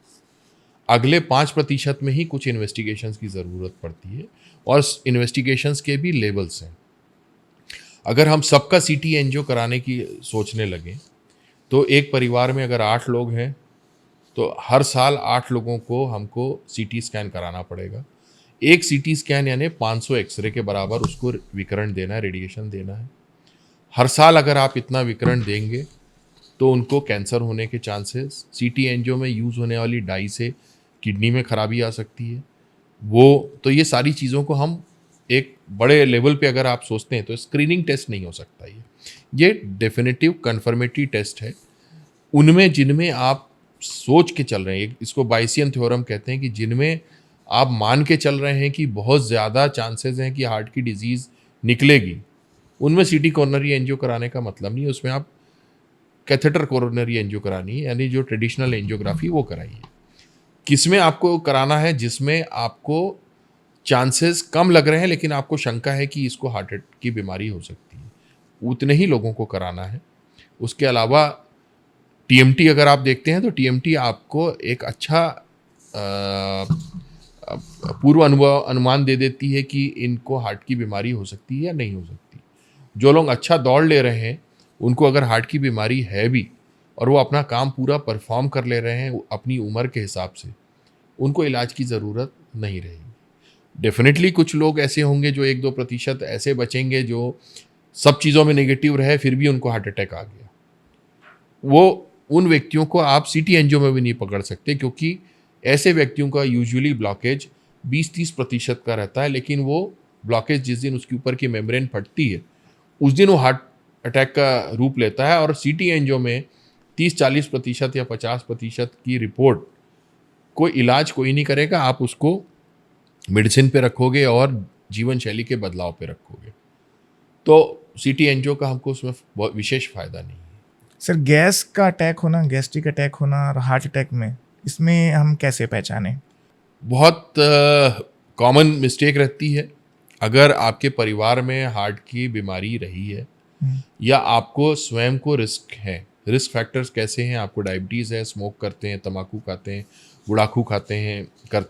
अगले 5% में ही कुछ इन्वेस्टिगेशंस की ज़रूरत पड़ती है, और इन्वेस्टिगेशंस के भी लेवल्स हैं। अगर हम सबका CT एंजियो कराने की सोचने लगें, तो एक परिवार में अगर 8 लोग हैं, तो हर साल 8 लोगों को हमको CT स्कैन कराना पड़ेगा। एक CT स्कैन यानी 500 एक्सरे के बराबर उसको विकिरण देना है, रेडिएशन देना है। हर साल अगर आप इतना विकिरण देंगे, तो उनको कैंसर होने के चांसेस, CT एंजियो में यूज़ होने वाली डाई से किडनी में खराबी आ सकती है। तो ये सारी चीज़ों को हम एक बड़े लेवल पे अगर आप सोचते हैं, तो स्क्रीनिंग टेस्ट नहीं हो सकता। ये डेफिनेटिव कन्फर्मेटरी टेस्ट है। उनमें जिनमें आप सोच के चल रहे हैं, इसको बाइसियन थ्योरम कहते हैं, कि जिनमें आप मान के चल रहे हैं कि बहुत ज़्यादा चांसेस हैं कि हार्ट की डिजीज़ निकलेगी, उनमें CT कोरोनरी एंजियो कराने का मतलब नहीं है। उसमें आप कैथेटर कोरोनरी एंजियो करानी है, यानी जो ट्रेडिशनल एंजियोग्राफी वो कराइए। किसमें आपको कराना है? जिसमें आपको चांसेस कम लग रहे हैं, लेकिन आपको शंका है कि इसको हार्ट अटैक की बीमारी हो सकती है, उतने ही लोगों को कराना है। उसके अलावा TMT अगर आप देखते हैं, तो TMT आपको एक अच्छा पूर्व अनुमान दे देती है कि इनको हार्ट की बीमारी हो सकती है या नहीं हो सकती। जो लोग अच्छा दौड़ ले रहे हैं, उनको अगर हार्ट की बीमारी है भी, और वो अपना काम पूरा परफॉर्म कर ले रहे हैं अपनी उम्र के हिसाब से, उनको इलाज की ज़रूरत नहीं रहेगी। डेफिनेटली कुछ लोग ऐसे होंगे जो 1-2% ऐसे बचेंगे जो सब चीज़ों में नेगेटिव रहे, फिर भी उनको हार्ट अटैक आ गया। उन व्यक्तियों को आप CT एंजियो में भी नहीं पकड़ सकते, क्योंकि ऐसे व्यक्तियों का यूजुअली ब्लॉकेज 20-30% का रहता है, लेकिन वो ब्लॉकेज जिस दिन उसके ऊपर की मेम्ब्रेन फटती है, उस दिन वो हार्ट अटैक का रूप लेता है। और CT एंजियो में 30-40% या 50% की रिपोर्ट कोई इलाज कोई नहीं करेगा। आप उसको मेडिसिन पे रखोगे और जीवन शैली के बदलाव पे रखोगे, तो CT एंजियो का हमको उसमें बहुत विशेष फ़ायदा नहीं है। सर, गैस का अटैक होना, गैस्ट्रिक अटैक होना और हार्ट अटैक में, इसमें हम कैसे पहचानें? बहुत कॉमन मिस्टेक रहती है। अगर आपके परिवार में हार्ट की बीमारी रही है, या आपको स्वयं को रिस्क फैक्टर्स कैसे हैं? आपको डायबिटीज़ है, स्मोक करते हैं, तम्बाकू खाते हैं, गुड़ाखू करते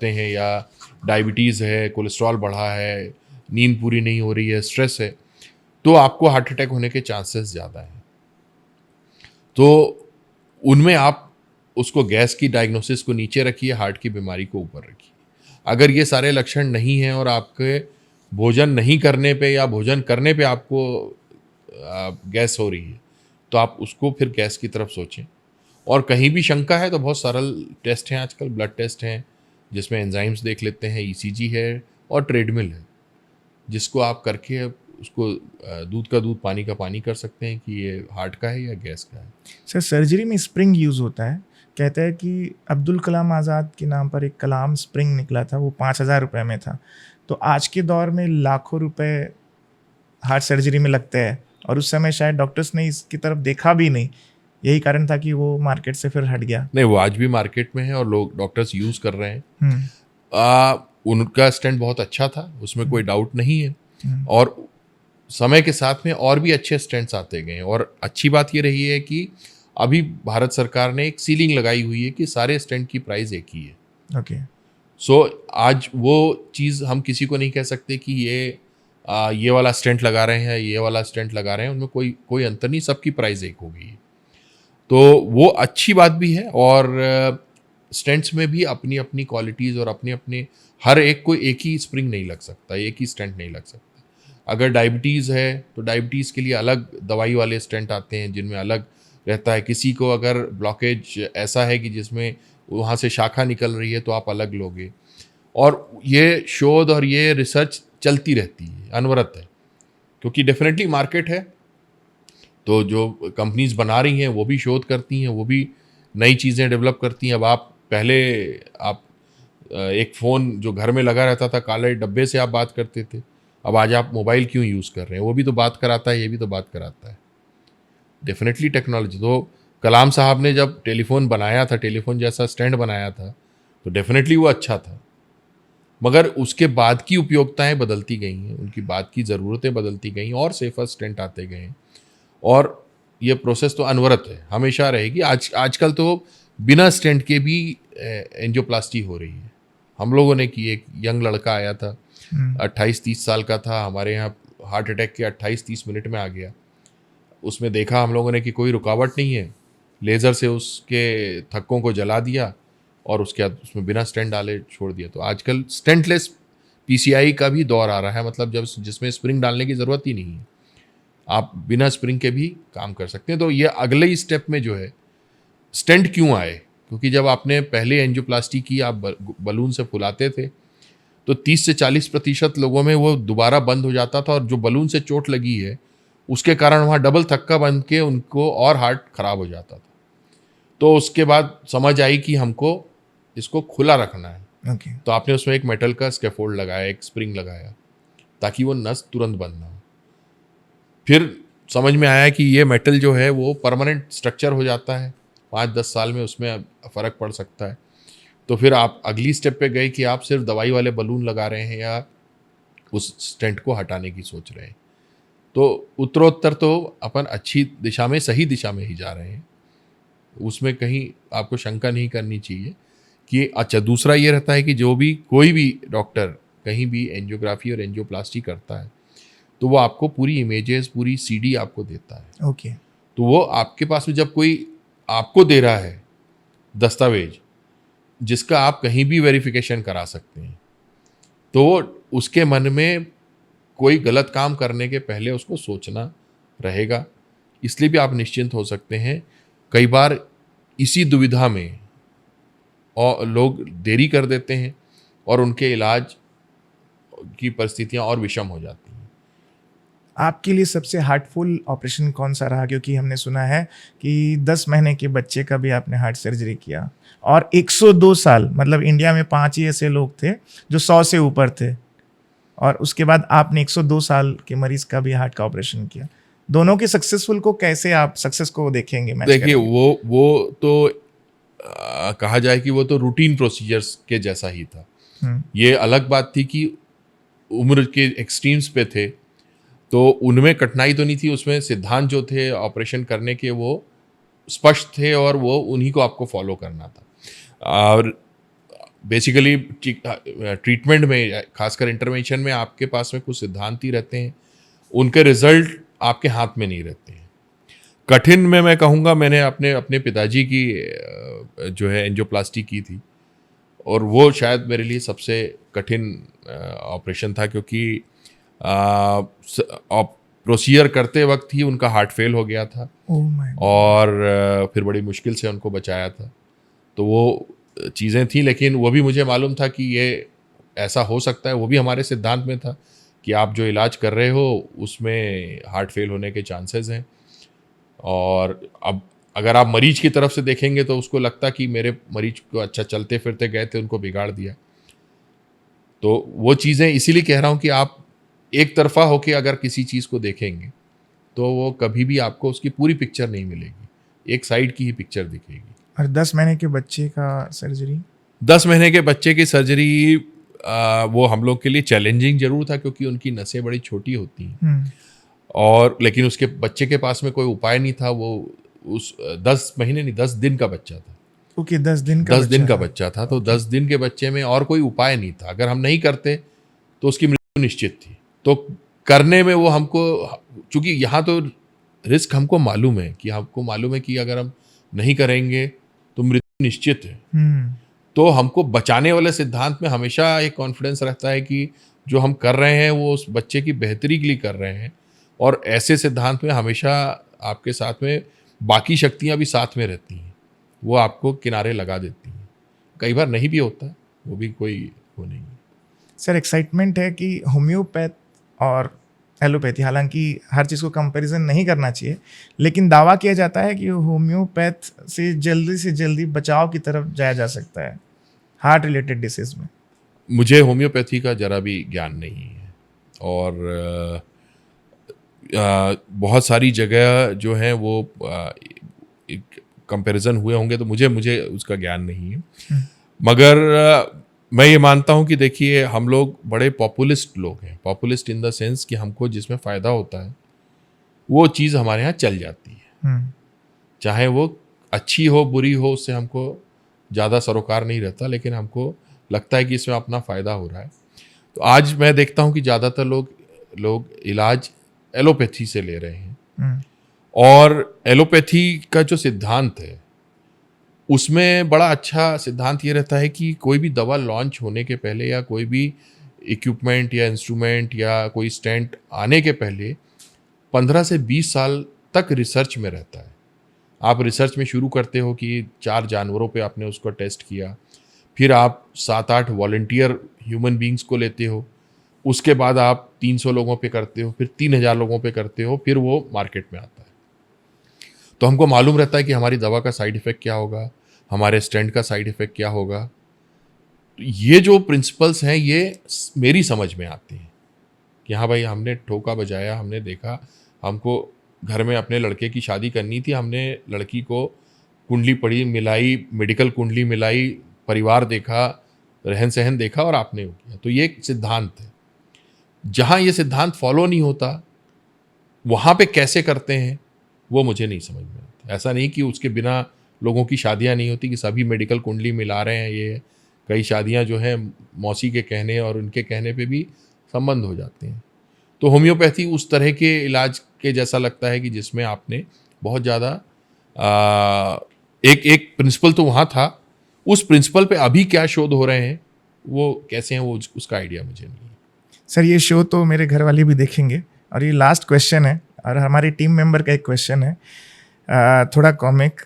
हैं, या डायबिटीज़ है, कोलेस्ट्रॉल बढ़ा है, नींद पूरी नहीं हो रही है, स्ट्रेस है, तो आपको हार्ट अटैक होने के चांसेस ज़्यादा हैं। तो उनमें आप उसको गैस की डायग्नोसिस को नीचे रखिए, हार्ट की बीमारी को ऊपर रखिए। अगर ये सारे लक्षण नहीं हैं और आपके भोजन नहीं करने पे या भोजन करने पे आपको गैस हो रही है, तो आप उसको फिर गैस की तरफ सोचें। और कहीं भी शंका है तो बहुत सरल टेस्ट हैं आजकल, ब्लड टेस्ट हैं, जिसमें एंजाइम्स देख लेते हैं, ईसीजी है और ट्रेडमिल है, जिसको आप करके उसको दूध का दूध पानी का पानी कर सकते हैं कि ये हार्ट का है या गैस का है। सर सर्जरी में स्प्रिंग यूज़ होता है, कहते हैं कि अब्दुल कलाम आज़ाद के नाम पर एक कलाम स्प्रिंग निकला था, वो 5,000 रुपये में था। तो आज के दौर में लाखों रुपए हार्ट सर्जरी में लगते हैं, और उस समय शायद डॉक्टर्स ने इसकी तरफ देखा भी नहीं, यही कारण था कि वो मार्केट से फिर हट गया। नहीं, वो आज भी मार्केट में है और लोग डॉक्टर्स यूज़ कर रहे हैं। हम्म, उनका स्टेंट बहुत अच्छा था, उसमें कोई डाउट नहीं है। हम्म, और समय के साथ में और भी अच्छे स्टेंट्स आते गए हैं। और अच्छी बात ये रही है कि अभी भारत सरकार ने एक सीलिंग लगाई हुई है कि सारे स्टेंट की प्राइस एक ही है। ओके। सो आज वो चीज़ हम किसी को नहीं कह सकते कि ये वाला स्टेंट लगा रहे हैं, ये वाला स्टेंट लगा रहे हैं, उनमें कोई अंतर नहीं, सबकी प्राइस एक हो गई है। तो वो अच्छी बात भी है। और स्टेंट्स में भी अपनी अपनी क्वालिटीज़ और अपने अपने, हर एक को एक ही स्प्रिंग नहीं लग सकता, एक ही स्टेंट नहीं लग सकता। अगर डायबिटीज़ है तो डायबिटीज़ के लिए अलग दवाई वाले स्टेंट आते हैं जिनमें अलग रहता है। किसी को अगर ब्लॉकेज ऐसा है कि जिसमें वहाँ से शाखा निकल रही है तो आप अलग लोगे। और ये शोध और ये रिसर्च चलती रहती है, अनवरत है, क्योंकि डेफिनेटली मार्केट है। तो जो कंपनीज बना रही हैं वो भी शोध करती हैं, वो भी नई चीज़ें डेवलप करती हैं। अब आप एक फ़ोन जो घर में लगा रहता था, काले डब्बे से आप बात करते थे, अब आज आप मोबाइल क्यों यूज़ कर रहे हैं, वो भी तो बात कराता है, ये भी तो बात कराता है। Definitely technology. तो कलाम साहब ने जब टेलीफोन बनाया था, टेलीफोन जैसा स्टैंड बनाया था, तो डेफिनेटली वो अच्छा था। मगर उसके बाद की उपयोगिताएं बदलती गई हैं, उनकी बाद की ज़रूरतें बदलती गई और सेफर स्टेंट आते गए हैं। और ये प्रोसेस तो अनवरत है, हमेशा रहेगी। आजकल तो बिना स्टेंट के भी एंजियोप्लास्टी हो रही है। हम लोगों ने की, एक यंग लड़का आया था, 28-30 साल का था, हमारे यहाँ हार्ट अटैक के 28-30 मिनट में आ गया। उसमें देखा हम लोगों ने कि कोई रुकावट नहीं है, लेज़र से उसके थक्कों को जला दिया और उसके बाद उसमें बिना स्टेंट डाले छोड़ दिया। तो आजकल स्टेंटलेस पीसीआई का भी दौर आ रहा है, मतलब जिसमें स्प्रिंग डालने की ज़रूरत ही नहीं है, आप बिना स्प्रिंग के भी काम कर सकते हैं। तो ये अगले ही स्टेप में जो है, स्टेंट क्यों आए, क्योंकि जब आपने पहले एंजियोप्लास्टी की, आप बलून से फुलाते थे, तो 30 से 40% लोगों में वो दोबारा बंद हो जाता था, और जो बलून से चोट लगी है उसके कारण वहाँ डबल थक्का बन के उनको और हार्ट खराब हो जाता था। तो उसके बाद समझ आई कि हमको इसको खुला रखना है। ओके। तो आपने उसमें एक मेटल का स्कैफोल्ड लगाया, एक स्प्रिंग लगाया, ताकि वो नस तुरंत बंद ना हो। फिर समझ में आया कि ये मेटल जो है वो परमानेंट स्ट्रक्चर हो जाता है, 5-10 साल में उसमें फ़र्क पड़ सकता है। तो फिर आप अगली स्टेप पे गए कि आप सिर्फ दवाई वाले बलून लगा रहे हैं या उस स्टेंट को हटाने की सोच रहे हैं। तो उत्तरोत्तर तो अपन अच्छी दिशा में, सही दिशा में ही जा रहे हैं, उसमें कहीं आपको शंका नहीं करनी चाहिए कि अच्छा। दूसरा ये रहता है कि जो भी कोई भी डॉक्टर कहीं भी एंजियोग्राफी और एंजियोप्लास्टी करता है तो वो आपको पूरी इमेजेस, पूरी सीडी आपको देता है। ओके। तो वो आपके पास में जब कोई आपको दे रहा है दस्तावेज जिसका आप कहीं भी वेरिफिकेशन करा सकते हैं, तो उसके मन में कोई गलत काम करने के पहले उसको सोचना रहेगा। इसलिए भी आप निश्चिंत हो सकते हैं। कई बार इसी दुविधा में और लोग देरी कर देते हैं और उनके इलाज की परिस्थितियां और विषम हो जाती हैं। आपके लिए सबसे हार्टफुल ऑपरेशन कौन सा रहा? क्योंकि हमने सुना है कि 10 महीने के बच्चे का भी आपने हार्ट सर्जरी किया, और 102 साल, मतलब इंडिया में 5 ही ऐसे लोग थे जो 100 से ऊपर थे, और उसके बाद आपने 102 साल के मरीज का भी हार्ट का ऑपरेशन किया। दोनों के सक्सेसफुल को कैसे आप सक्सेस को देखेंगे? देखिए, वो तो कहा जाए कि वो तो रूटीन प्रोसीजर्स के जैसा ही था। ये अलग बात थी कि उम्र के एक्सट्रीम्स पे थे, तो उनमें कठिनाई तो नहीं थी, उसमें सिद्धांत जो थे ऑपरेशन करने के वो स्पष्ट थे और वो उन्हीं को आपको फॉलो करना था। और बेसिकली ट्रीटमेंट में, खासकर इंटरवेंशन में, आपके पास में कुछ सिद्धांत ही रहते हैं, उनके रिजल्ट आपके हाथ में नहीं रहते हैं। कठिन में मैं कहूँगा, मैंने अपने पिताजी की जो है एंजियोप्लास्टी की थी, और वो शायद मेरे लिए सबसे कठिन ऑपरेशन था, क्योंकि प्रोसीजर करते वक्त ही उनका हार्ट फेल हो गया था। Oh my God. और फिर बड़ी मुश्किल से उनको बचाया था। तो वो चीज़ें थी, लेकिन वो भी मुझे मालूम था कि ये ऐसा हो सकता है। वो भी हमारे सिद्धांत में था कि आप जो इलाज कर रहे हो उसमें हार्ट फेल होने के चांसेस हैं। और अब अगर आप मरीज की तरफ से देखेंगे तो उसको लगता कि मेरे मरीज को अच्छा चलते फिरते गए थे, उनको बिगाड़ दिया। तो वो चीज़ें इसीलिए कह रहा हूँ कि आप एक तरफा होके अगर किसी चीज़ को देखेंगे तो वो कभी भी आपको उसकी पूरी पिक्चर नहीं मिलेगी, एक साइड की ही पिक्चर दिखेगी। और 10 महीने के बच्चे का सर्जरी? 10 महीने के बच्चे की सर्जरी वो हम लोग के लिए चैलेंजिंग जरूर था, क्योंकि उनकी नसें बड़ी छोटी होती हैं और लेकिन उसके बच्चे के पास में कोई उपाय नहीं था। वो उस 10 महीने नहीं, 10 दिन का बच्चा था। ओके, 10 दिन का 10 दिन का था। बच्चा था, तो 10 दिन के बच्चे में और कोई उपाय नहीं था। अगर हम नहीं करते तो उसकी मृत्यु निश्चित थी। तो करने में वो हमको, चूंकि यहाँ तो रिस्क हमको मालूम है कि अगर हम नहीं करेंगे तो मृत्यु निश्चित है। तो हमको बचाने वाले सिद्धांत में हमेशा एक कॉन्फिडेंस रहता है कि जो हम कर रहे हैं वो उस बच्चे की बेहतरी के लिए कर रहे हैं। और ऐसे सिद्धांत में हमेशा आपके साथ में बाकी शक्तियाँ भी साथ में रहती हैं, वो आपको किनारे लगा देती हैं। कई बार नहीं भी होता, वो भी कोई वो नहीं है। सर, एक्साइटमेंट है कि होम्योपैथ और एलोपैथी, हालांकि हर चीज़ को कंपैरिजन नहीं करना चाहिए, लेकिन दावा किया जाता है कि होम्योपैथ से जल्दी बचाव की तरफ जाया जा सकता है हार्ट रिलेटेड डिसीज में। मुझे होम्योपैथी का जरा भी ज्ञान नहीं है और बहुत सारी जगह जो है वो कंपैरिजन हुए होंगे, तो मुझे उसका ज्ञान नहीं है। मगर मैं ये मानता हूँ कि देखिए, हम लोग बड़े पॉपुलिस्ट लोग हैं। पॉपुलिस्ट इन द सेंस कि हमको जिसमें फ़ायदा होता है वो चीज़ हमारे यहाँ चल जाती है, चाहे वो अच्छी हो बुरी हो, उससे हमको ज़्यादा सरोकार नहीं रहता, लेकिन हमको लगता है कि इसमें अपना फ़ायदा हो रहा है। तो आज मैं देखता हूँ कि ज़्यादातर लोग इलाज एलोपैथी से ले रहे हैं। और एलोपैथी का जो सिद्धांत है उसमें बड़ा अच्छा सिद्धांत ये रहता है कि कोई भी दवा लॉन्च होने के पहले या कोई भी इक्विपमेंट या इंस्ट्रूमेंट या कोई स्टेंट आने के पहले 15 से 20 साल तक रिसर्च में रहता है। आप रिसर्च में शुरू करते हो कि 4 जानवरों पे आपने उसको टेस्ट किया, फिर आप 7-8 वॉलंटियर ह्यूमन बींग्स को लेते हो, उसके बाद आप 300 लोगों पे करते हो, फिर 3000 लोगों पे करते हो, फिर वो मार्केट में आता है। तो हमको मालूम रहता है कि हमारी दवा का साइड इफ़ेक्ट क्या होगा, हमारे स्टेंट का साइड इफ़ेक्ट क्या होगा। तो ये जो प्रिंसिपल्स हैं ये मेरी समझ में आते हैं कि हाँ भाई, हमने ठोका बजाया, हमने देखा, हमको घर में अपने लड़के की शादी करनी थी, हमने लड़की को कुंडली पढ़ी, मिलाई, मेडिकल कुंडली मिलाई, परिवार देखा, रहन सहन देखा और आपने वो किया। तो ये एक सिद्धांत है। जहाँ ये सिद्धांत फॉलो नहीं होता वहाँ पे कैसे करते हैं वो मुझे नहीं समझ में आता। ऐसा नहीं कि उसके बिना लोगों की शादियाँ नहीं होती, कि सभी मेडिकल कुंडली मिला रहे हैं। ये कई शादियाँ जो हैं मौसी के कहने और उनके कहने पे भी संबंध हो जाते हैं। तो होम्योपैथी उस तरह के इलाज के जैसा लगता है कि जिसमें आपने बहुत ज़्यादा एक प्रिंसिपल तो वहाँ था, उस प्रिंसिपल पे अभी क्या शोध हो रहे हैं वो कैसे हैं वो उसका आइडिया मुझे नहीं है। सर, ये शो तो मेरे घर वाले भी देखेंगे और ये लास्ट क्वेश्चन है और हमारी टीम मेंबर का एक क्वेश्चन है, थोड़ा कॉमिक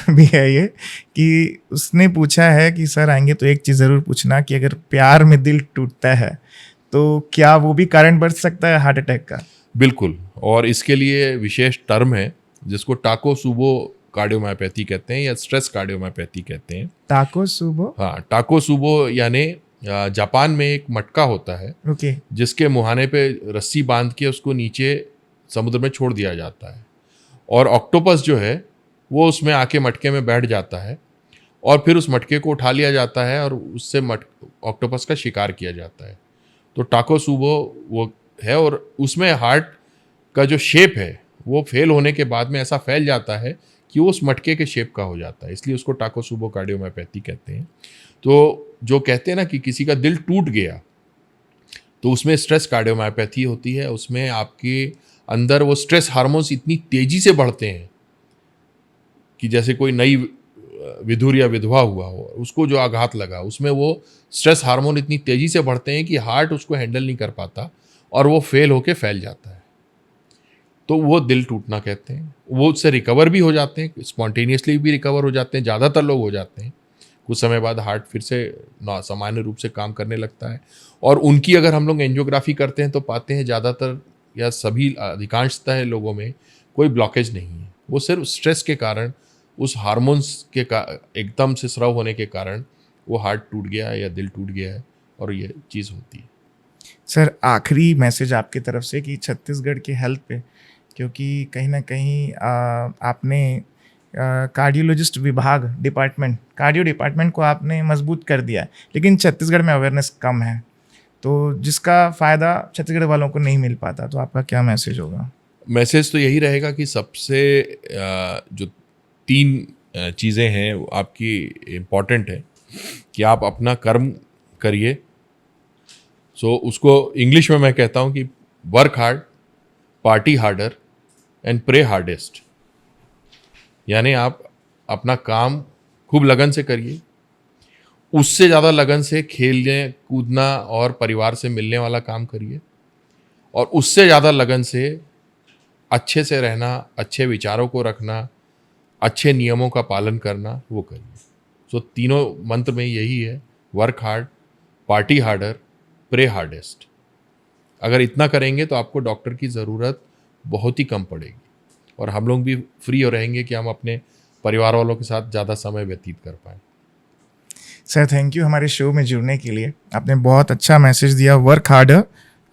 भी है ये, कि उसने पूछा है कि सर आएंगे तो एक चीज़ ज़रूर पूछना कि अगर प्यार में दिल टूटता है तो क्या वो भी कारण बढ़ सकता है हार्ट अटैक का? बिल्कुल, और इसके लिए विशेष टर्म है जिसको टाकोसुबो कार्डियोमायोपैथी कहते हैं या स्ट्रेस कार्डियोमायोपैथी कहते हैं। टाकोसुबो? हाँ, टाकोसुबो यानी जापान में एक मटका होता है, ओके, जिसके मुहाने पे रस्सी बांध के उसको नीचे समुद्र में छोड़ दिया जाता है और ऑक्टोपस जो है वो उसमें आके मटके में बैठ जाता है और फिर उस मटके को उठा लिया जाता है और उससे ऑक्टोपस का शिकार किया जाता है। तो टाकोसुबो वो है और उसमें हार्ट का जो शेप है वो फेल होने के बाद में ऐसा फैल जाता है कि वो उस मटके के शेप का हो जाता है, इसलिए उसको टाकोसुबो कार्डियोमायोपैथी कहते हैं। तो जो कहते हैं ना कि किसी का दिल टूट गया, तो उसमें स्ट्रेस कार्डियोमायोपैथी होती है। उसमें आपके अंदर वो स्ट्रेस हार्मोन्स इतनी तेजी से बढ़ते हैं कि जैसे कोई नई विधुर या विधवा हुआ हो, उसको जो आघात लगा, उसमें वो स्ट्रेस हार्मोन इतनी तेजी से बढ़ते हैं कि हार्ट उसको हैंडल नहीं कर पाता और वो फेल होके फैल जाता है। तो वो दिल टूटना कहते हैं। वो उससे रिकवर भी हो जाते हैं, स्पॉन्टेनियसली भी रिकवर हो जाते हैं, ज़्यादातर लोग हो जाते हैं, कुछ समय बाद हार्ट फिर से सामान्य रूप से काम करने लगता है। और उनकी अगर हम लोग एंजियोग्राफी करते हैं तो पाते हैं ज़्यादातर या सभी अधिकांशतः लोगों में कोई ब्लॉकेज नहीं है, वो सिर्फ स्ट्रेस के कारण, उस हार्मोन्स के एकदम से स्राव होने के कारण वो हार्ट टूट गया है या दिल टूट गया है, और ये चीज़ होती है। सर, आखिरी मैसेज आपकी तरफ से कि छत्तीसगढ़ की हेल्थ पे, क्योंकि कहीं ना कहीं आपने कार्डियोलॉजिस्ट विभाग कार्डियो डिपार्टमेंट को आपने मजबूत कर दिया, लेकिन छत्तीसगढ़ में अवेयरनेस कम है, तो जिसका फ़ायदा छत्तीसगढ़ वालों को नहीं मिल पाता, तो आपका क्या मैसेज होगा? मैसेज तो यही रहेगा कि सबसे जो 3 चीज़ें हैं वो आपकी इम्पॉर्टेंट है कि आप अपना कर्म करिए। सो उसको इंग्लिश में मैं कहता हूँ कि work hard, party harder and pray hardest. यानी आप अपना काम खूब लगन से करिए, उससे ज़्यादा लगन से खेलने कूदना और परिवार से मिलने वाला काम करिए, और उससे ज़्यादा लगन से अच्छे से रहना, अच्छे विचारों को रखना, अच्छे नियमों का पालन करना, वो करिए। सो तीनों मंत्र में यही है, work hard, party harder, pray hardest. अगर इतना करेंगे तो आपको डॉक्टर की ज़रूरत बहुत ही कम पड़ेगी, और हम लोग भी फ्री हो रहेंगे कि हम अपने परिवार वालों के साथ ज़्यादा समय व्यतीत कर पाएँ। सर, थैंक यू हमारे शो में जुड़ने के लिए। आपने बहुत अच्छा मैसेज दिया, work harder,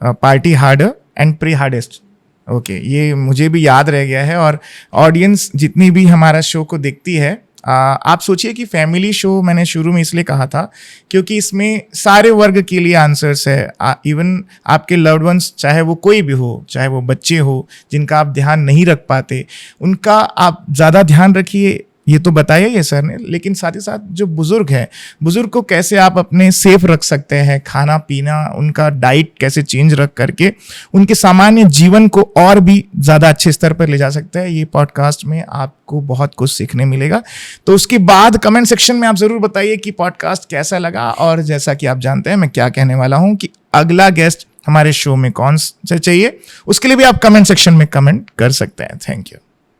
party harder and pray hardest. Okay, ये मुझे भी याद रह गया है, और ऑडियंस जितनी भी हमारा शो को देखती है, आप सोचिए कि फैमिली शो मैंने शुरू में इसलिए कहा था क्योंकि इसमें सारे वर्ग के लिए आंसर्स है। इवन आपके लव्ड वंस, चाहे वो कोई भी हो, चाहे वो बच्चे हो जिनका आप ध्यान नहीं रख पाते, उनका आप ज़्यादा ध्यान रखिए, ये तो बताया ही है सर ने। लेकिन साथ ही साथ जो बुजुर्ग हैं, बुजुर्ग को कैसे आप अपने सेफ रख सकते हैं, खाना पीना, उनका डाइट कैसे चेंज रख करके उनके सामान्य जीवन को और भी ज़्यादा अच्छे स्तर पर ले जा सकते हैं, ये पॉडकास्ट में आपको बहुत कुछ सीखने मिलेगा। तो उसके बाद कमेंट सेक्शन में आप ज़रूर बताइए कि पॉडकास्ट कैसा लगा, और जैसा कि आप जानते हैं मैं क्या कहने वाला हूँ कि अगला गेस्ट हमारे शो में कौन सा चाहिए, उसके लिए भी आप कमेंट सेक्शन में कमेंट कर सकते हैं। Thank you.